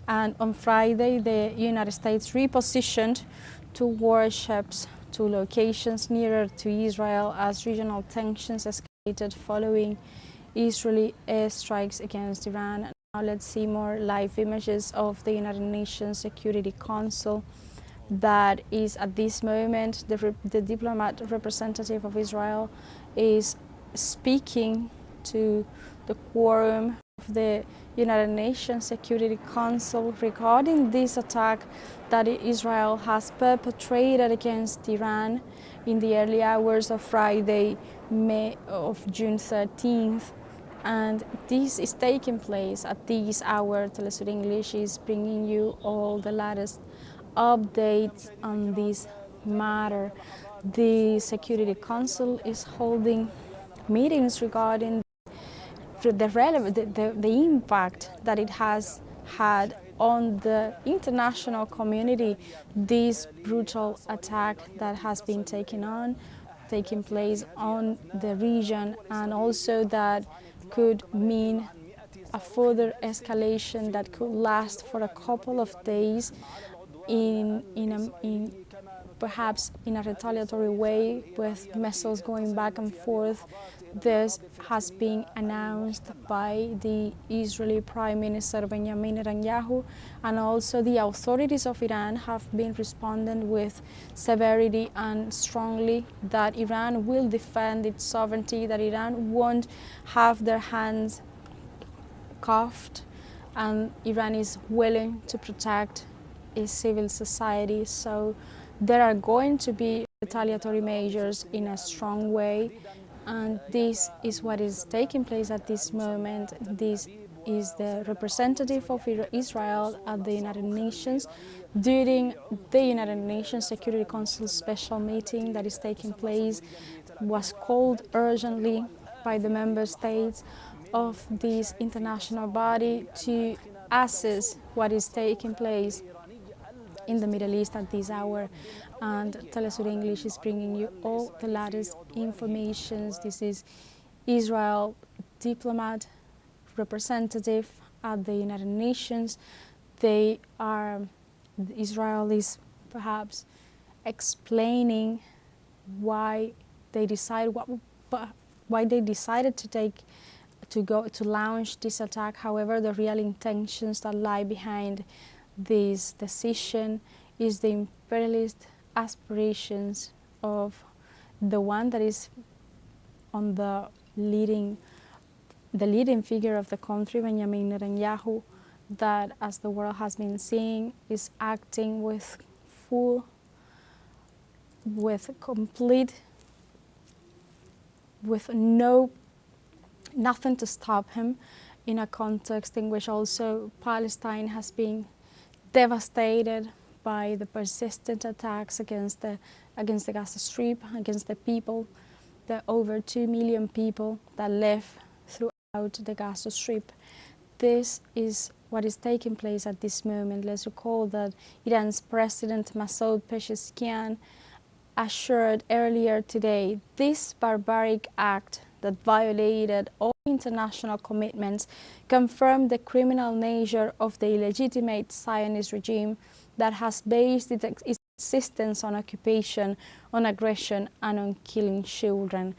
And on Friday, the United States repositioned two warships to locations nearer to Israel as regional tensions escalated following Israeli airstrikes against Iran. Now let's see more live images of the United Nations Security Council that is at this moment, the diplomat representative of Israel is speaking to the quorum of the United Nations Security Council regarding this attack that Israel has perpetrated against Iran in the early hours of Friday, June 13th. And this is taking place at this hour. teleSUR English is bringing you all the latest updates on this matter. The Security Council is holding meetings regarding the impact that it has had on the international community, this brutal attack that has been taking place on the region, and also that could mean a further escalation that could last for a couple of days perhaps in a retaliatory way, with missiles going back and forth. This has been announced by the Israeli Prime Minister Benjamin Netanyahu, and also the authorities of Iran have been responding with severity and strongly that Iran will defend its sovereignty, that Iran won't have their hands cuffed, and Iran is willing to protect its civil society. So there are going to be retaliatory measures in a strong way, and this is what is taking place at this moment. This is the representative of Israel at the United Nations during the United Nations Security Council special meeting that is taking place, was called urgently by the member states of this international body to assess what is taking place in the Middle East at this hour. And teleSUR English is bringing you all the latest information. This is Israel diplomat representative at the United Nations. Israel is perhaps explaining why they decided to launch this attack. However, the real intentions that lie behind this decision is the imperialist aspirations of the one that is on the leading figure of the country, Benjamin Netanyahu, that, as the world has been seeing, is acting with nothing to stop him in a context in which also Palestine has been devastated by the persistent attacks against the Gaza Strip, against the people, the over 2 million people that live throughout the Gaza Strip. This is what is taking place at this moment. Let's recall that Iran's President Masoud Pezeshkian assured earlier today this barbaric act that violated all international commitments confirmed the criminal nature of the illegitimate Zionist regime that has based its existence on occupation, on aggression, and on killing children.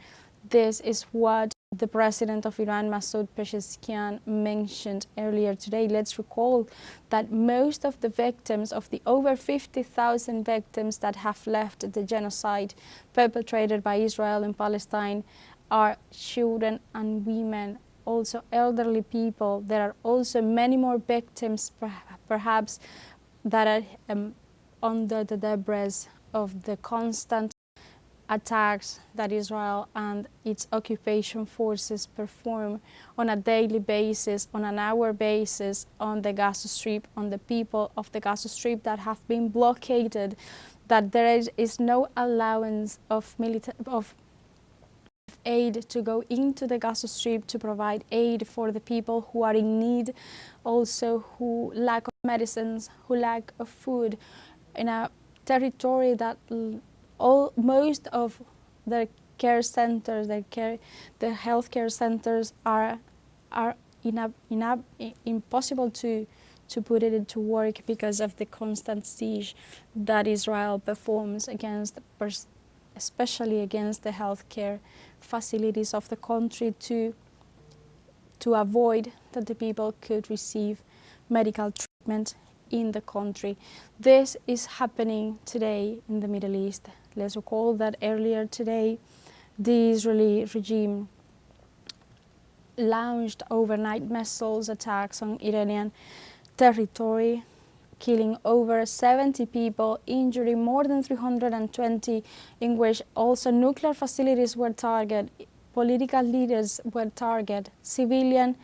This is what the president of Iran, Masoud Pezeshkian, mentioned earlier today. Let's recall that most of the victims, of the over 50,000 victims that have left the genocide perpetrated by Israel in Palestine, are children and women, also elderly people. There are also many more victims, perhaps, that are under the debris of the constant attacks that Israel and its occupation forces perform on a daily basis, on an hour basis, on the Gaza Strip, on the people of the Gaza Strip that have been blockaded, that there is no allowance of aid to go into the Gaza Strip to provide aid for the people who are in need, also who lack of medicines, who lack of food, in a territory that most of the care centers, the healthcare centers are impossible to put it into work because of the constant siege that Israel performs against, especially against the healthcare facilities of the country, to avoid that the people could receive medical treatment in the country. This is happening today in the Middle East. Let's recall that earlier today, the Israeli regime launched overnight missiles attacks on Iranian territory, killing over 70 people, injuring more than 320, in which also nuclear facilities were targeted, political leaders were targeted, civilians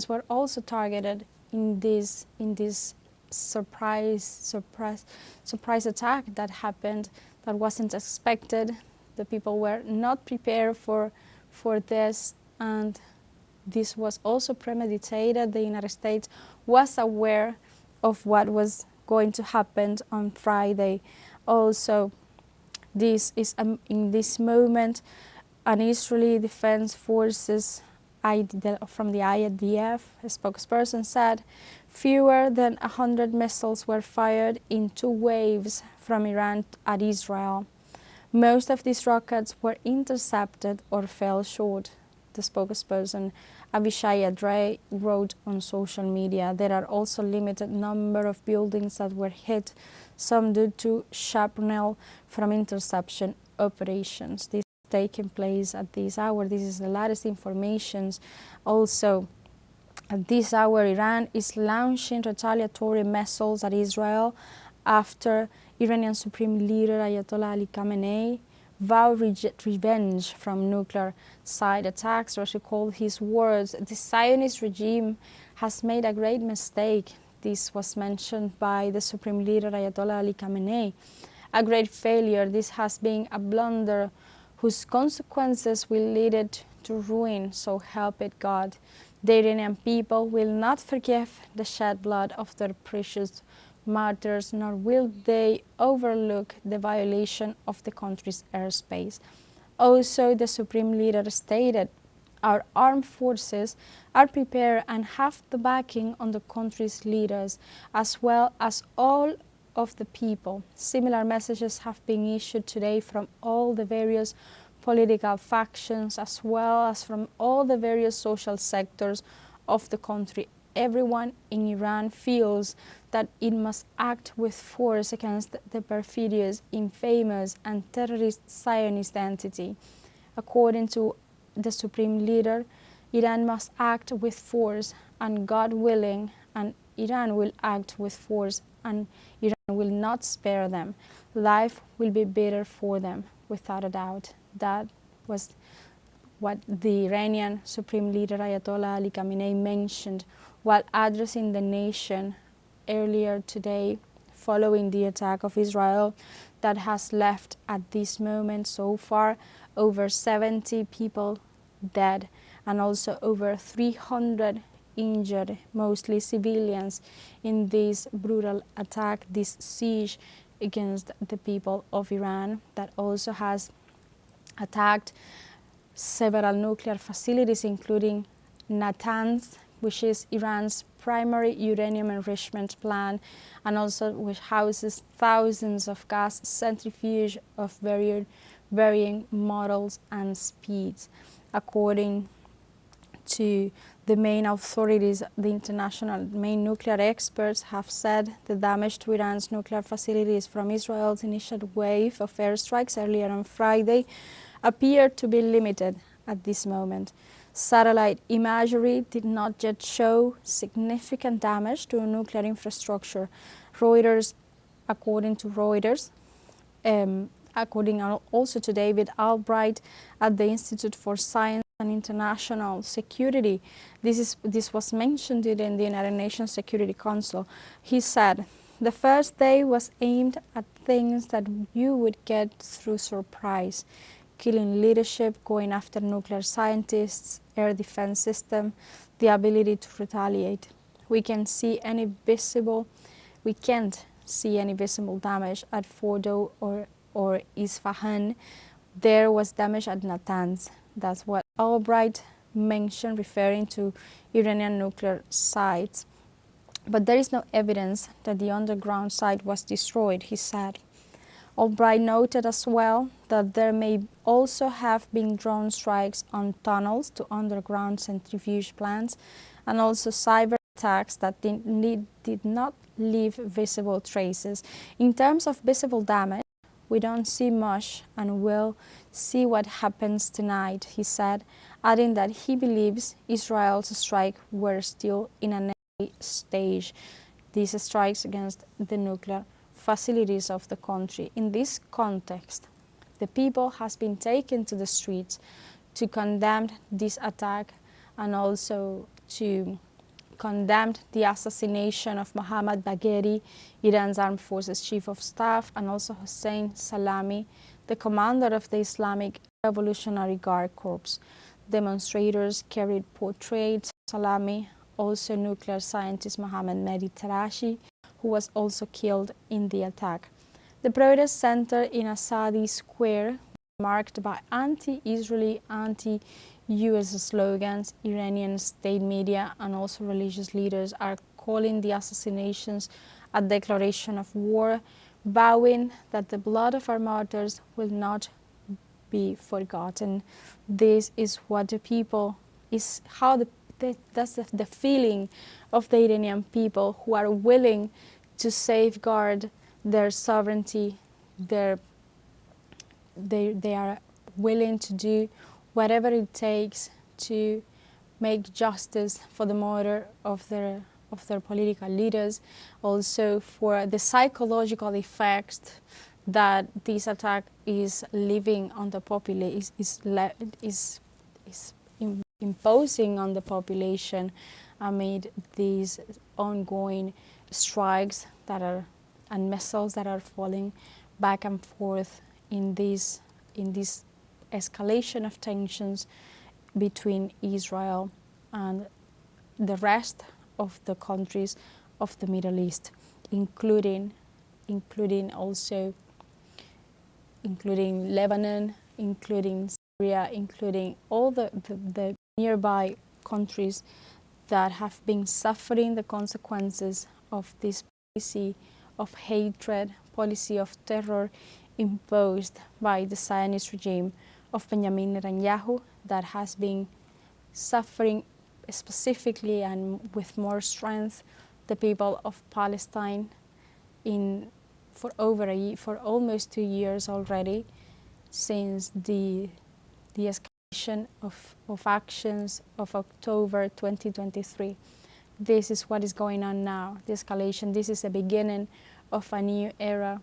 were also targeted in this surprise attack that happened, that wasn't expected. The people were not prepared for this, and this was also premeditated. The United States was aware of what was going to happen on Friday. Also, this is in this moment, an Israeli Defense Forces from the IDF, a spokesperson said, fewer than 100 missiles were fired in 2 waves from Iran at Israel. Most of these rockets were intercepted or fell short. The spokesperson Avishai Adrei wrote on social media. There are also limited number of buildings that were hit, some due to shrapnel from interception operations. This is taking place at this hour. This is the latest information. Also, at this hour, Iran is launching retaliatory missiles at Israel after Iranian Supreme Leader Ayatollah Ali Khamenei vowed revenge from nuclear side attacks. Or to recall his words, the Zionist regime has made a great mistake. This was mentioned by the Supreme Leader Ayatollah Ali Khamenei. A great failure. This has been a blunder whose consequences will lead it to ruin, so help it God. The Iranian people will not forgive the shed blood of their precious martyrs, nor will they overlook the violation of the country's airspace. Also, the Supreme Leader stated, our armed forces are prepared and have the backing on the country's leaders, as well as all of the people. Similar messages have been issued today from all the various political factions, as well as from all the various social sectors of the country. Everyone in Iran feels that it must act with force against the perfidious, infamous, and terrorist Zionist entity. According to the Supreme Leader, Iran must act with force, and God willing, and Iran will act with force, and Iran will not spare them. Life will be better for them, without a doubt. That was what the Iranian Supreme Leader Ayatollah Ali Khamenei mentioned while addressing the nation earlier today following the attack of Israel that has left at this moment so far over 70 people dead and also over 300 injured, mostly civilians, in this brutal attack, this siege against the people of Iran that also has attacked several nuclear facilities, including Natanz, which is Iran's primary uranium enrichment plant, and also which houses thousands of gas centrifuges of varying models and speeds. According to the main authorities, the international main nuclear experts have said the damage to Iran's nuclear facilities from Israel's initial wave of airstrikes earlier on Friday appear to be limited at this moment. Satellite imagery did not yet show significant damage to nuclear infrastructure. According to Reuters, according also to David Albright at the Institute for Science and International Security, this was mentioned in the United Nations Security Council. He said, the first day was aimed at things that you would get through surprise. Killing leadership, going after nuclear scientists, air defense system, the ability to retaliate. We can't see any visible damage at Fordo or Isfahan. There was damage at Natanz. That's what Albright mentioned, referring to Iranian nuclear sites. But there is no evidence that the underground site was destroyed, he said. Albright noted as well that there may also have been drone strikes on tunnels to underground centrifuge plants and also cyber attacks that did not leave visible traces. In terms of visible damage, we don't see much and we'll see what happens tonight, he said, adding that he believes Israel's strikes were still in an early stage. These strikes against the nuclear facilities of the country. In this context, the people has been taken to the streets to condemn this attack and also to condemn the assassination of Mohammad Bagheri, Iran's Armed Forces Chief of Staff, and also Hossein Salami, the commander of the Islamic Revolutionary Guard Corps. Demonstrators carried portraits of Salami, also nuclear scientist Mohammad Mehdi Tarashi, who was also killed in the attack. The protest centered in Asadi Square, marked by anti-Israeli, anti-US slogans. Iranian state media and also religious leaders are calling the assassinations a declaration of war, vowing that the blood of our martyrs will not be forgotten. This is what the people is, that's the feeling of the Iranian people who are willing to safeguard their sovereignty. They are willing to do whatever it takes to make justice for the murder of their political leaders, also for the psychological effects that this attack is leaving on the population, is imposing on the population amid these ongoing strikes that are and missiles that are falling back and forth in this escalation of tensions between Israel and the rest of the countries of the Middle East, including Lebanon, including Syria, including all the nearby countries that have been suffering the consequences of this policy of hatred, policy of terror imposed by the Zionist regime of Benjamin Netanyahu, that has been suffering specifically and with more strength the people of Palestine for almost 2 years already, since the escalation of actions of October 2023. This is what is going on now, the escalation. This is the beginning of a new era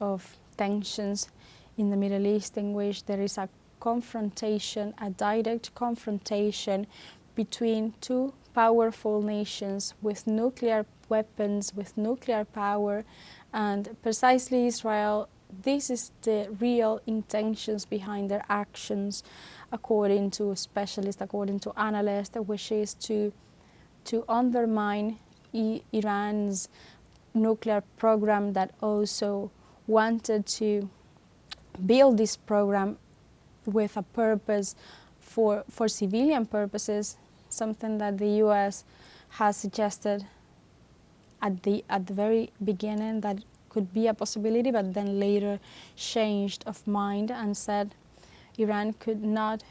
of tensions in the Middle East, in which there is a confrontation, a direct confrontation between two powerful nations with nuclear weapons, with nuclear power, and precisely Israel. This is the real intentions behind their actions, according to specialists, according to analysts, which is to undermine Iran's nuclear program, that also wanted to build this program with a purpose for civilian purposes, something that the US has suggested at the very beginning that could be a possibility, but then later changed of mind and said Iran could not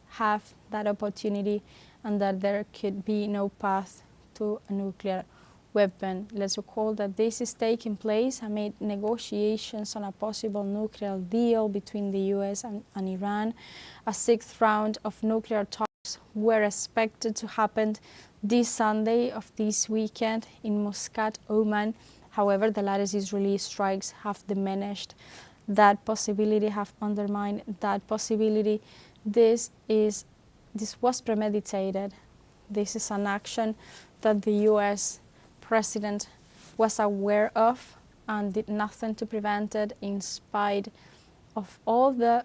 have that opportunity and that there could be no path to a nuclear weapon. Let's recall that this is taking place amid negotiations on a possible nuclear deal between the US and Iran. A sixth round of nuclear talks were expected to happen this Sunday of this weekend in Muscat, Oman. However, the latest Israeli strikes have diminished that possibility, have undermined that possibility. This was premeditated. This is an action that the US president was aware of and did nothing to prevent it, in spite of all the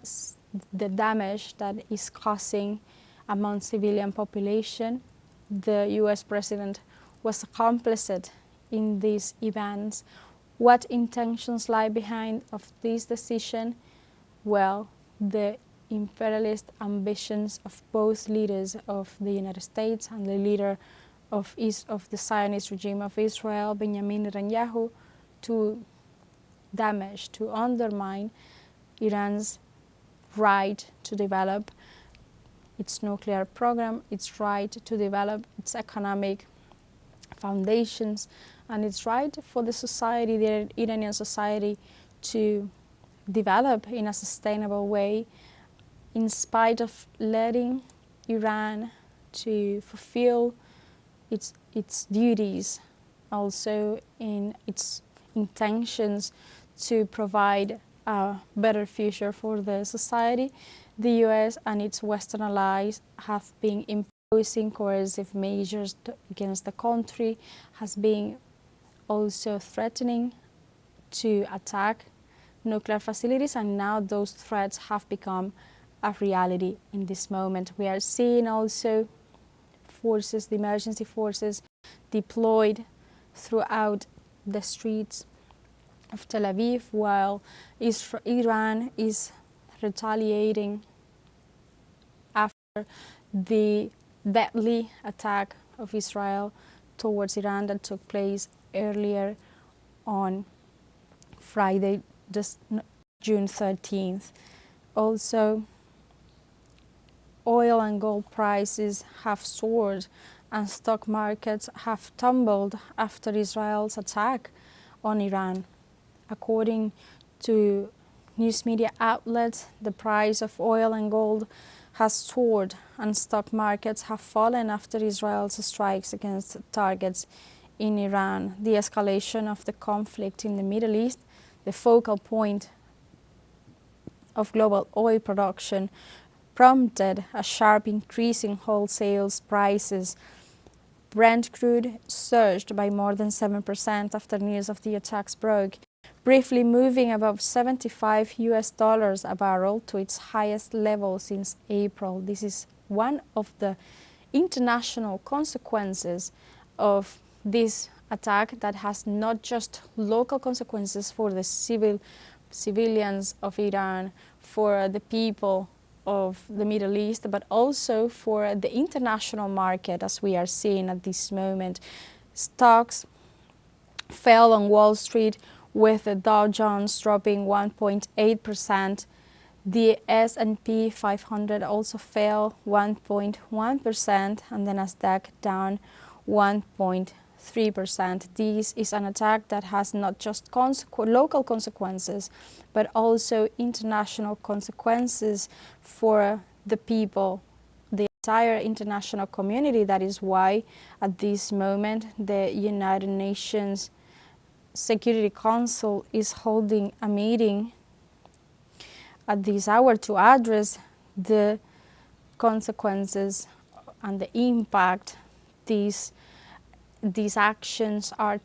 damage that is causing among civilian population. The US president was complicit in these events. What intentions lie behind of this decision? Well, the imperialist ambitions of both leaders of the United States and the leader of the Zionist regime of Israel, Benjamin Netanyahu, to damage, to undermine Iran's right to develop its nuclear program, its right to develop its economic foundations, and its right for the society, the Iranian society, to develop in a sustainable way, in spite of letting Iran to fulfill its duties, also in its intentions to provide a better future for the society. The US and its Western allies have been imposing coercive measures against the country, has been also threatening to attack nuclear facilities, and now those threats have become a reality in this moment. We are seeing also forces, the emergency forces, deployed throughout the streets of Tel Aviv, while Iran is retaliating after the deadly attack of Israel towards Iran that took place earlier on Friday, June 13th. Also, oil and gold prices have soared and stock markets have tumbled after Israel's attack on Iran. According to news media outlets, the price of oil and gold has soared and stock markets have fallen after Israel's strikes against targets in Iran. The escalation of the conflict in the Middle East, the focal point of global oil production, prompted a sharp increase in wholesale prices. Brent crude surged by more than 7% after news of the attacks broke, briefly moving above $75 a barrel to its highest level since April. This is one of the international consequences of this attack that has not just local consequences for the civilians of Iran, for the people of the Middle East, but also for the international market, as we are seeing at this moment. Stocks fell on Wall Street, with the Dow Jones dropping 1.8%. The S&P 500 also fell 1.1%, and the Nasdaq down 1.3%. This is an attack that has not just local consequences, but also international consequences for the people, the entire international community. That is why, at this moment, the United Nations Security Council is holding a meeting at this hour to address the consequences and the impact these actions are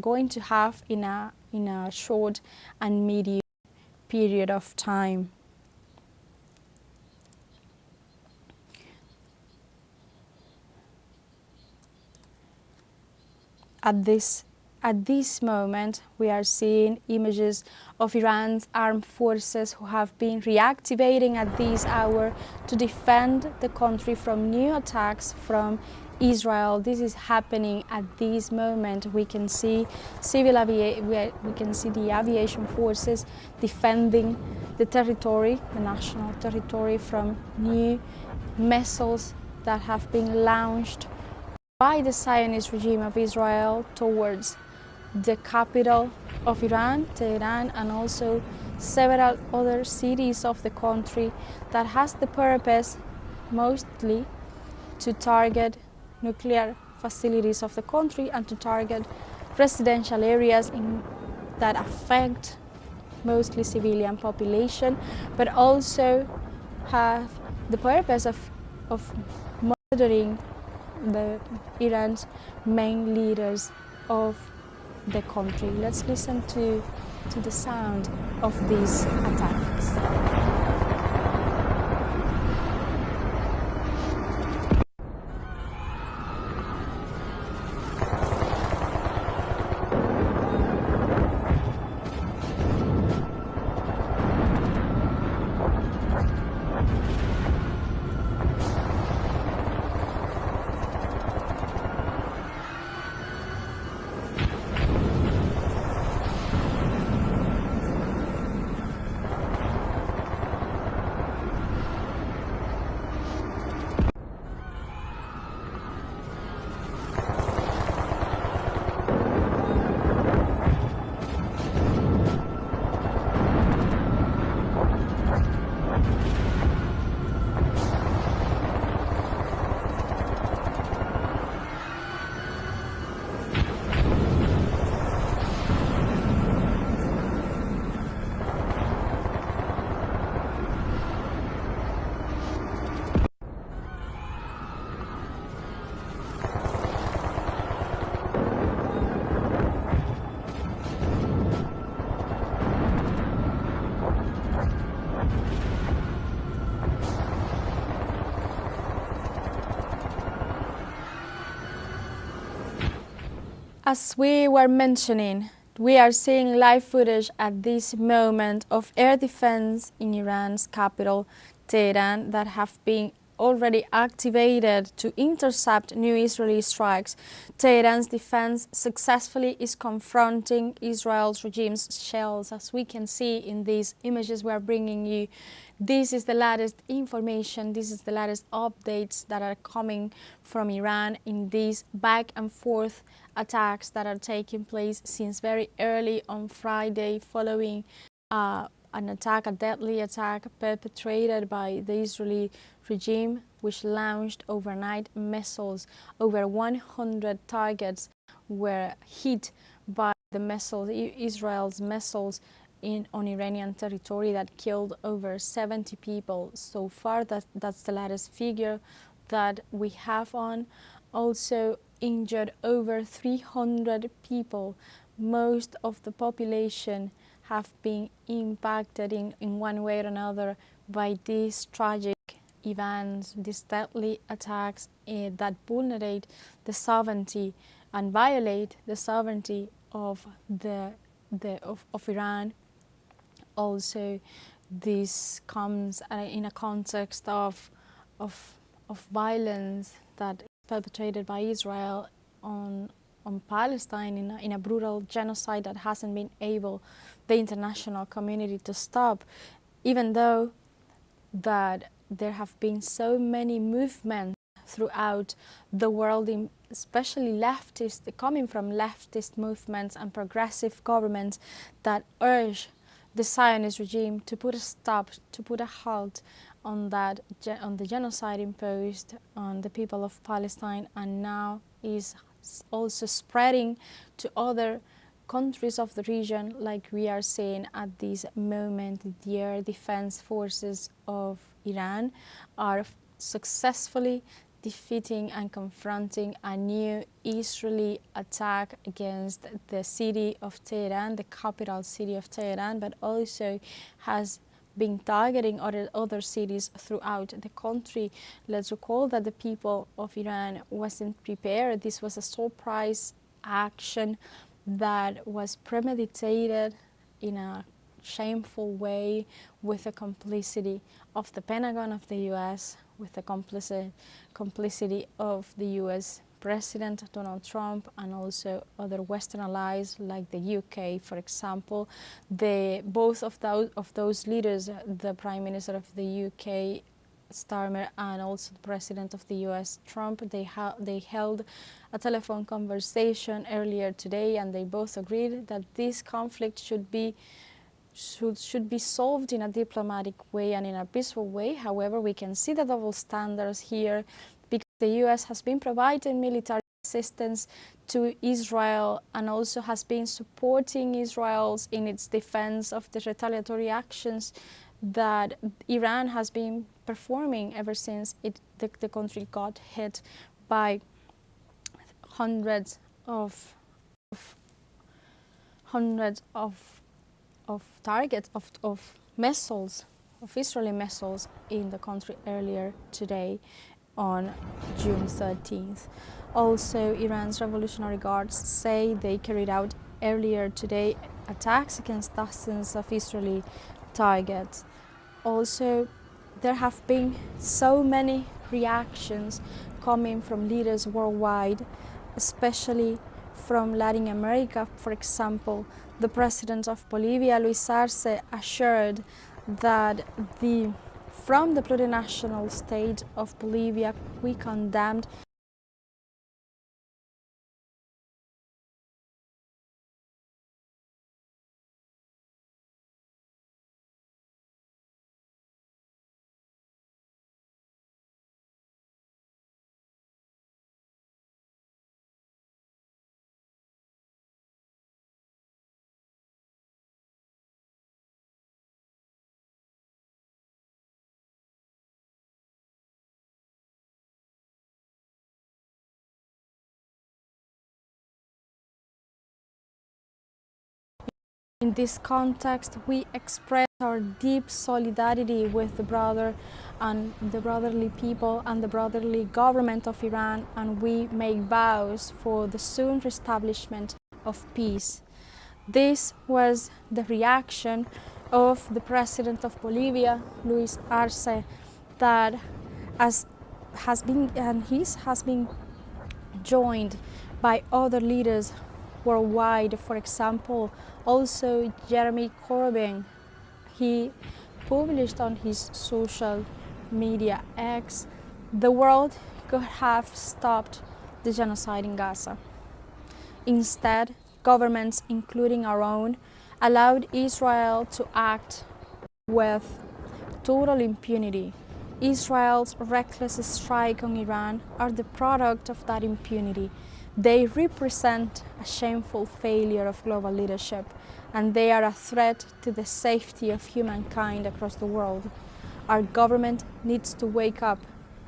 going to have in a short and medium period of time. At this moment, we are seeing images of Iran's armed forces who have been reactivating at this hour to defend the country from new attacks from Israel. This is happening at this moment. We can see we can see the aviation forces defending the territory, the national territory, from new missiles that have been launched by the Zionist regime of Israel towards the capital of Iran, Tehran, and also several other cities of the country that has the purpose mostly to target nuclear facilities of the country and to target residential areas that affect mostly civilian population, but also have the purpose of monitoring Iran's main leaders of the country. Let's listen to the sound of these attacks. As we were mentioning, we are seeing live footage at this moment of air defense in Iran's capital, Tehran, that have been already activated to intercept new Israeli strikes. Tehran's defense successfully is confronting Israel's regime's shells. As we can see in these images we are bringing you, this is the latest information, this is the latest updates that are coming from Iran in these back and forth attacks that are taking place since very early on Friday, following an attack, a deadly attack perpetrated by the Israeli regime, which launched overnight missiles. Over 100 targets were hit by the missiles, Israel's missiles, on Iranian territory, that killed over 70 people so far. That's the latest figure that we have on. Also injured over 300 people. Most of the population have been impacted in one way or another by these tragic events, these deadly attacks that vulnerate the sovereignty and violate the sovereignty of Iran. Also, this comes in a context of violence that is perpetrated by Israel on Palestine in a brutal genocide that hasn't been able, the international community, to stop, even though that there have been so many movements throughout the world, especially leftist, coming from leftist movements and progressive governments that urge the Zionist regime to put a stop, to put a halt on the genocide imposed on the people of Palestine, and now is also spreading to other countries of the region, like we are seeing at this moment. The air defense forces of Iran are successfully defeating and confronting a new Israeli attack against the city of Tehran, the capital city of Tehran, but also has been targeting other cities throughout the country. Let's recall that the people of Iran wasn't prepared. This was a surprise action that was premeditated in a shameful way, with the complicity of the Pentagon of the US, with the complicity of the US President Donald Trump, and also other Western allies like the UK, for example. Both of those leaders, the Prime Minister of the UK, Starmer, and also the President of the US, Trump, they held a telephone conversation earlier today, and they both agreed that this conflict should be solved in a diplomatic way and in a peaceful way. However, we can see the double standards here, because the US has been providing military assistance to Israel and also has been supporting Israel in its defense of the retaliatory actions that Iran has been performing ever since the country got hit by hundreds of targets of missiles, of Israeli missiles in the country earlier today on June 13th. Also, Iran's Revolutionary Guards say they carried out earlier today attacks against dozens of Israeli targets. Also, there have been so many reactions coming from leaders worldwide, especially from Latin America. For example, the president of Bolivia, Luis Arce, assured that from the plurinational state of Bolivia, we condemned In this context, we express our deep solidarity with the brotherly people and the brotherly government of Iran, and we make vows for the soon reestablishment of peace. This was the reaction of the president of Bolivia, Luis Arce, that has been joined by other leaders worldwide. For example, also Jeremy Corbyn, he published on his social media X, the world could have stopped the genocide in Gaza. Instead, governments, including our own, allowed Israel to act with total impunity. Israel's reckless strike on Iran are the product of that impunity. They represent a shameful failure of global leadership, and they are a threat to the safety of humankind across the world. Our government needs to wake up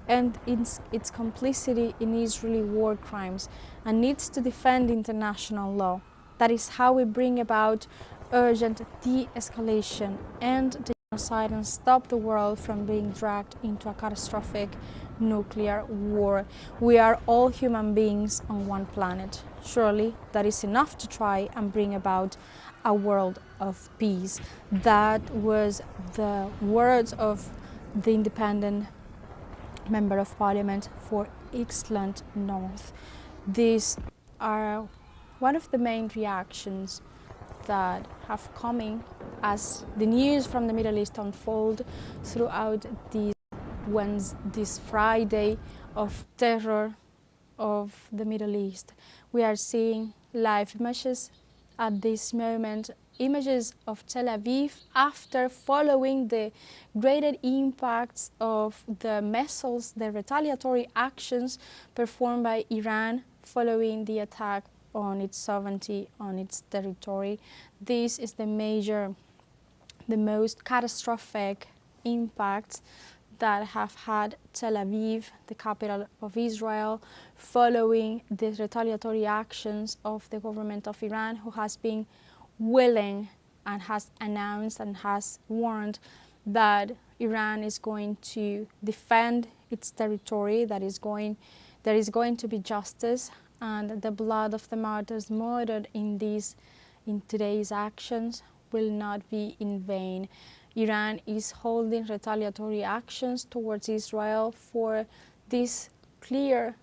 and its complicity in Israeli war crimes, and needs to defend international law. That is how we bring about urgent de-escalation and the genocide, and stop the world from being dragged into a catastrophic nuclear war. We are all human beings on one planet. Surely that is enough to try and bring about a world of peace. That was the words of the independent Member of Parliament for Eastland North. These are one of the main reactions that have coming as the news from the Middle East unfold throughout this Friday of terror of the Middle East. We are seeing live images at this moment, images of Tel Aviv after following the greater impacts of the missiles, the retaliatory actions performed by Iran following the attack on its sovereignty, on its territory. This is the most catastrophic impact that have had Tel Aviv, the capital of Israel, following the retaliatory actions of the government of Iran, who has been willing and has announced and has warned that Iran is going to defend its territory, there is going to be justice, and the blood of the martyrs murdered in today's actions will not be in vain. Iran is holding retaliatory actions towards Israel for this clear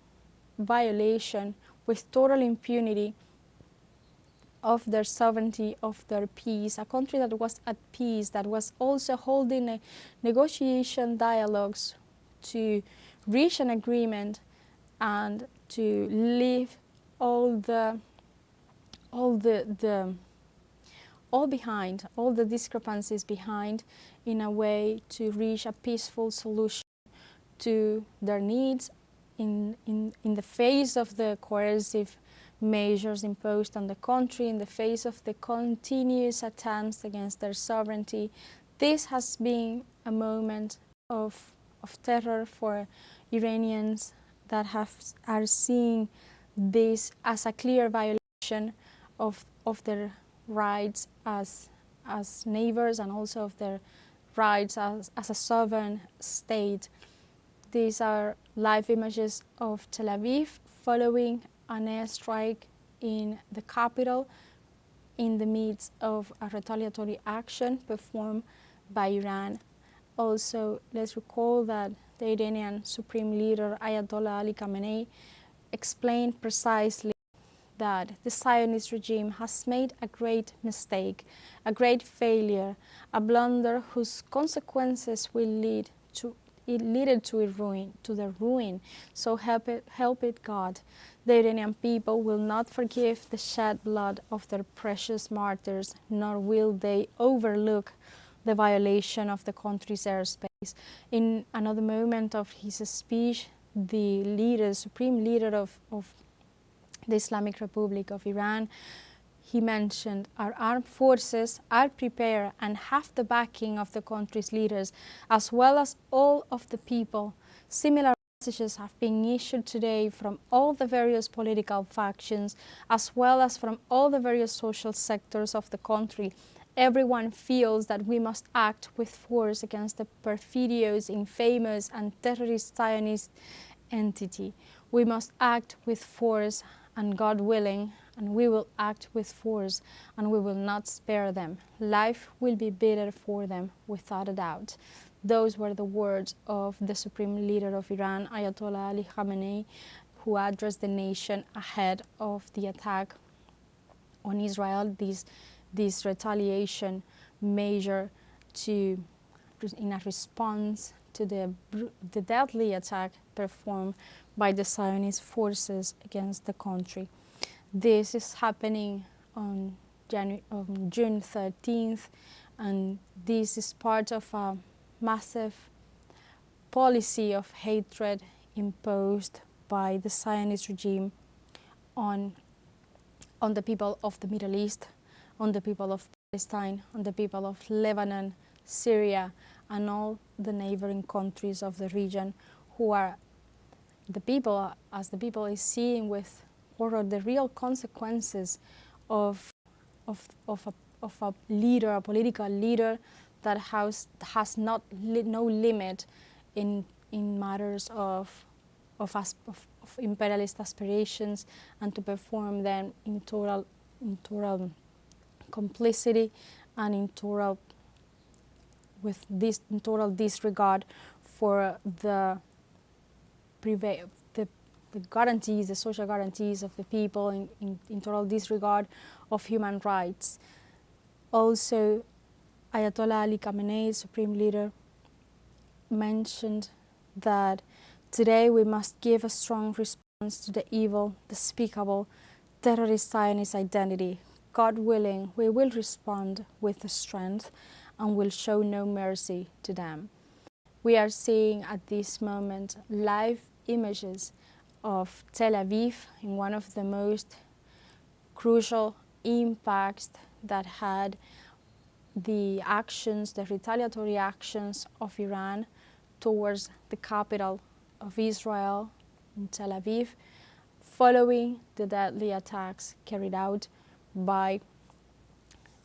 violation with total impunity of their sovereignty, of their peace, a country that was at peace, that was also holding negotiation dialogues to reach an agreement and to leave all the discrepancies behind in a way to reach a peaceful solution to their needs in the face of the coercive measures imposed on the country, in the face of the continuous attempts against their sovereignty. This has been a moment of terror for Iranians that are seeing this as a clear violation of their rights as neighbors and also of their rights as a sovereign state. These are live images of Tel Aviv following an airstrike in the capital in the midst of a retaliatory action performed by Iran. Also, let's recall that the Iranian Supreme Leader Ayatollah Ali Khamenei explained precisely that the Zionist regime has made a great mistake, a great failure, a blunder whose consequences will lead to their ruin. So help it God. The Iranian people will not forgive the shed blood of their precious martyrs, nor will they overlook the violation of the country's airspace. In another moment of his speech, the supreme leader of the Islamic Republic of Iran, he mentioned our armed forces are prepared and have the backing of the country's leaders, as well as all of the people. Similar messages have been issued today from all the various political factions, as well as from all the various social sectors of the country. Everyone feels that we must act with force against the perfidious, infamous, and terrorist Zionist entity. We must act with force, and God willing, and we will act with force, and we will not spare them. Life will be bitter for them, without a doubt. Those were the words of the Supreme Leader of Iran, Ayatollah Ali Khamenei, who addressed the nation ahead of the attack on Israel, this retaliation measure in a response to the deadly attack performed by the Zionist forces against the country. This is happening on June 13th, and this is part of a massive policy of hatred imposed by the Zionist regime on the people of the Middle East, on the people of Palestine, on the people of Lebanon, Syria, and all the neighboring countries of the region, who are the people is seeing with horror the real consequences of a leader, a political leader that has no limit in matters of imperialist aspirations, and to perform them in total complicity and in total disregard for the guarantees, the social guarantees of the people, in total disregard of human rights. Also, Ayatollah Ali Khamenei, Supreme Leader, mentioned that today we must give a strong response to the evil, despicable, terrorist Zionist identity. God willing, we will respond with the strength and will show no mercy to them. We are seeing at this moment live images of Tel Aviv in one of the most crucial impacts that had the retaliatory actions of Iran towards the capital of Israel, in Tel Aviv, following the deadly attacks carried out by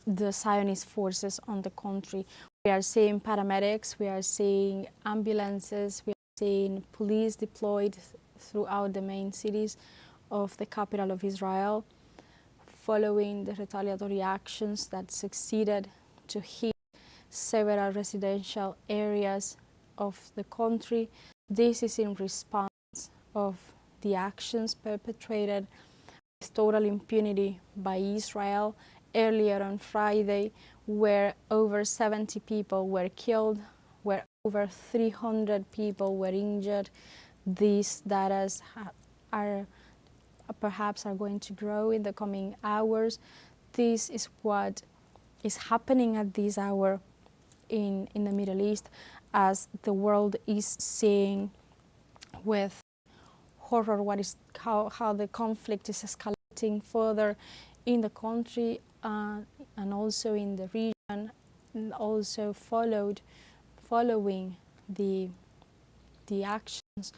the Zionist forces on the country. We are seeing paramedics, we are seeing ambulances, we are seeing police deployed throughout the main cities of the capital of Israel, following the retaliatory actions that succeeded to hit several residential areas of the country. This is in response of the actions perpetrated with total impunity by Israel earlier on Friday, where over 70 people were killed, where over 300 people were injured. These data are perhaps are going to grow in the coming hours. This is what is happening at this hour in the Middle East, as the world is seeing with horror how the conflict is escalating further in the country and also in the region, and also following the actions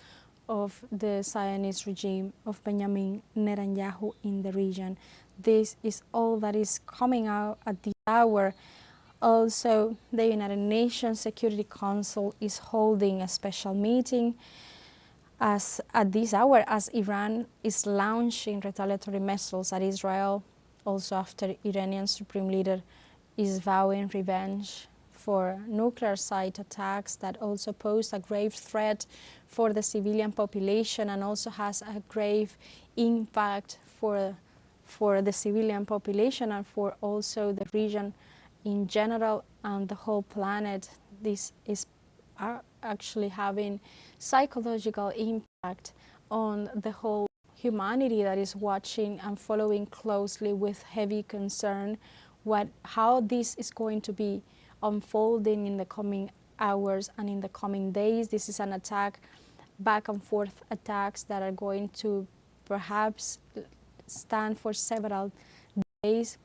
of the Zionist regime of Benjamin Netanyahu in the region. This is all that is coming out at the hour. Also, the United Nations Security Council is holding a special meeting at this hour as Iran is launching retaliatory missiles at Israel, also after Iranian Supreme Leader is vowing revenge for nuclear site attacks that also pose a grave threat for the civilian population and also has a grave impact for the civilian population and for also the region in general and the whole planet. This is actually having psychological impact on the whole humanity that is watching and following closely with heavy concern how this is going to be unfolding in the coming hours and in the coming days. This is an attack, back and forth attacks that are going to perhaps stand for several days,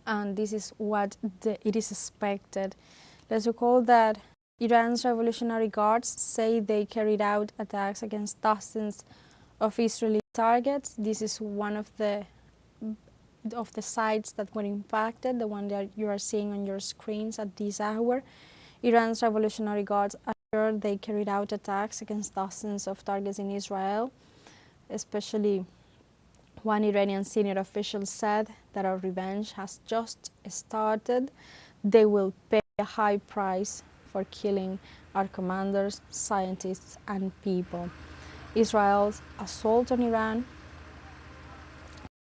and this is what it is expected. Let's recall that Iran's Revolutionary Guards say they carried out attacks against dozens of Israeli targets. This is one of the sites that were impacted, the one that you are seeing on your screens at this hour. Iran's Revolutionary Guards assured they carried out attacks against dozens of targets in Israel. Especially one Iranian senior official said that our revenge has just started. They will pay a high price for killing our commanders, scientists, and people. Israel's assault on Iran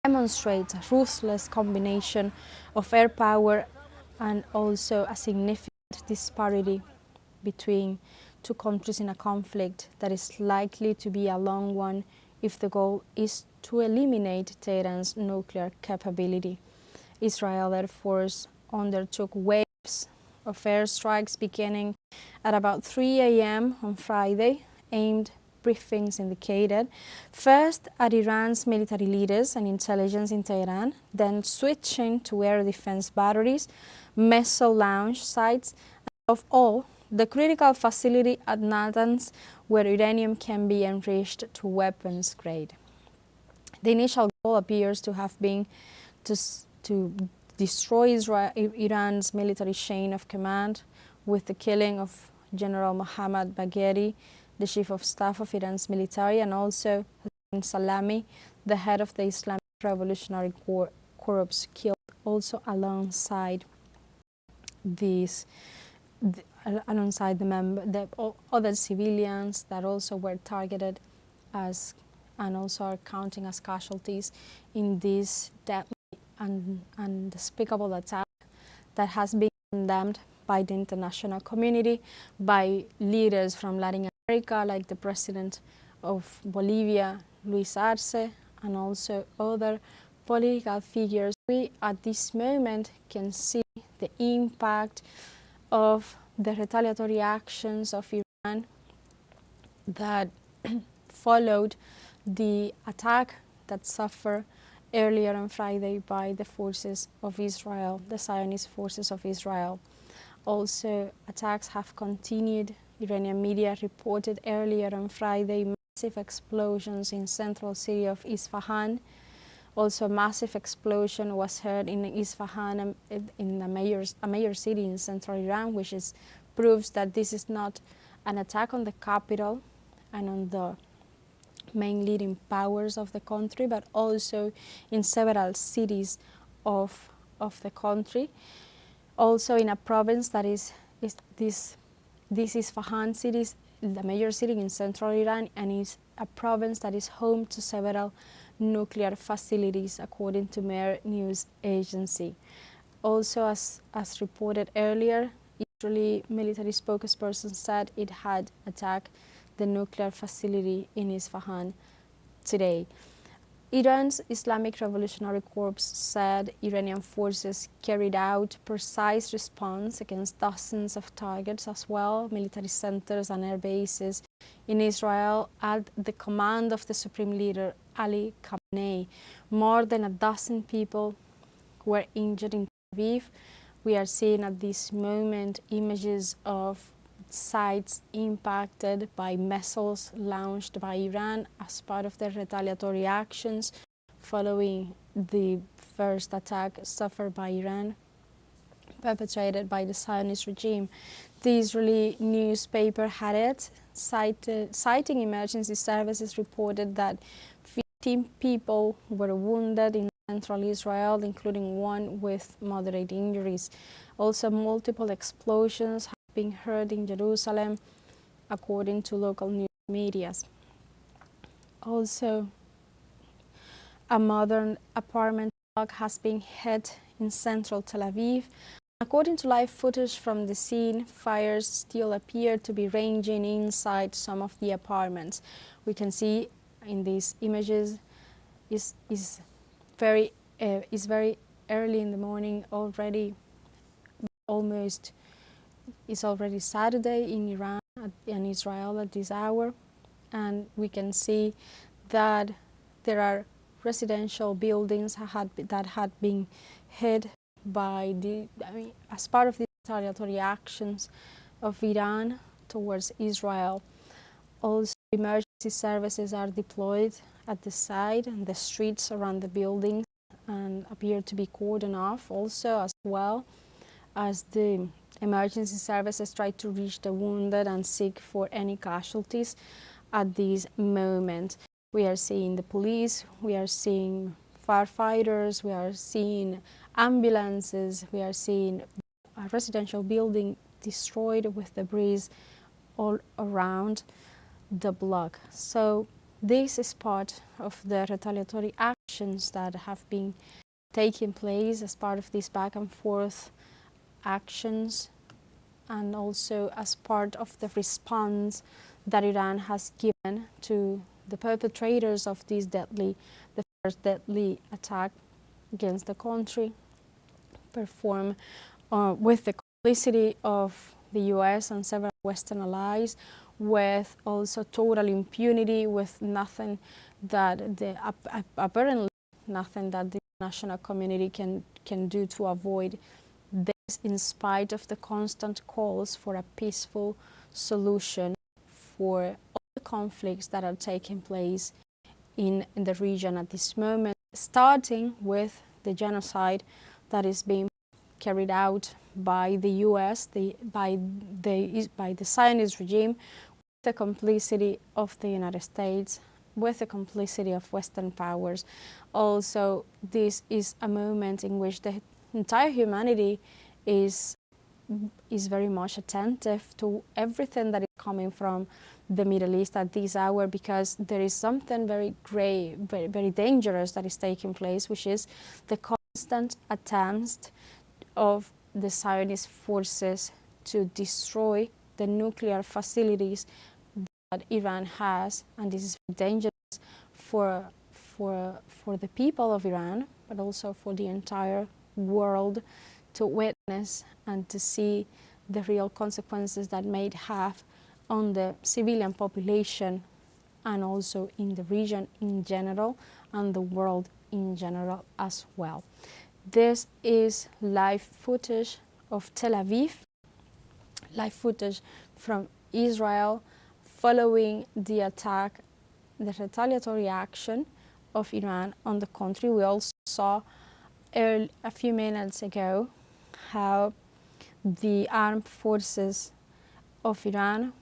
demonstrates a ruthless combination of air power and also a significant disparity between two countries in a conflict that is likely to be a long one if the goal is to eliminate Tehran's nuclear capability. Israel Air Force undertook waves of airstrikes beginning at about 3 a.m. on Friday, aimed briefings indicated, first at Iran's military leaders and intelligence in Tehran, then switching to air defense batteries, missile launch sites, and above all, the critical facility at Natanz where uranium can be enriched to weapons grade. The initial goal appears to have been to destroy Iran's military chain of command with the killing of General Mohammad Bagheri, the chief of staff of Iran's military, and also Hossein Salami, the head of the Islamic Revolutionary Corps, killed also alongside the other civilians that also were targeted as and also are counting as casualties in this deadly and despicable attack that has been condemned by the international community, by leaders from Latin America like the president of Bolivia, Luis Arce, and also other political figures. We at this moment can see the impact of the retaliatory actions of Iran that followed the attack that suffered earlier on Friday by the forces of Israel, the Zionist forces of Israel. Also, attacks have continued Iranian media reported earlier on Friday massive explosions in central city of Isfahan. Also, a massive explosion was heard in Isfahan, in a major city in central Iran, which proves that this is not an attack on the capital and on the main leading powers of the country, but also in several cities of the country. Also in a province that is this Isfahan city, the major city in central Iran, and is a province that is home to several nuclear facilities, according to Mer news agency. Also, as reported earlier, Israeli military spokesperson said it had attacked the nuclear facility in Isfahan today. Iran's Islamic Revolutionary Corps said Iranian forces carried out precise response against dozens of targets as well, military centers and air bases in Israel at the command of the Supreme Leader Ali Khamenei. More than a dozen people were injured in Tel Aviv. We are seeing at this moment images of sites impacted by missiles launched by Iran as part of their retaliatory actions following the first attack suffered by Iran, perpetrated by the Zionist regime. The Israeli newspaper Haaretz, citing emergency services, reported that 15 people were wounded in central Israel, including one with moderate injuries. Also, multiple explosions have been heard in Jerusalem, according to local news media. Also, a modern apartment block has been hit in central Tel Aviv. According to live footage from the scene, fires still appear to be raging inside some of the apartments. We can see in these images is very early in the morning already. It's already Saturday in Iran and Israel at this hour, and we can see that there are residential buildings that had been hit by as part of the retaliatory actions of Iran towards Israel. Also, emergency services are deployed at the site and the streets around the buildings and appear to be cordoned off also, as well as the emergency services try to reach the wounded and seek for any casualties at this moment. We are seeing the police, we are seeing firefighters, we are seeing ambulances, we are seeing a residential building destroyed with debris all around the block. So this is part of the retaliatory actions that have been taking place as part of these back and forth actions, and also as part of the response that Iran has given to the perpetrators of the first deadly attack against the country, performed with the complicity of the US and several Western allies, with also total impunity, with nothing that apparently nothing that the international community can do to avoid this, in spite of the constant calls for a peaceful solution for all the conflicts that are taking place in the region at this moment, starting with the genocide that is being carried out by the US, by the Zionist regime, with the complicity of the United States, with the complicity of Western powers. Also, this is a moment in which the entire humanity is very much attentive to everything that is coming from the Middle East at this hour, because there is something very grave, very dangerous that is taking place, which is the constant attempts of the Zionist forces to destroy the nuclear facilities that Iran has, and this is very dangerous for the people of Iran, but also for the entire world to witness and to see the real consequences that may have on the civilian population, and also in the region in general and the world in general as well. This is live footage of Tel Aviv, live footage from Israel following the attack, the retaliatory action of Iran on the country. We also saw a few minutes ago how the armed forces of Iran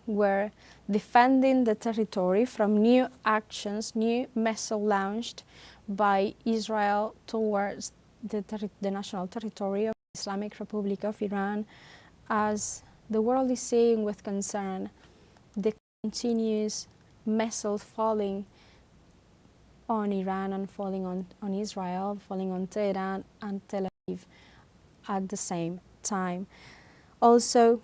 were defending the territory from new actions, new missiles launched by Israel towards the national territory of the Islamic Republic of Iran. As the world is seeing with concern the continuous missiles falling on Iran and falling on Israel, falling on Tehran and Tel Aviv at the same time. Also,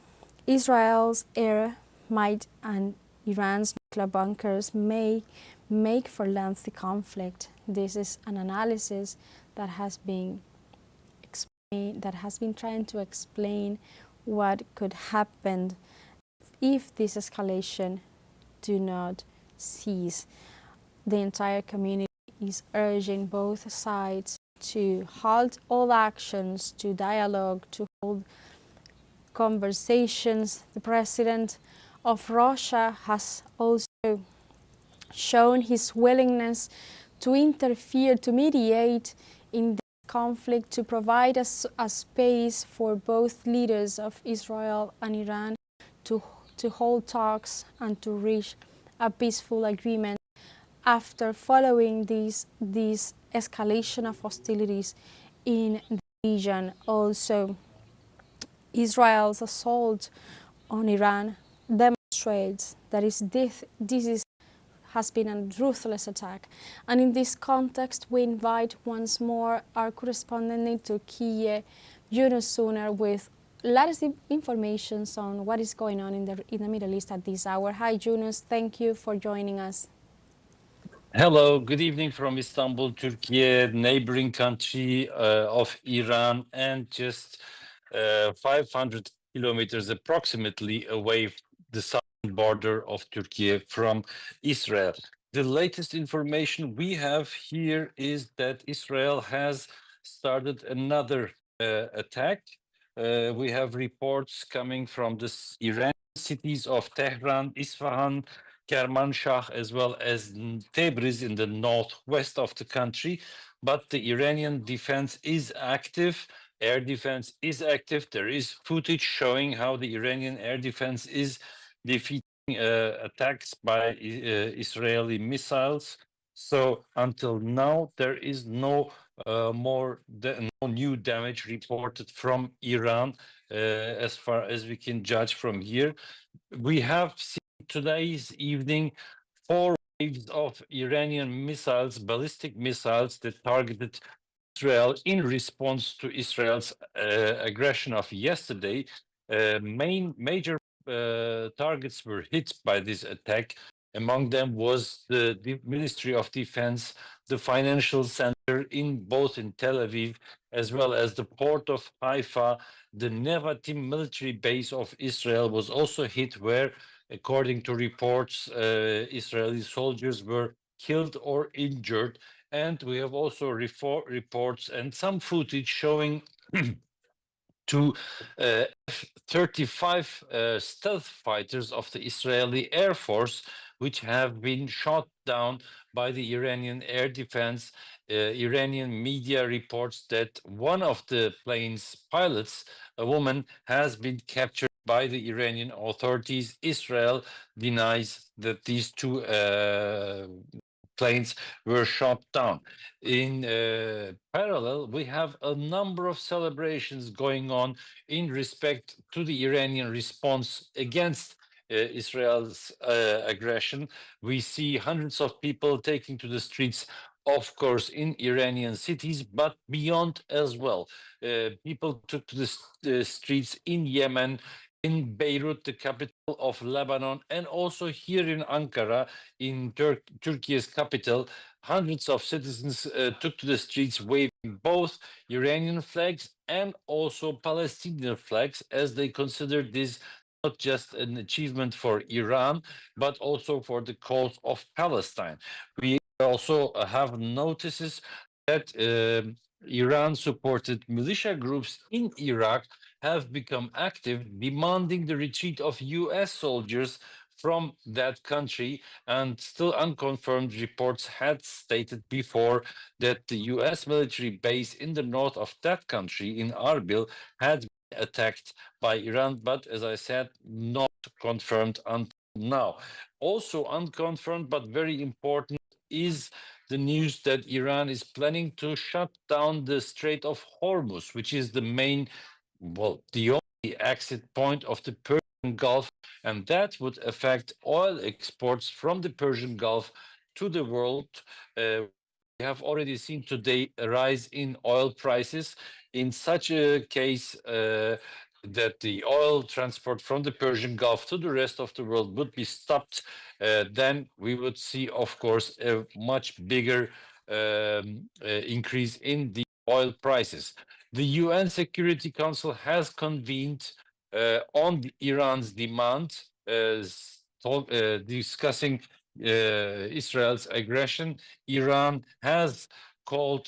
Israel's air might and Iran's nuclear bunkers may make for lengthy conflict. This is an analysis that has been explained, that has been trying to explain what could happen if this escalation do not cease. The entire community is urging both sides to halt all actions, to dialogue, to hold conversations. The president of Russia has also shown his willingness to interfere, to mediate in the conflict, to provide a space for both leaders of Israel and Iran to hold talks and to reach a peaceful agreement after following this escalation of hostilities in the region. Also, Israel's assault on Iran demonstrates that has been a ruthless attack. And in this context, we invite once more our correspondent in Turkey, Yunus Suner, with latest information on what is going on in the Middle East at this hour. Hi, Yunus. Thank you for joining us. Hello, good evening from Istanbul, Turkey, neighboring country of Iran, and just 500 kilometers approximately away the southern border of Turkey from Israel. The latest information we have here is that Israel has started another attack. We have reports coming from the Iranian cities of Tehran, Isfahan, Kermanshah, as well as Tabriz in the northwest of the country. But the Iranian defense is active. Air defense is active. There is footage showing how the Iranian air defense is defeating attacks by Israeli missiles. So until now, there is no new damage reported from Iran, as far as we can judge from here. We have seen today's evening 4 waves of Iranian missiles, ballistic missiles that targeted Israel in response to Israel's aggression of yesterday. Major targets were hit by this attack. Among them was the Ministry of Defense, the financial center in Tel Aviv, as well as the port of Haifa. The Nevatim military base of Israel was also hit, where, according to reports, Israeli soldiers were killed or injured. And we have also reports and some footage showing two F-35 stealth fighters of the Israeli Air Force, which have been shot down by the Iranian air defense. Iranian media reports that one of the plane's pilots, a woman, has been captured by the Iranian authorities. Israel denies that these two planes were shot down. In parallel, we have a number of celebrations going on in respect to the Iranian response against Israel's aggression. We see hundreds of people taking to the streets, of course, in Iranian cities, but beyond as well. People took to the streets in Yemen, in Beirut, the capital of Lebanon, and also here in Ankara, in Turkey's capital. Hundreds of citizens took to the streets waving both Iranian flags and also Palestinian flags, as they considered this not just an achievement for Iran, but also for the cause of Palestine. We also have notices that Iran-supported militia groups in Iraq have become active, demanding the retreat of US soldiers from that country, and still unconfirmed reports had stated before that the US military base in the north of that country, in Arbil, had been attacked by Iran, but as I said, not confirmed until now. Also unconfirmed, but very important, is the news that Iran is planning to shut down the Strait of Hormuz, which is the main, well, the only exit point of the Persian Gulf, and that would affect oil exports from the Persian Gulf to the world. We have already seen today a rise in oil prices. In such a case, that the oil transport from the Persian Gulf to the rest of the world would be stopped, then we would see, of course, a much bigger increase in the oil prices. The UN Security Council has convened on Iran's demand, discussing Israel's aggression. Iran has called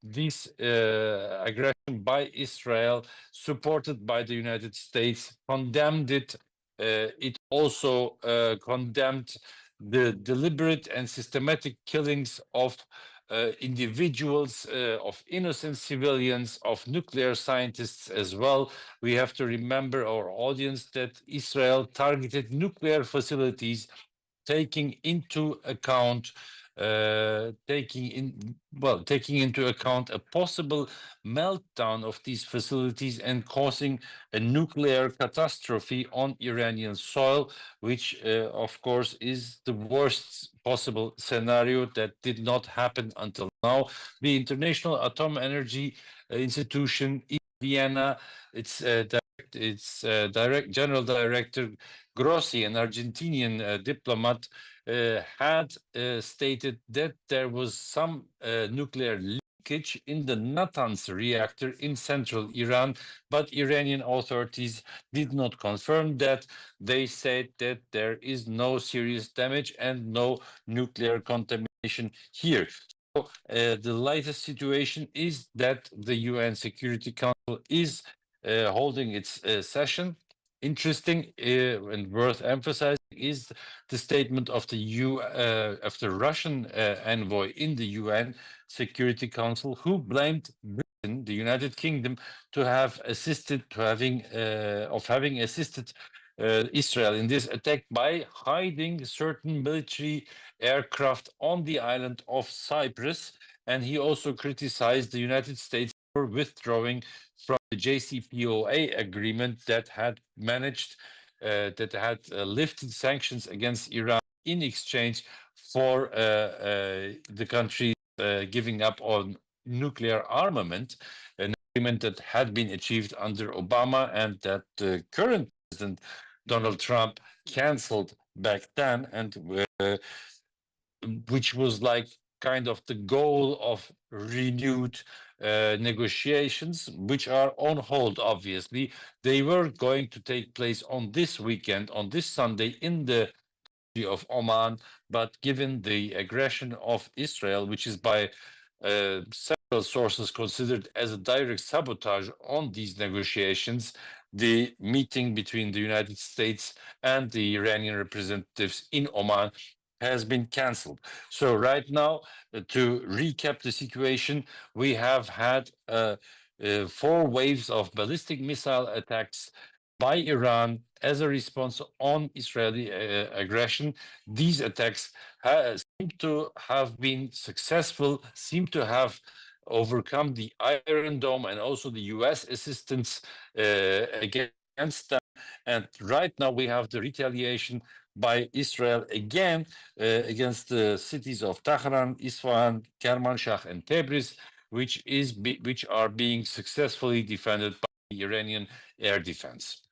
this aggression by Israel, supported by the United States, condemned it. It also condemned the deliberate and systematic killings of individuals, of innocent civilians, of nuclear scientists as well. We have to remember, our audience, that Israel targeted nuclear facilities, taking into account taking into account a possible meltdown of these facilities and causing a nuclear catastrophe on Iranian soil, which of course is the worst possible scenario that did not happen until now. The International Atomic Energy Institution in Vienna, its direct general director Grossi, an Argentinian diplomat, had stated that there was some nuclear leakage in the Natanz reactor in central Iran, but Iranian authorities did not confirm that. They said that there is no serious damage and no nuclear contamination here. So, the latest situation is that the UN Security Council is holding its session. Interesting and worth emphasizing is the statement of the Russian envoy in the UN Security Council, who blamed Britain, the United Kingdom, to have assisted to having assisted Israel in this attack by hiding certain military aircraft on the island of Cyprus. And he also criticized the United States for withdrawing from the JCPOA agreement that had lifted sanctions against Iran in exchange for the country giving up on nuclear armament, an agreement that had been achieved under Obama and that the current President Donald Trump canceled back then, and which was like kind of the goal of renewed negotiations, which are on hold, obviously. They were going to take place on this weekend, on this Sunday, in the country of Oman, but given the aggression of Israel, which is by several sources considered as a direct sabotage on these negotiations, the meeting between the United States and the Iranian representatives in Oman has been cancelled. So right now, to recap the situation, we have had 4 waves of ballistic missile attacks by Iran as a response on Israeli aggression. These attacks seem to have been successful, seem to have overcome the Iron Dome and also the US assistance against them. And right now we have the retaliation by Israel again against the cities of Tehran, Isfahan, Kermanshah, and Tabriz, which are being successfully defended by the Iranian air defense.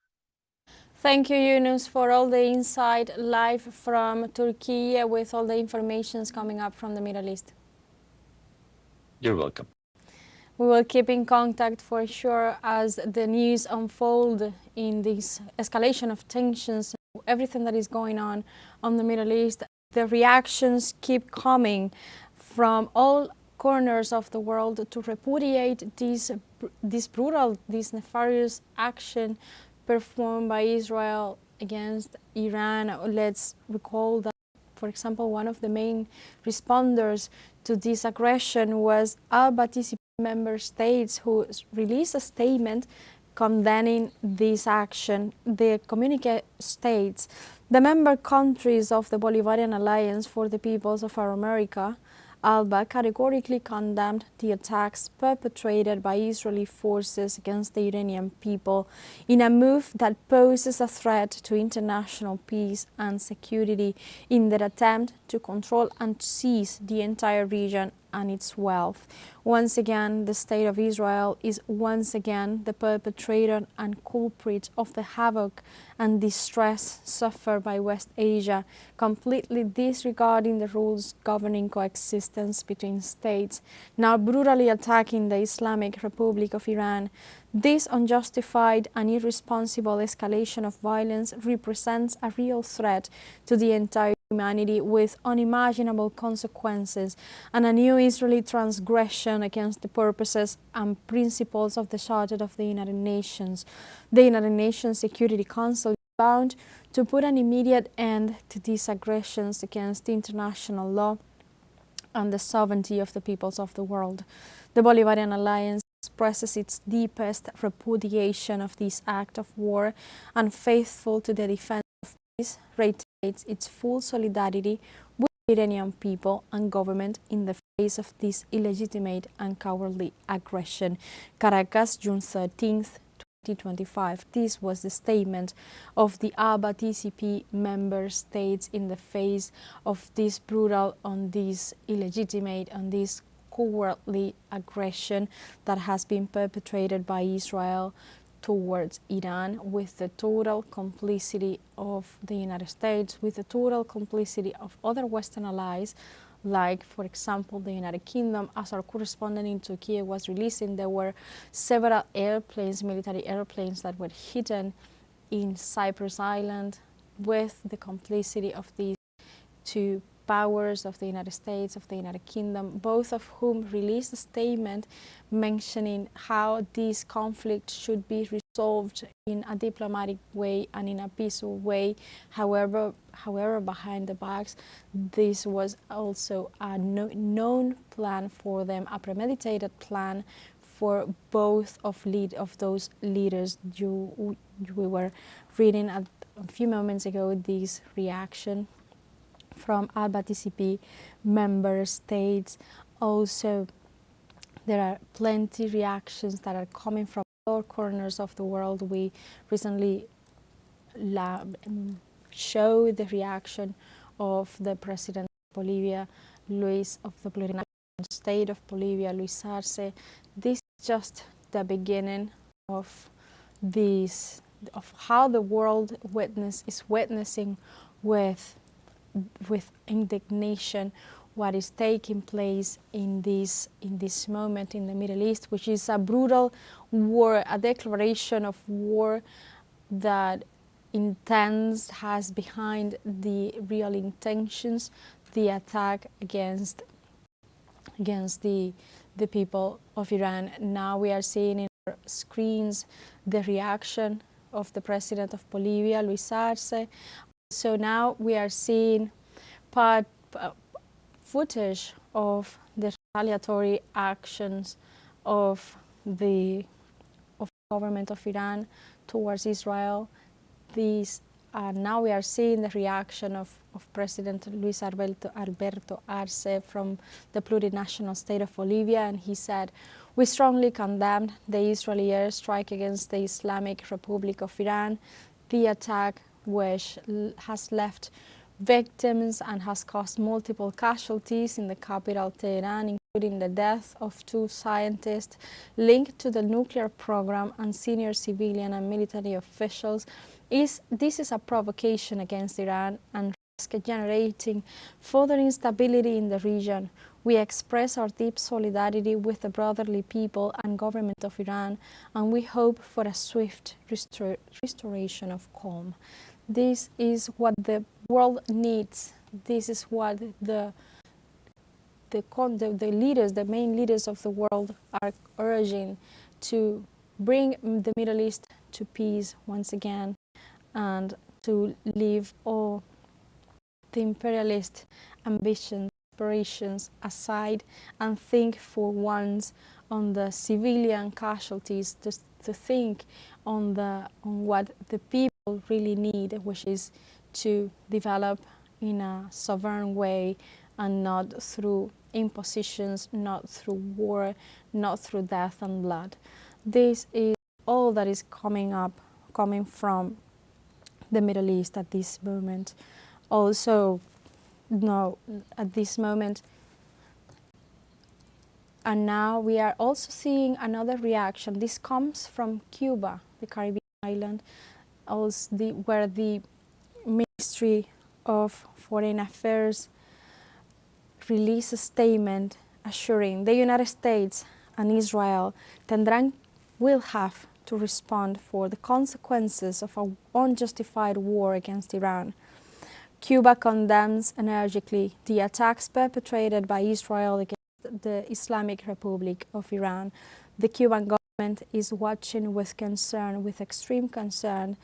Thank you, Yunus, for all the insight live from Turkey with all the informations coming up from the Middle East. You're welcome. We will keep in contact for sure as the news unfold in this escalation of tensions, everything that is going on the Middle East. The reactions keep coming from all corners of the world to repudiate this this nefarious action performed by Israel against Iran. Let's recall that, for example, one of the main responders to this aggression was ALBA TCP member states, who released a statement condemning this action. The communique states, the member countries of the Bolivarian Alliance for the Peoples of Our America, ALBA, categorically condemned the attacks perpetrated by Israeli forces against the Iranian people in a move that poses a threat to international peace and security in their attempt to control and seize the entire region and its wealth. Once again, the State of Israel is once again the perpetrator and culprit of the havoc and distress suffered by West Asia, completely disregarding the rules governing coexistence between states, now brutally attacking the Islamic Republic of Iran. This unjustified and irresponsible escalation of violence represents a real threat to the entire humanity with unimaginable consequences and a new Israeli transgression against the purposes and principles of the Charter of the United Nations. The United Nations Security Council is bound to put an immediate end to these aggressions against international law and the sovereignty of the peoples of the world. The Bolivarian Alliance expresses its deepest repudiation of this act of war and, faithful to the defense of peace, reiterates its full solidarity with the Iranian people and government in the face of this illegitimate and cowardly aggression. Caracas, June 13th, 2025. This was the statement of the ALBA TCP member states in the face of this brutal, on this illegitimate, and this cowardly aggression that has been perpetrated by Israel towards Iran, with the total complicity of the United States, with the total complicity of other Western allies, like, for example, the United Kingdom. As our correspondent in Turkey was releasing, there were several airplanes, military airplanes, that were hidden in Cyprus Island with the complicity of these two powers, of the United States, of the United Kingdom, both of whom released a statement mentioning how this conflict should be resolved in a diplomatic way and in a peaceful way. However, behind the backs, this was also a known plan for them, a premeditated plan for both of those leaders. We were reading a few moments ago this reaction from ALBA TCP member states. Also, there are plenty reactions that are coming from all corners of the world. We recently showed the reaction of the president of Bolivia, of the plurinational state of Bolivia, Luis Arce. This is just the beginning of this, of how the world is witnessing with indignation what is taking place in this moment in the Middle East, which is a brutal war, a declaration of war that has behind the real intentions, the attack against the people of Iran. Now we are seeing in our screens the reaction of the president of Bolivia, Luis Arce. So now we are seeing footage of the retaliatory actions of the government of Iran towards Israel. Now we are seeing the reaction of President Luis Alberto Arce from the plurinational state of Bolivia, and he said, "We strongly condemn the Israeli airstrike against the Islamic Republic of Iran. The attack, which has left victims and has caused multiple casualties in the capital Tehran, including the death of 2 scientists linked to the nuclear program and senior civilian and military officials, this is a provocation against Iran and risk generating further instability in the region. We express our deep solidarity with the brotherly people and government of Iran, and we hope for a swift restoration of calm." This is what the world needs. This is what the leaders, the main leaders of the world, are urging to bring the Middle East to peace once again, and to leave all the imperialist ambitions, aspirations aside, and think for once on the civilian casualties, to think on what the people really need, which is to develop in a sovereign way and not through impositions, not through war, not through death and blood. This is all that is coming from the Middle East at this moment. Also, no, at this moment, and now we are also seeing another reaction. This comes from Cuba, the Caribbean island, where the Ministry of Foreign Affairs released a statement assuring the United States and Israel will have to respond for the consequences of an unjustified war against Iran. Cuba condemns energically the attacks perpetrated by Israel against the Islamic Republic of Iran. The Cuban government is watching with extreme concern,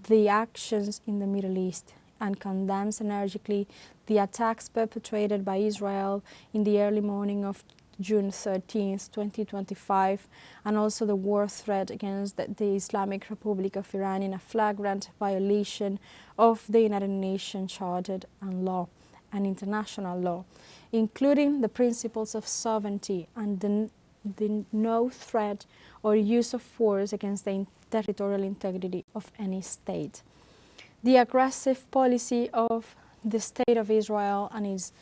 the actions in the Middle East, and condemns energically the attacks perpetrated by Israel in the early morning of June 13, 2025, and also the war threat against the Islamic Republic of Iran in a flagrant violation of the United Nations Charter and law and international law, including the principles of sovereignty and the no threat or use of force against the territorial integrity of any state. The aggressive policy of the State of Israel and its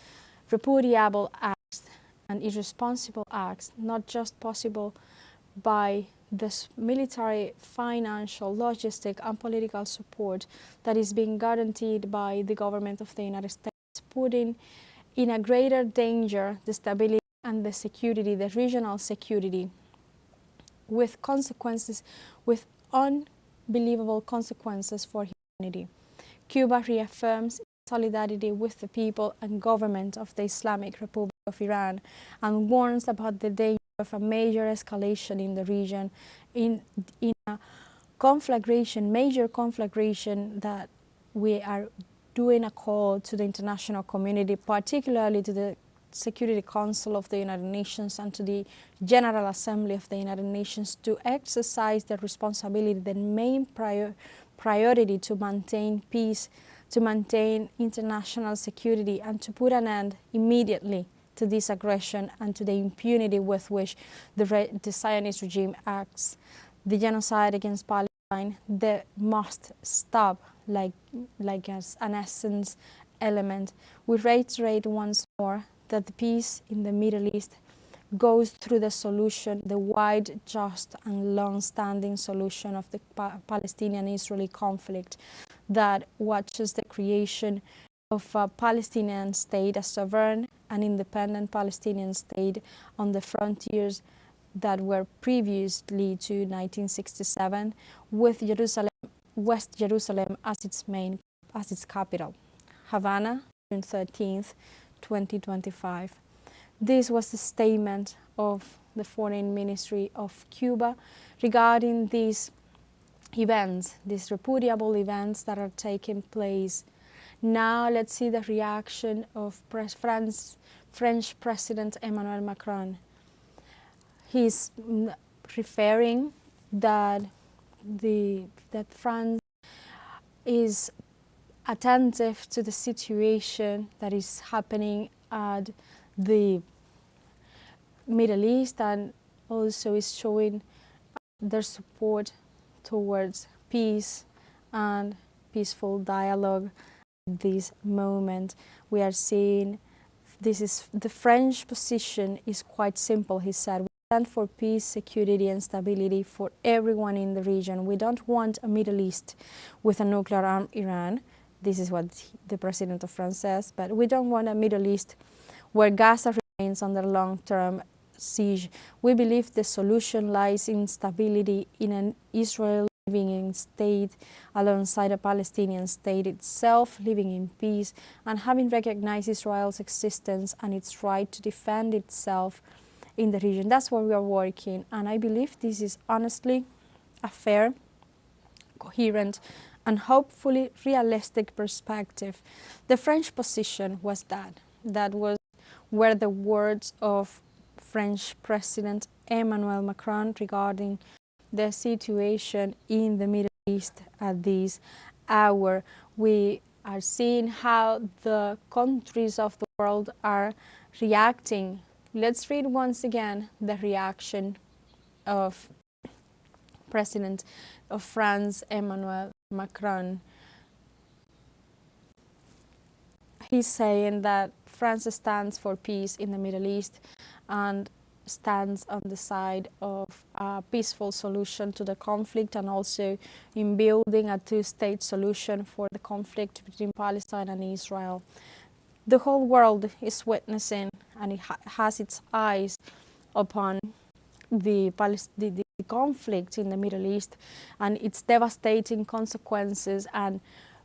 repudiable acts and irresponsible acts, not just possible by the military, financial, logistic and political support that is being guaranteed by the government of the United States, putting in a greater danger the stability and the security, the regional security, with consequences, with unbelievable consequences for humanity. Cuba reaffirms solidarity with the people and government of the Islamic Republic of Iran and warns about the danger of a major escalation in the region, in a major conflagration, that we are doing a call to the international community, particularly to the Security Council of the United Nations and to the General Assembly of the United Nations, to exercise their responsibility, the main priority to maintain peace, to maintain international security, and to put an end immediately to this aggression and to the impunity with which the Zionist regime acts. The genocide against Palestine, they must stop like as an essence element. We reiterate once more that the peace in the Middle East goes through the solution, the wide, just and long-standing solution of the Palestinian-Israeli conflict that watches the creation of a Palestinian state, a sovereign and independent Palestinian state on the frontiers that were previously to 1967, with West Jerusalem as its capital. Havana, June 13th, 2025. This was the statement of the Foreign Ministry of Cuba regarding these events, these repudiable events that are taking place. Now let's see the reaction of French President Emmanuel Macron. He's referring that France is attentive to the situation that is happening at the Middle East, and also is showing their support towards peace and peaceful dialogue. At this moment, we are seeing the French position is quite simple. He said, we stand for peace, security and stability for everyone in the region. We don't want a Middle East with a nuclear armed Iran. This is what the President of France says, but we don't want a Middle East where Gaza remains under long-term siege. We believe the solution lies in stability in an Israel living in state alongside a Palestinian state itself, living in peace and having recognized Israel's existence and its right to defend itself in the region. That's what we are working, and I believe this is honestly a fair, coherent, and hopefully realistic perspective. The French position was that was where the words of French President Emmanuel Macron regarding the situation in the Middle East at this hour. We are seeing how the countries of the world are reacting. Let's read once again the reaction of President of France, Emmanuel Macron. He's saying that France stands for peace in the Middle East and stands on the side of a peaceful solution to the conflict, and also in building a two-state solution for the conflict between Palestine and Israel. The whole world is witnessing, and it has its eyes upon the conflict in the Middle East and its devastating consequences and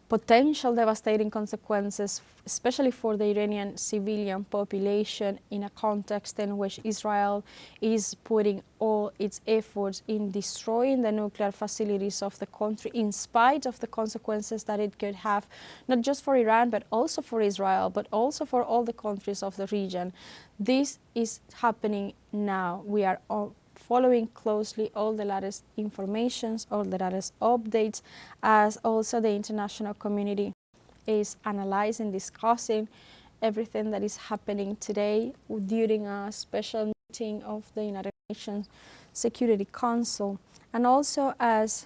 potential devastating consequences, especially for the Iranian civilian population, in a context in which Israel is putting all its efforts in destroying the nuclear facilities of the country, in spite of the consequences that it could have, not just for Iran, but also for Israel, but also for all the countries of the region. This is happening now. We are all following closely all the latest informations, all the latest updates, as also the international community is analyzing, discussing everything that is happening today during a special meeting of the United Nations Security Council. And also as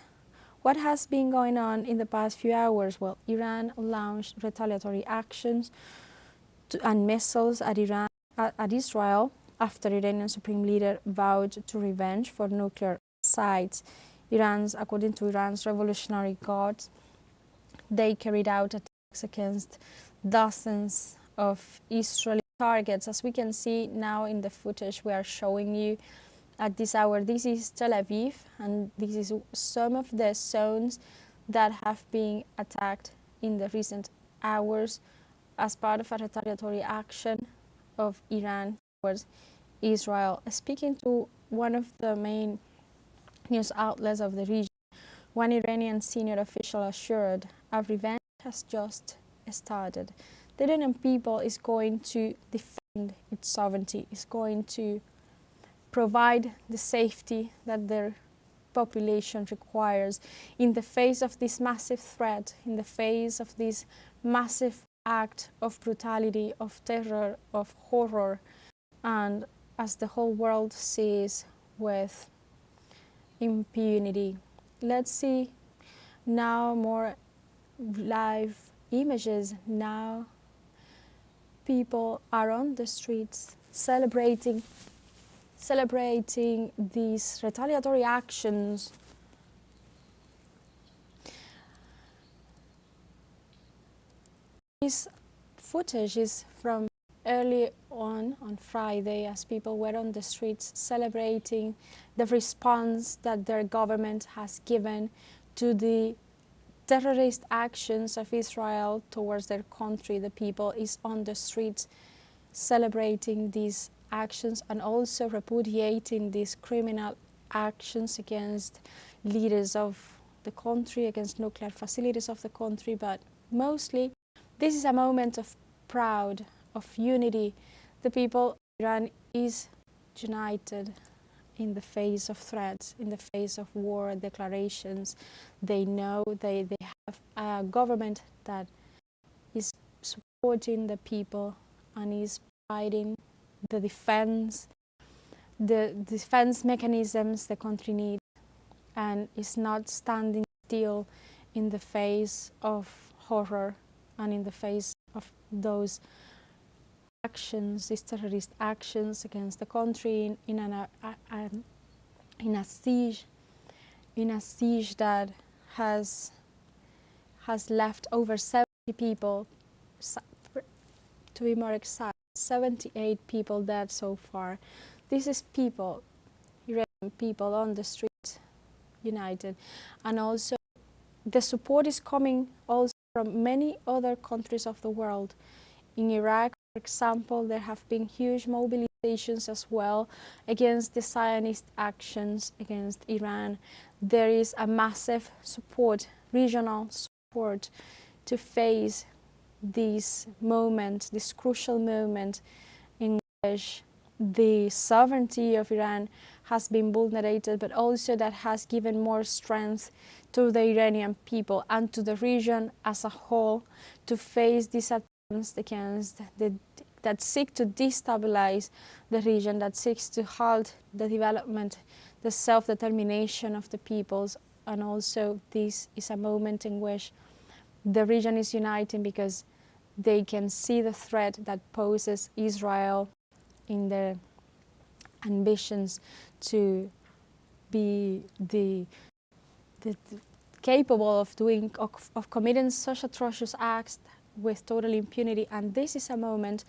what has been going on in the past few hours, well, Iran launched retaliatory actions and missiles at Israel, after Iranian Supreme Leader vowed to revenge for nuclear sites. According to Iran's Revolutionary Guard, they carried out attacks against dozens of Israeli targets. As we can see now in the footage we are showing you at this hour, this is Tel Aviv, and this is some of the zones that have been attacked in the recent hours as part of a retaliatory action of Iran towards Israel. Speaking to one of the main news outlets of the region, one Iranian senior official assured a revenge has just started. The Iranian people is going to defend its sovereignty, is going to provide the safety that their population requires in the face of this massive threat, in the face of this massive act of brutality, of terror, of horror, and as the whole world sees with impunity. Let's see now more live images. Now people are on the streets celebrating these retaliatory actions. This footage is from early on Friday, as people were on the streets celebrating the response that their government has given to the terrorist actions of Israel towards their country. The people is on the streets celebrating these actions and also repudiating these criminal actions against leaders of the country, against nuclear facilities of the country. But mostly this is a moment of pride, of unity. The people of Iran is united in the face of threats, in the face of war declarations. They know they have a government that is supporting the people and is providing the defense mechanisms the country needs, and is not standing still in the face of horror and in the face of those actions, these terrorist actions against the country in a siege that has left over 70 people, to be more exact, 78 people dead so far. This is people, Iranian people on the street, united, and also the support is coming also from many other countries of the world. In Iraq, for example, there have been huge mobilizations manifestations as well against the Zionist actions against Iran. There is a massive support, regional support, to face this moment, this crucial moment in which the sovereignty of Iran has been vulnerated, but also that has given more strength to the Iranian people and to the region as a whole to face these attempts against that seek to destabilize the region, that seeks to halt the development, the self-determination of the peoples. And also this is a moment in which the region is uniting because they can see the threat that poses Israel in their ambitions to be the capable of committing such atrocious acts with total impunity. And this is a moment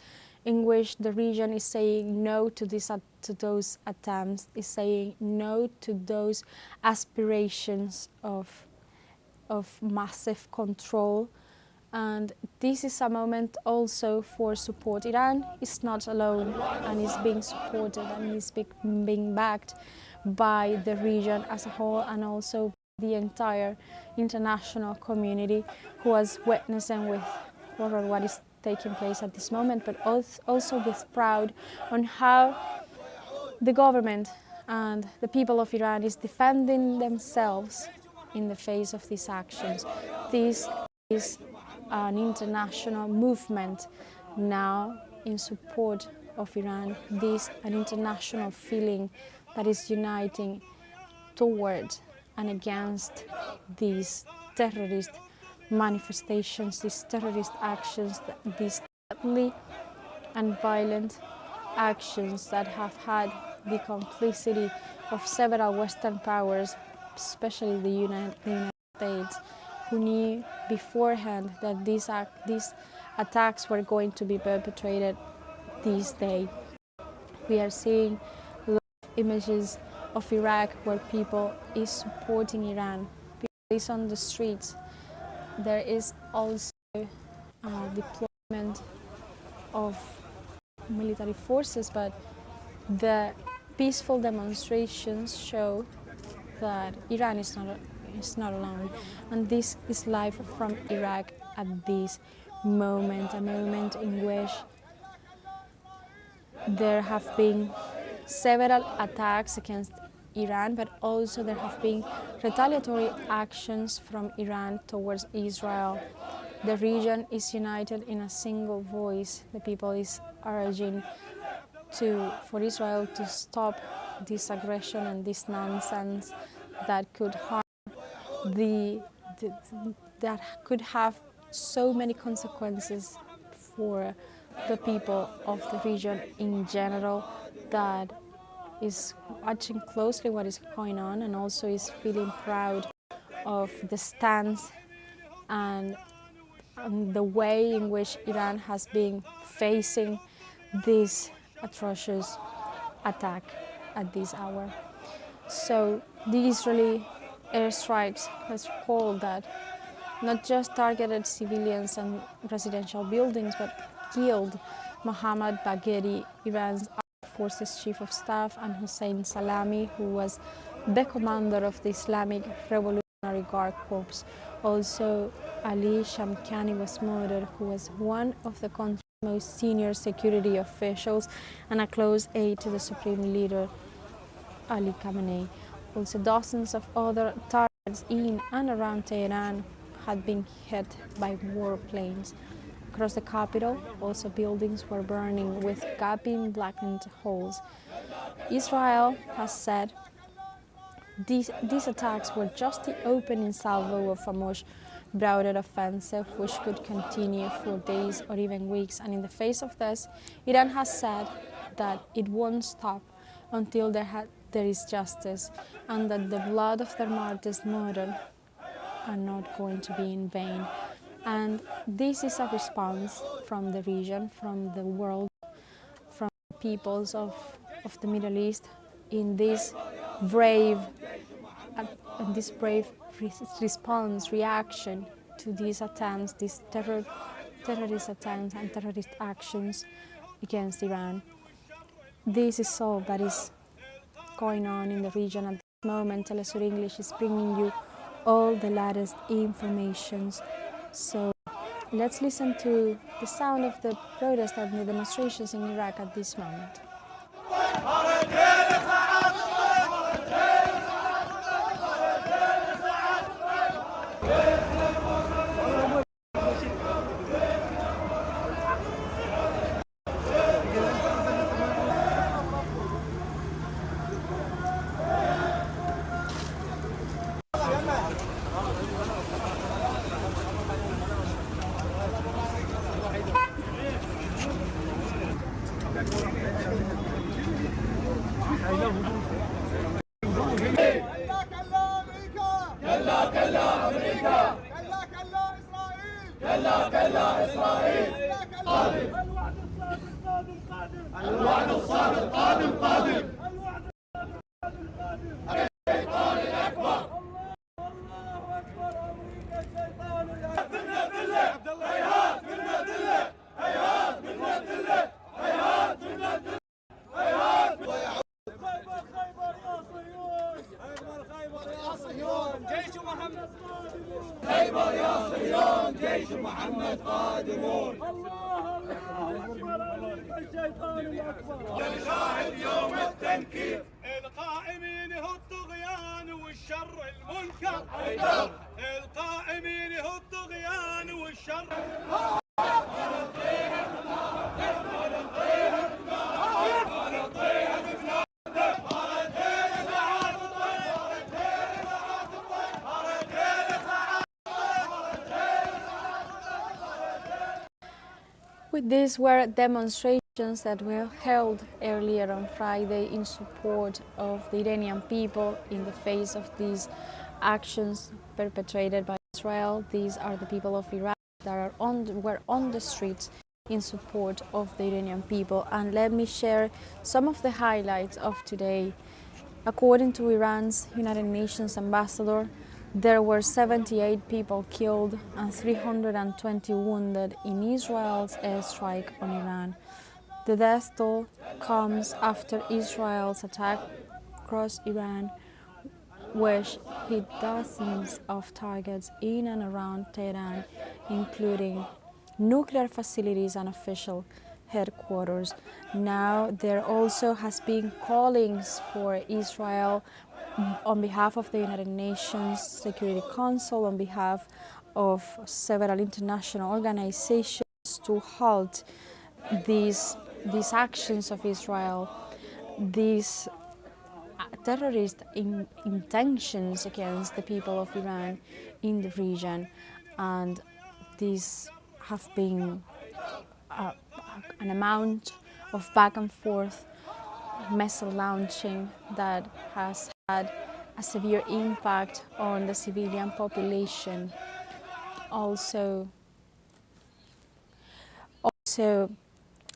in which the region is saying no to those attempts, is saying no to those aspirations of massive control. And this is a moment also for support. Iran is not alone and is being supported and is being backed by the region as a whole, and also the entire international community who is witnessing with horror what is taking place at this moment, but also with proud on how the government and the people of Iran is defending themselves in the face of these actions. This is an international movement now in support of Iran. This an international feeling that is uniting toward and against these terrorist manifestations, these terrorist actions, these deadly and violent actions that have had the complicity of several Western powers, especially the United States, who knew beforehand that these attacks were going to be perpetrated this day. We are seeing a lot of images of Iraq where people is supporting Iran. People is on the streets. There is also deployment of military forces, but the peaceful demonstrations show that Iran is not alone. And this is live from Iraq at this moment, a moment in which there have been several attacks against Iran, but also there have been retaliatory actions from Iran towards Israel. The region is united in a single voice. The people is urging for Israel to stop this aggression and this nonsense that could harm that could have so many consequences for the people of the region in general, that is watching closely what is going on and also is feeling proud of the stance and the way in which Iran has been facing this atrocious attack at this hour. So the Israeli airstrikes, let's recall that, not just targeted civilians and residential buildings, but killed Mohammad Bagheri, Iran's Armed Forces Chief of Staff, and Hossein Salami, who was the commander of the Islamic Revolutionary Guard Corps. Also, Ali Shamkhani was murdered, who was one of the country's most senior security officials and a close aide to the supreme leader, Ali Khamenei. Also, dozens of other targets in and around Tehran had been hit by warplanes. Across the capital, also buildings were burning with gaping blackened holes. Israel has said these attacks were just the opening salvo of a much broader offensive which could continue for days or even weeks. And in the face of this, Iran has said that it won't stop until there is justice, and that the blood of their martyrs murdered are not going to be in vain. And this is a response from the region, from the world, from the peoples of the Middle East in this brave response, reaction to these attempts, these terrorist attempts and terrorist actions against Iran. this is all that is going on in the region at this moment. teleSUR English is bringing you all the latest informations. So let's listen to the sound of the protest and the demonstrations in Iraq at this moment. القائد يوم التنكيل القائمين هو الطغيان والشر المنكر القائمين هو الطغيان والشر With these were demonstrations that were held earlier on Friday in support of the Iranian people in the face of these actions perpetrated by Israel. These are the people of Iraq that were on the streets in support of the Iranian people. And let me share some of the highlights of today. According to Iran's United Nations ambassador, there were 78 people killed and 320 wounded in Israel's airstrike on Iran. The death toll comes after Israel's attack across Iran, which hit dozens of targets in and around Tehran, including nuclear facilities and official headquarters. Now there also has been callings for Israel on behalf of the United Nations Security Council, on behalf of several international organizations, to halt these actions of Israel, these terrorist intentions against the people of Iran in the region. And these have been an amount of back and forth missile launching that has had a severe impact on the civilian population. Also,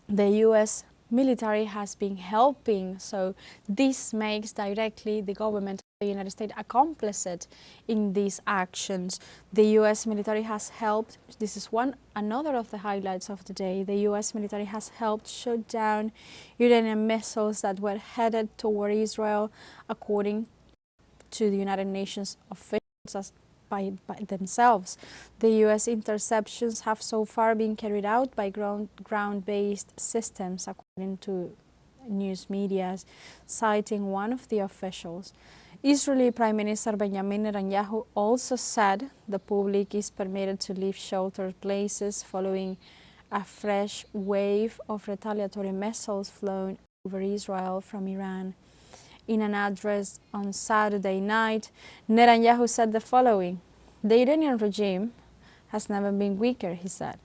the US military has been helping, so this makes directly the government of the United States complicit in these actions. The US military has helped, this is another of the highlights of the day, the US military has helped shoot down Iranian missiles that were headed toward Israel, according to the United Nations officials by themselves. The US interceptions have so far been carried out by ground-based systems, according to news media, citing one of the officials. Israeli Prime Minister Benjamin Netanyahu also said the public is permitted to leave sheltered places following a fresh wave of retaliatory missiles flown over Israel from Iran. In an address on Saturday night, Netanyahu said the following: "The Iranian regime has never been weaker," he said.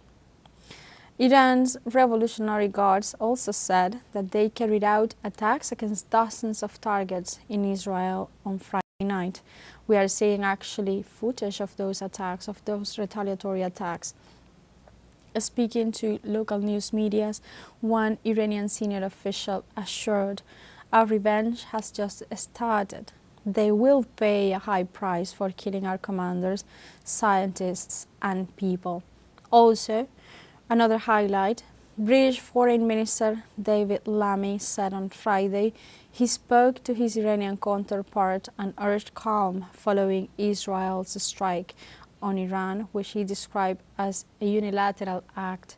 Iran's Revolutionary Guards also said that they carried out attacks against dozens of targets in Israel on Friday night. We are seeing actually footage of those attacks, of those retaliatory attacks. Speaking to local news media, one Iranian senior official assured, "Our revenge has just started. They will pay a high price for killing our commanders, scientists, and people." Also, another highlight, British Foreign Minister David Lammy said on Friday he spoke to his Iranian counterpart and urged calm following Israel's strike on Iran, which he described as a unilateral act.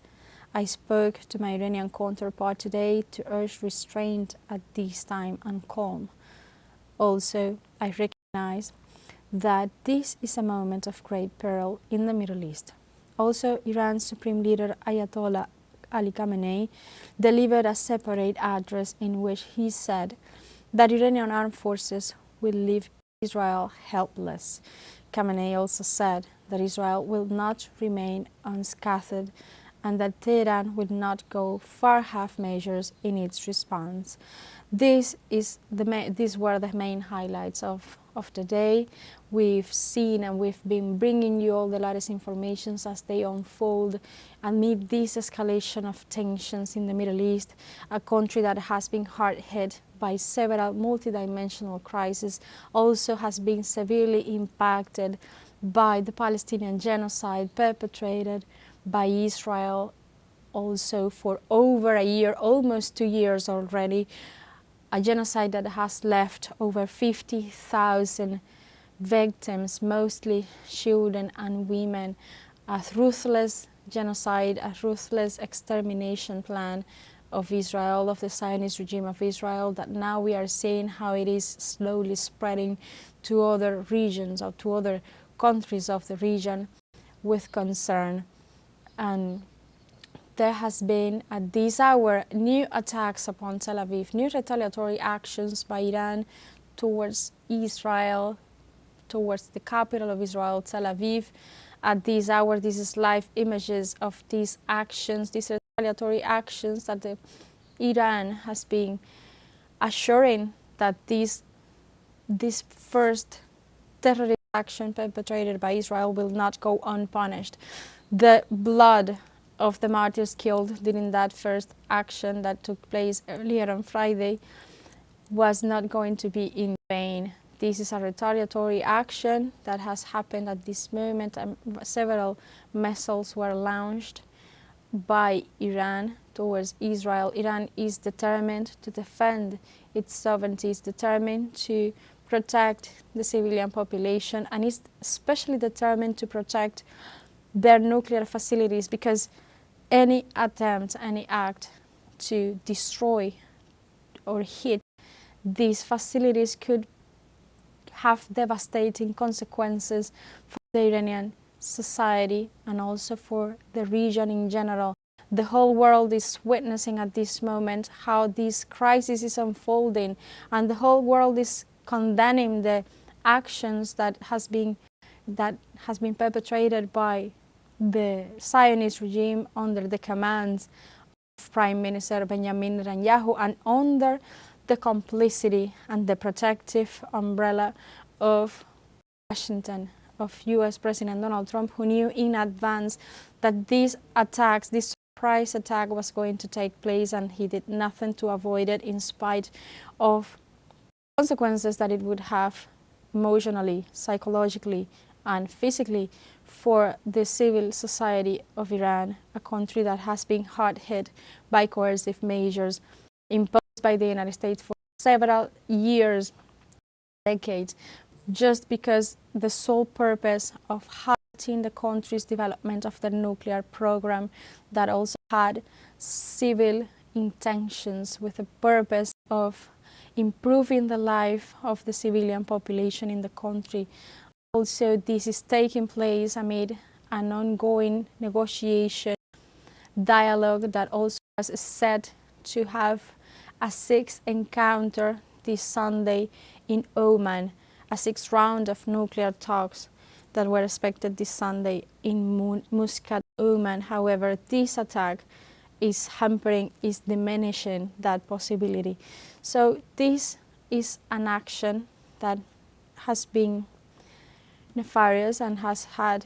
I spoke to my Iranian counterpart today to urge restraint at this time and calm. Also, I recognize that this is a moment of great peril in the Middle East. Also, Iran's Supreme Leader Ayatollah Ali Khamenei delivered a separate address in which he said that Iranian armed forces will leave Israel helpless. Khamenei also said that Israel will not remain unscathed and that Tehran will not go far half measures in its response. These were the main highlights of the day. We've seen and we've been bringing you all the latest information as they unfold amid this escalation of tensions in the Middle East, a country that has been hard hit by several multidimensional crises, also has been severely impacted by the Palestinian genocide perpetrated by Israel also for over a year, almost 2 years already, a genocide that has left over 50,000 victims, mostly children and women, a ruthless genocide, a ruthless extermination plan of Israel, of the Zionist regime of Israel, that now we are seeing how it is slowly spreading to other regions or to other countries of the region with concern. And there has been at this hour new attacks upon Tel Aviv, new retaliatory actions by Iran towards Israel, towards the capital of Israel, Tel Aviv. At this hour, this is live images of these actions, these retaliatory actions that Iran has been assuring that this first terrorist action perpetrated by Israel will not go unpunished. The blood of the martyrs killed during that first action that took place earlier on Friday was not going to be in vain. This is a retaliatory action that has happened at this moment. Several missiles were launched by Iran towards Israel. Iran is determined to defend its sovereignty, is determined to protect the civilian population, and is especially determined to protect their nuclear facilities, because any attempt, any act to destroy or hit these facilities could have devastating consequences for the Iranian society and also for the region in general. The whole world is witnessing at this moment how this crisis is unfolding, and the whole world is condemning the actions that has been perpetrated by the Zionist regime under the commands of Prime Minister Benjamin Netanyahu and under the complicity and the protective umbrella of Washington, of US President Donald Trump, who knew in advance that these attacks, this surprise attack was going to take place, and he did nothing to avoid it in spite of consequences that it would have emotionally, psychologically, and physically for the civil society of Iran, a country that has been hard hit by coercive measures imposed by the United States for several years, decades, just because the sole purpose of halting the country's development of the nuclear program that also had civil intentions with the purpose of improving the life of the civilian population in the country. Also, this is taking place amid an ongoing negotiation dialogue that also was set to have a sixth encounter this Sunday in Oman, a sixth round of nuclear talks that were expected this Sunday in Muscat, Oman. However, this attack is diminishing that possibility. So this is an action that has been nefarious and has had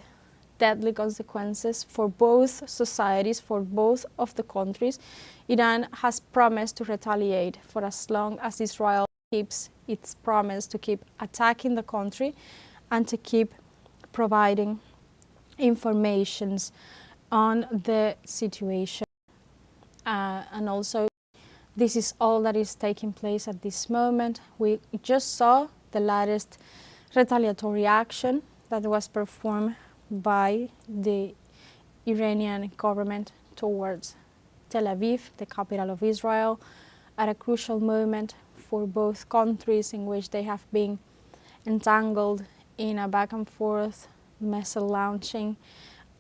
deadly consequences for both societies, for both of the countries. Iran has promised to retaliate for as long as Israel keeps its promise to keep attacking the country and to keep providing informations on the situation and also this is all that is taking place at this moment. We just saw the latest retaliatory action that was performed by the Iranian government towards Tel Aviv, the capital of Israel, at a crucial moment for both countries in which they have been entangled in a back and forth missile launching,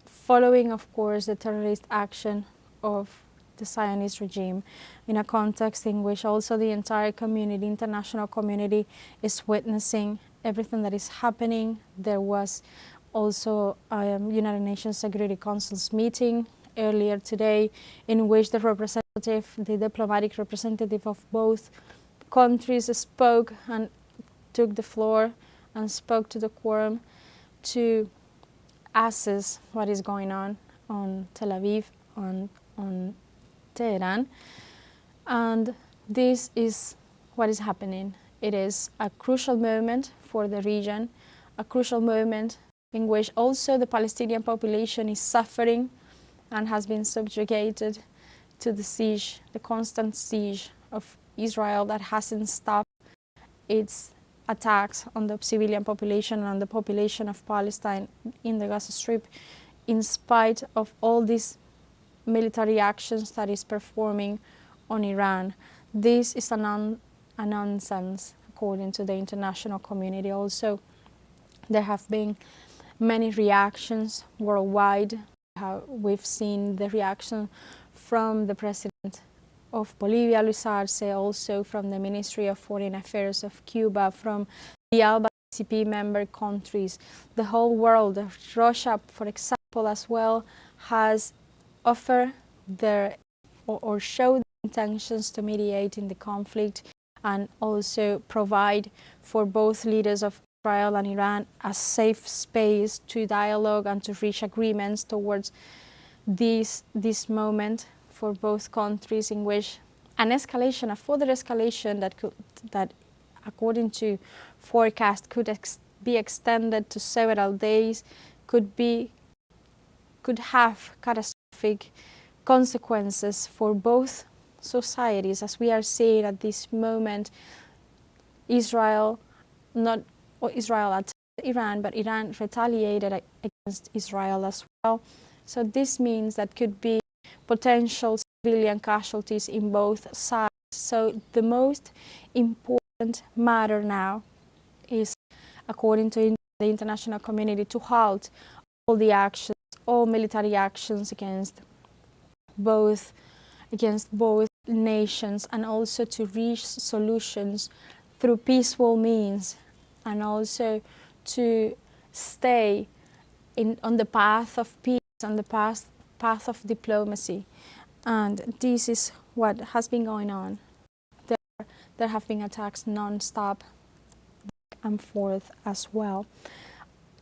following, of course, the terrorist action of the Zionist regime, in a context in which also the entire community, international community, is witnessing everything that is happening. There was also a United Nations Security Council's meeting earlier today in which the diplomatic representative of both countries spoke and took the floor and spoke to the quorum to assess what is going on Tel Aviv, on Tehran. And this is what is happening. It is a crucial moment for the region, a crucial moment in which also the Palestinian population is suffering and has been subjugated to the siege, the constant siege of Israel that hasn't stopped its attacks on the civilian population and the population of Palestine in the Gaza Strip, in spite of all these military actions that is performing on Iran. This is a nonsense, according to the international community. Also, there have been many reactions worldwide. We've seen the reaction from the president of Bolivia, Luis Arce, also from the Ministry of Foreign Affairs of Cuba, from the ALBA CP member countries. The whole world, Russia, for example, as well, has offered or showed intentions to mediate in the conflict and also provide for both leaders of Israel and Iran a safe space to dialogue and to reach agreements towards this be for both countries, in which an escalation, a further escalation that according to forecast could be extended to several days, could have catastrophic consequences for both societies. As we are seeing at this moment, Israel attacked Iran, but Iran retaliated against Israel as well. So this means that could be potential civilian casualties in both sides. So the most important matter now is, according to the international community, to halt all the actions, all military actions against both nations, and also to reach solutions through peaceful means, and also to stay on the path of peace, on the path of diplomacy. And this is what has been going on. There have been attacks non-stop, back and forth as well.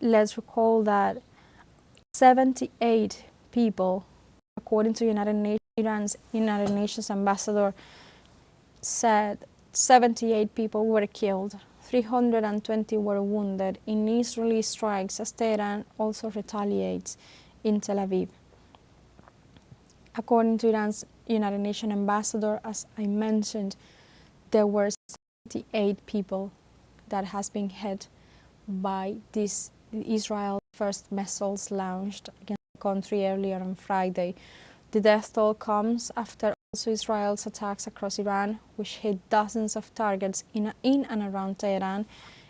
Let's recall that 78 people, according to Iran's United Nations ambassador, said 78 people were killed, 320 were wounded in Israeli strikes, as Tehran also retaliates in Tel Aviv. According to Iran's United Nations ambassador, as I mentioned, there were 78 people that has been hit by this Israel first missiles launched against the country earlier on Friday. The death toll comes after also Israel's attacks across Iran, which hit dozens of targets in and around Tehran,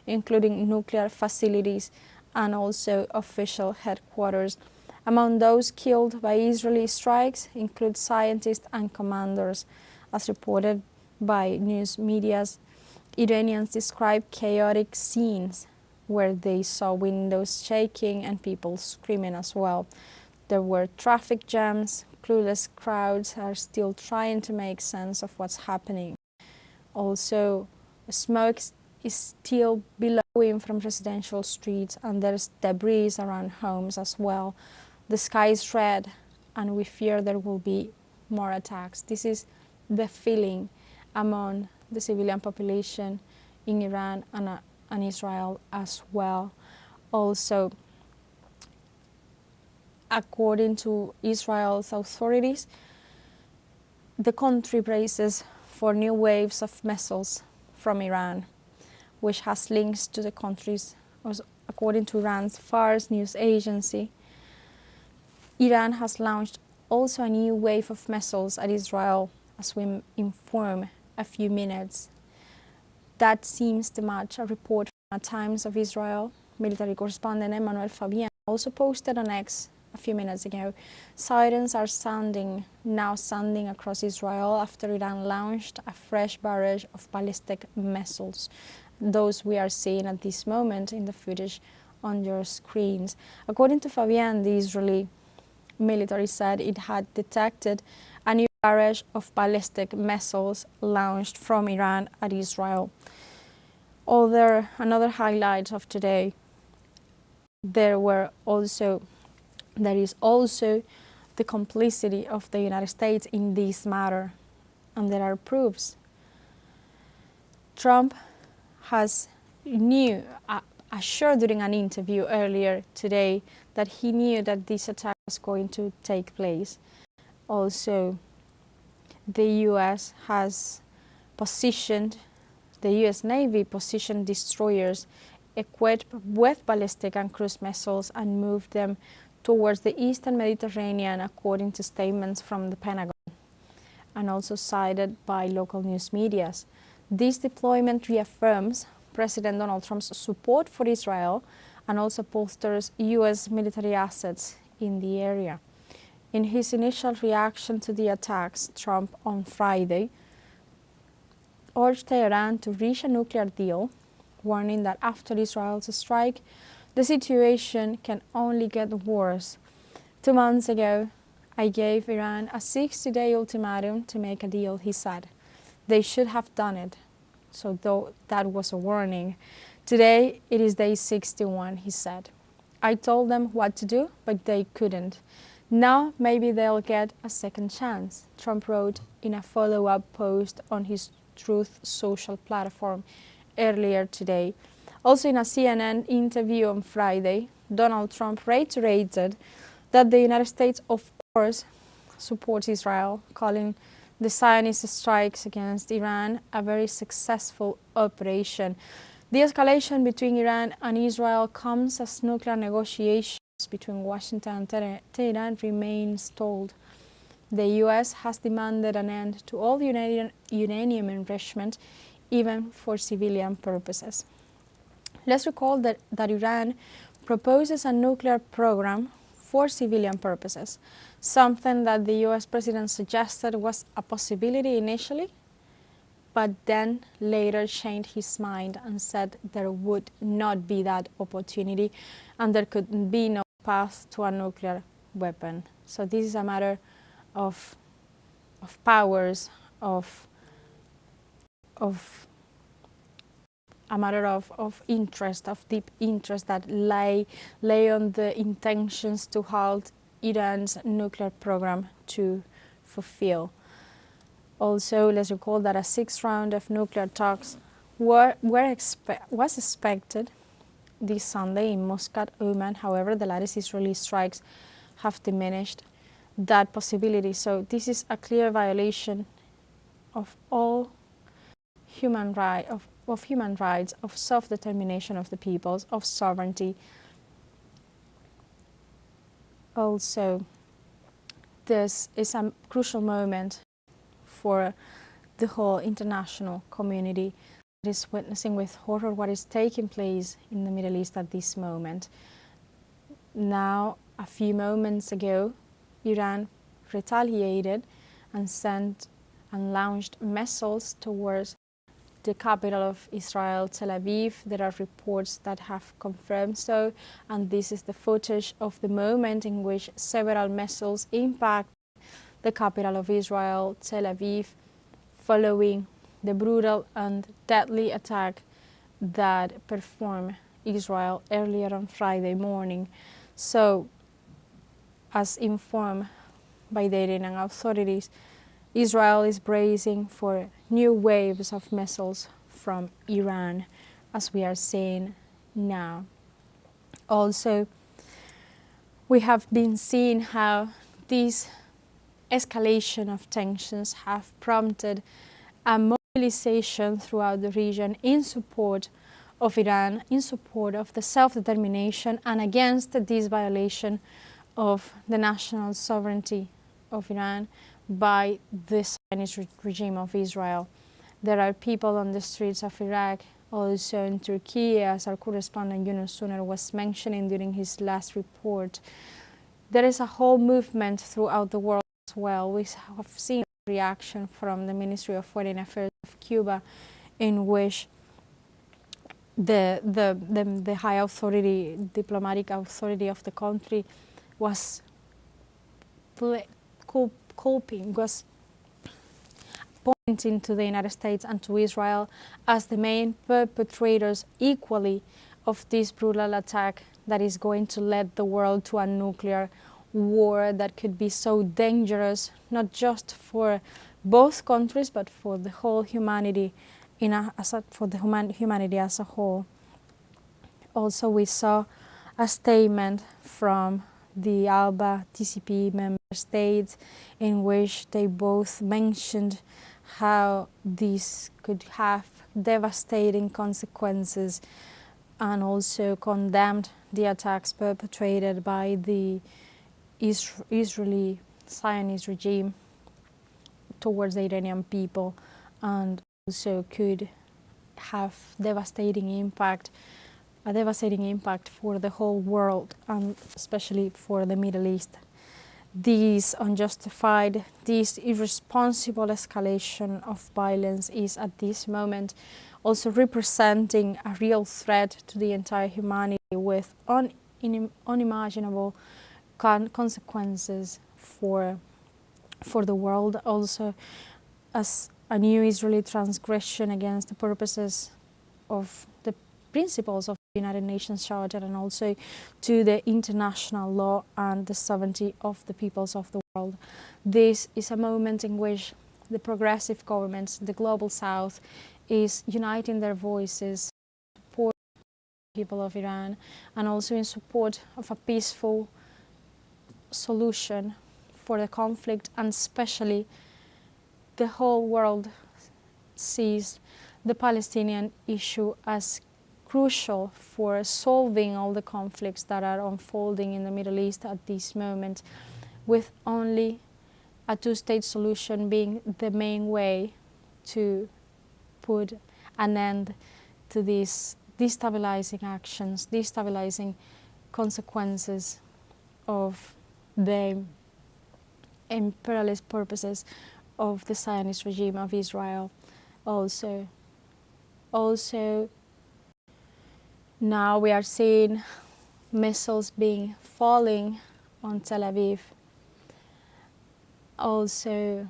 including nuclear facilities and also official headquarters. Among those killed by Israeli strikes include scientists and commanders. As reported by news medias, Iranians described chaotic scenes where they saw windows shaking and people screaming as well. There were traffic jams. Clueless crowds are still trying to make sense of what's happening. Also, smoke is still billowing from residential streets, and there's debris around homes as well. The sky is red, and we fear there will be more attacks. This is the feeling among the civilian population in Iran and Israel as well. Also, according to Israel's authorities, the country braces for new waves of missiles from Iran, which has links to the countries. According to Iran's Fars news agency, Iran has launched also a new wave of missiles at Israel, as we informed a few minutes. That seems to match a report from the Times of Israel. Military correspondent Emmanuel Fabian also posted on X a few minutes ago. Sirens are now sounding across Israel after Iran launched a fresh barrage of ballistic missiles. Those we are seeing at this moment in the footage on your screens. According to Fabian, the Israeli military said it had detected a new barrage of ballistic missiles launched from Iran at Israel. Another highlight of today, there is also the complicity of the United States in this matter, and there are proofs. Trump has assured during an interview earlier today that he knew that this attack was going to take place. Also, the U.S. Navy positioned destroyers equipped with ballistic and cruise missiles and moved them towards the eastern Mediterranean, according to statements from the Pentagon and also cited by local news medias. This deployment reaffirms President Donald Trump's support for Israel and also bolsters U.S. military assets in the area. In his initial reaction to the attacks, Trump on Friday urged Tehran to reach a nuclear deal, warning that after Israel's strike, the situation can only get worse. 2 months ago, I gave Iran a 60-day ultimatum to make a deal, he said. They should have done it. So though that was a warning. Today, it is day 61, he said. I told them what to do, but they couldn't. Now, maybe they'll get a second chance, Trump wrote in a follow-up post on his Truth Social platform earlier today. Also in a CNN interview on Friday, Donald Trump reiterated that the United States, of course, supports Israel, calling the Zionist strikes against Iran a very successful operation. The escalation between Iran and Israel comes as nuclear negotiations between Washington and Tehran remain stalled. The U.S. has demanded an end to all uranium enrichment, even for civilian purposes. Let's recall that Iran proposes a nuclear program for civilian purposes, something that the U.S. president suggested was a possibility initially, but then later changed his mind and said there would not be that opportunity and there could be no path to a nuclear weapon. So this is a matter of powers, of a matter of interest, of deep interest that lay on the intentions to halt Iran's nuclear program to fulfill. Also, let's recall that a sixth round of nuclear talks was expected this Sunday in Muscat, Oman. However, the latest Israeli strikes have diminished that possibility. So this is a clear violation of all human rights, of self-determination of the peoples, of sovereignty. Also, this is a crucial moment for the whole international community that is witnessing with horror what is taking place in the Middle East at this moment. Now, a few moments ago, Iran retaliated and sent and launched missiles towards the capital of Israel, Tel Aviv. There are reports that have confirmed so, and this is the footage of the moment in which several missiles impact the capital of Israel, Tel Aviv, following the brutal and deadly attack that performed Israel earlier on Friday morning. So, as informed by the Iranian authorities, Israel is bracing for new waves of missiles from Iran, as we are seeing now. Also, we have been seeing how these escalation of tensions have prompted a mobilization throughout the region in support of Iran, in support of the self-determination and against this violation of the national sovereignty of Iran by the Zionist regime of Israel. There are people on the streets of Iraq, also in Turkey, as our correspondent Yunus Suner was mentioning during his last report. There is a whole movement throughout the world as well. We have seen a reaction from the Ministry of Foreign Affairs of Cuba, in which the high authority, diplomatic authority of the country was pointing to the United States and to Israel as the main perpetrators equally of this brutal attack that is going to lead the world to a nuclear war that could be so dangerous, not just for both countries, but for the whole humanity, humanity as a whole. Also, we saw a statement from the ALBA TCP member states in which they both mentioned how this could have devastating consequences, and also condemned the attacks perpetrated by the Israeli Zionist regime towards the Iranian people, and also could have a devastating impact for the whole world, and especially for the Middle East. This unjustified, this irresponsible escalation of violence is at this moment also representing a real threat to the entire humanity, with unimaginable consequences for the world, also as a new Israeli transgression against the purposes of the principles of the United Nations Charter, and also to the international law and the sovereignty of the peoples of the world. This is a moment in which the progressive governments, the global South, is uniting their voices to support the people of Iran, and also in support of a peaceful solution for the conflict, and especially the whole world sees the Palestinian issue as crucial for solving all the conflicts that are unfolding in the Middle East at this moment, with only a two-state solution being the main way to put an end to these destabilizing actions, destabilizing consequences of the imperialist purposes of the Zionist regime of Israel. Also, now we are seeing missiles falling on Tel Aviv. Also,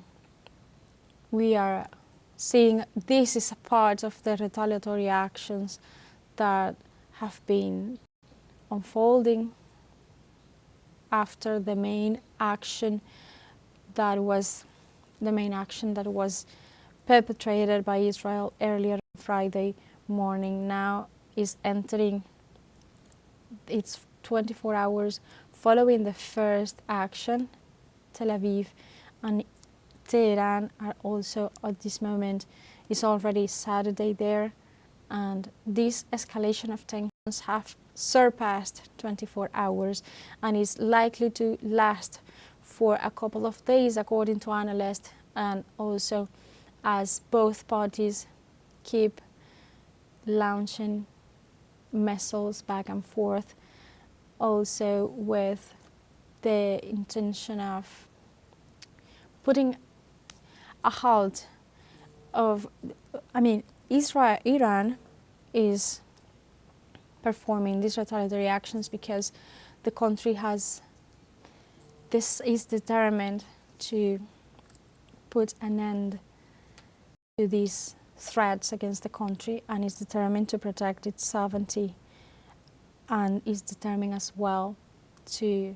we are seeing this is a part of the retaliatory actions that have been unfolding after the main action that was perpetrated by Israel earlier on Friday morning. Now is entering its 24 hours following the first action. Tel Aviv and Tehran are also at this moment. It's already Saturday there, and this escalation of tensions have surpassed 24 hours and is likely to last for a couple of days, according to analysts, and also as both parties keep launching missiles back and forth, also with the intention of putting a halt of, Iran is performing these retaliatory actions because the country is determined to put an end to these threats against the country, and is determined to protect its sovereignty, and is determined as well to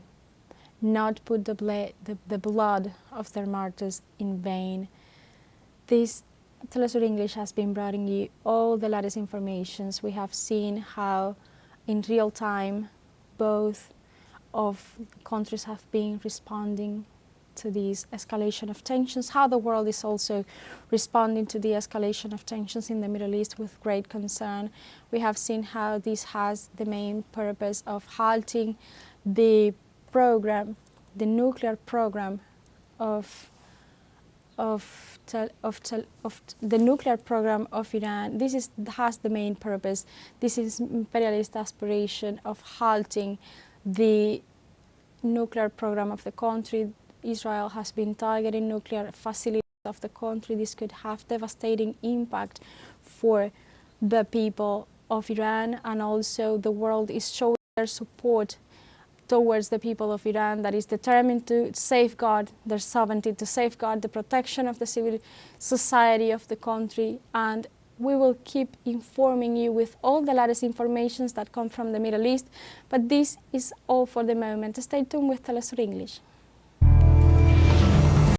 not put the blood of their martyrs in vain. This teleSUR English has been bringing you all the latest informations. We have seen how in real time both of the countries have been responding to this escalation of tensions, how the world is also responding to the escalation of tensions in the Middle East with great concern. We have seen how this has the main purpose of halting the program, the nuclear program of the nuclear program of Iran. This has the main purpose. This is imperialist aspiration of halting the nuclear program of the country. Israel has been targeting nuclear facilities of the country. This could have devastating impact for the people of Iran, and also the world is showing their support towards the people of Iran that is determined to safeguard their sovereignty, to safeguard the protection of the civil society of the country. And we will keep informing you with all the latest informations that come from the Middle East. But this is all for the moment. Stay tuned with teleSUR English.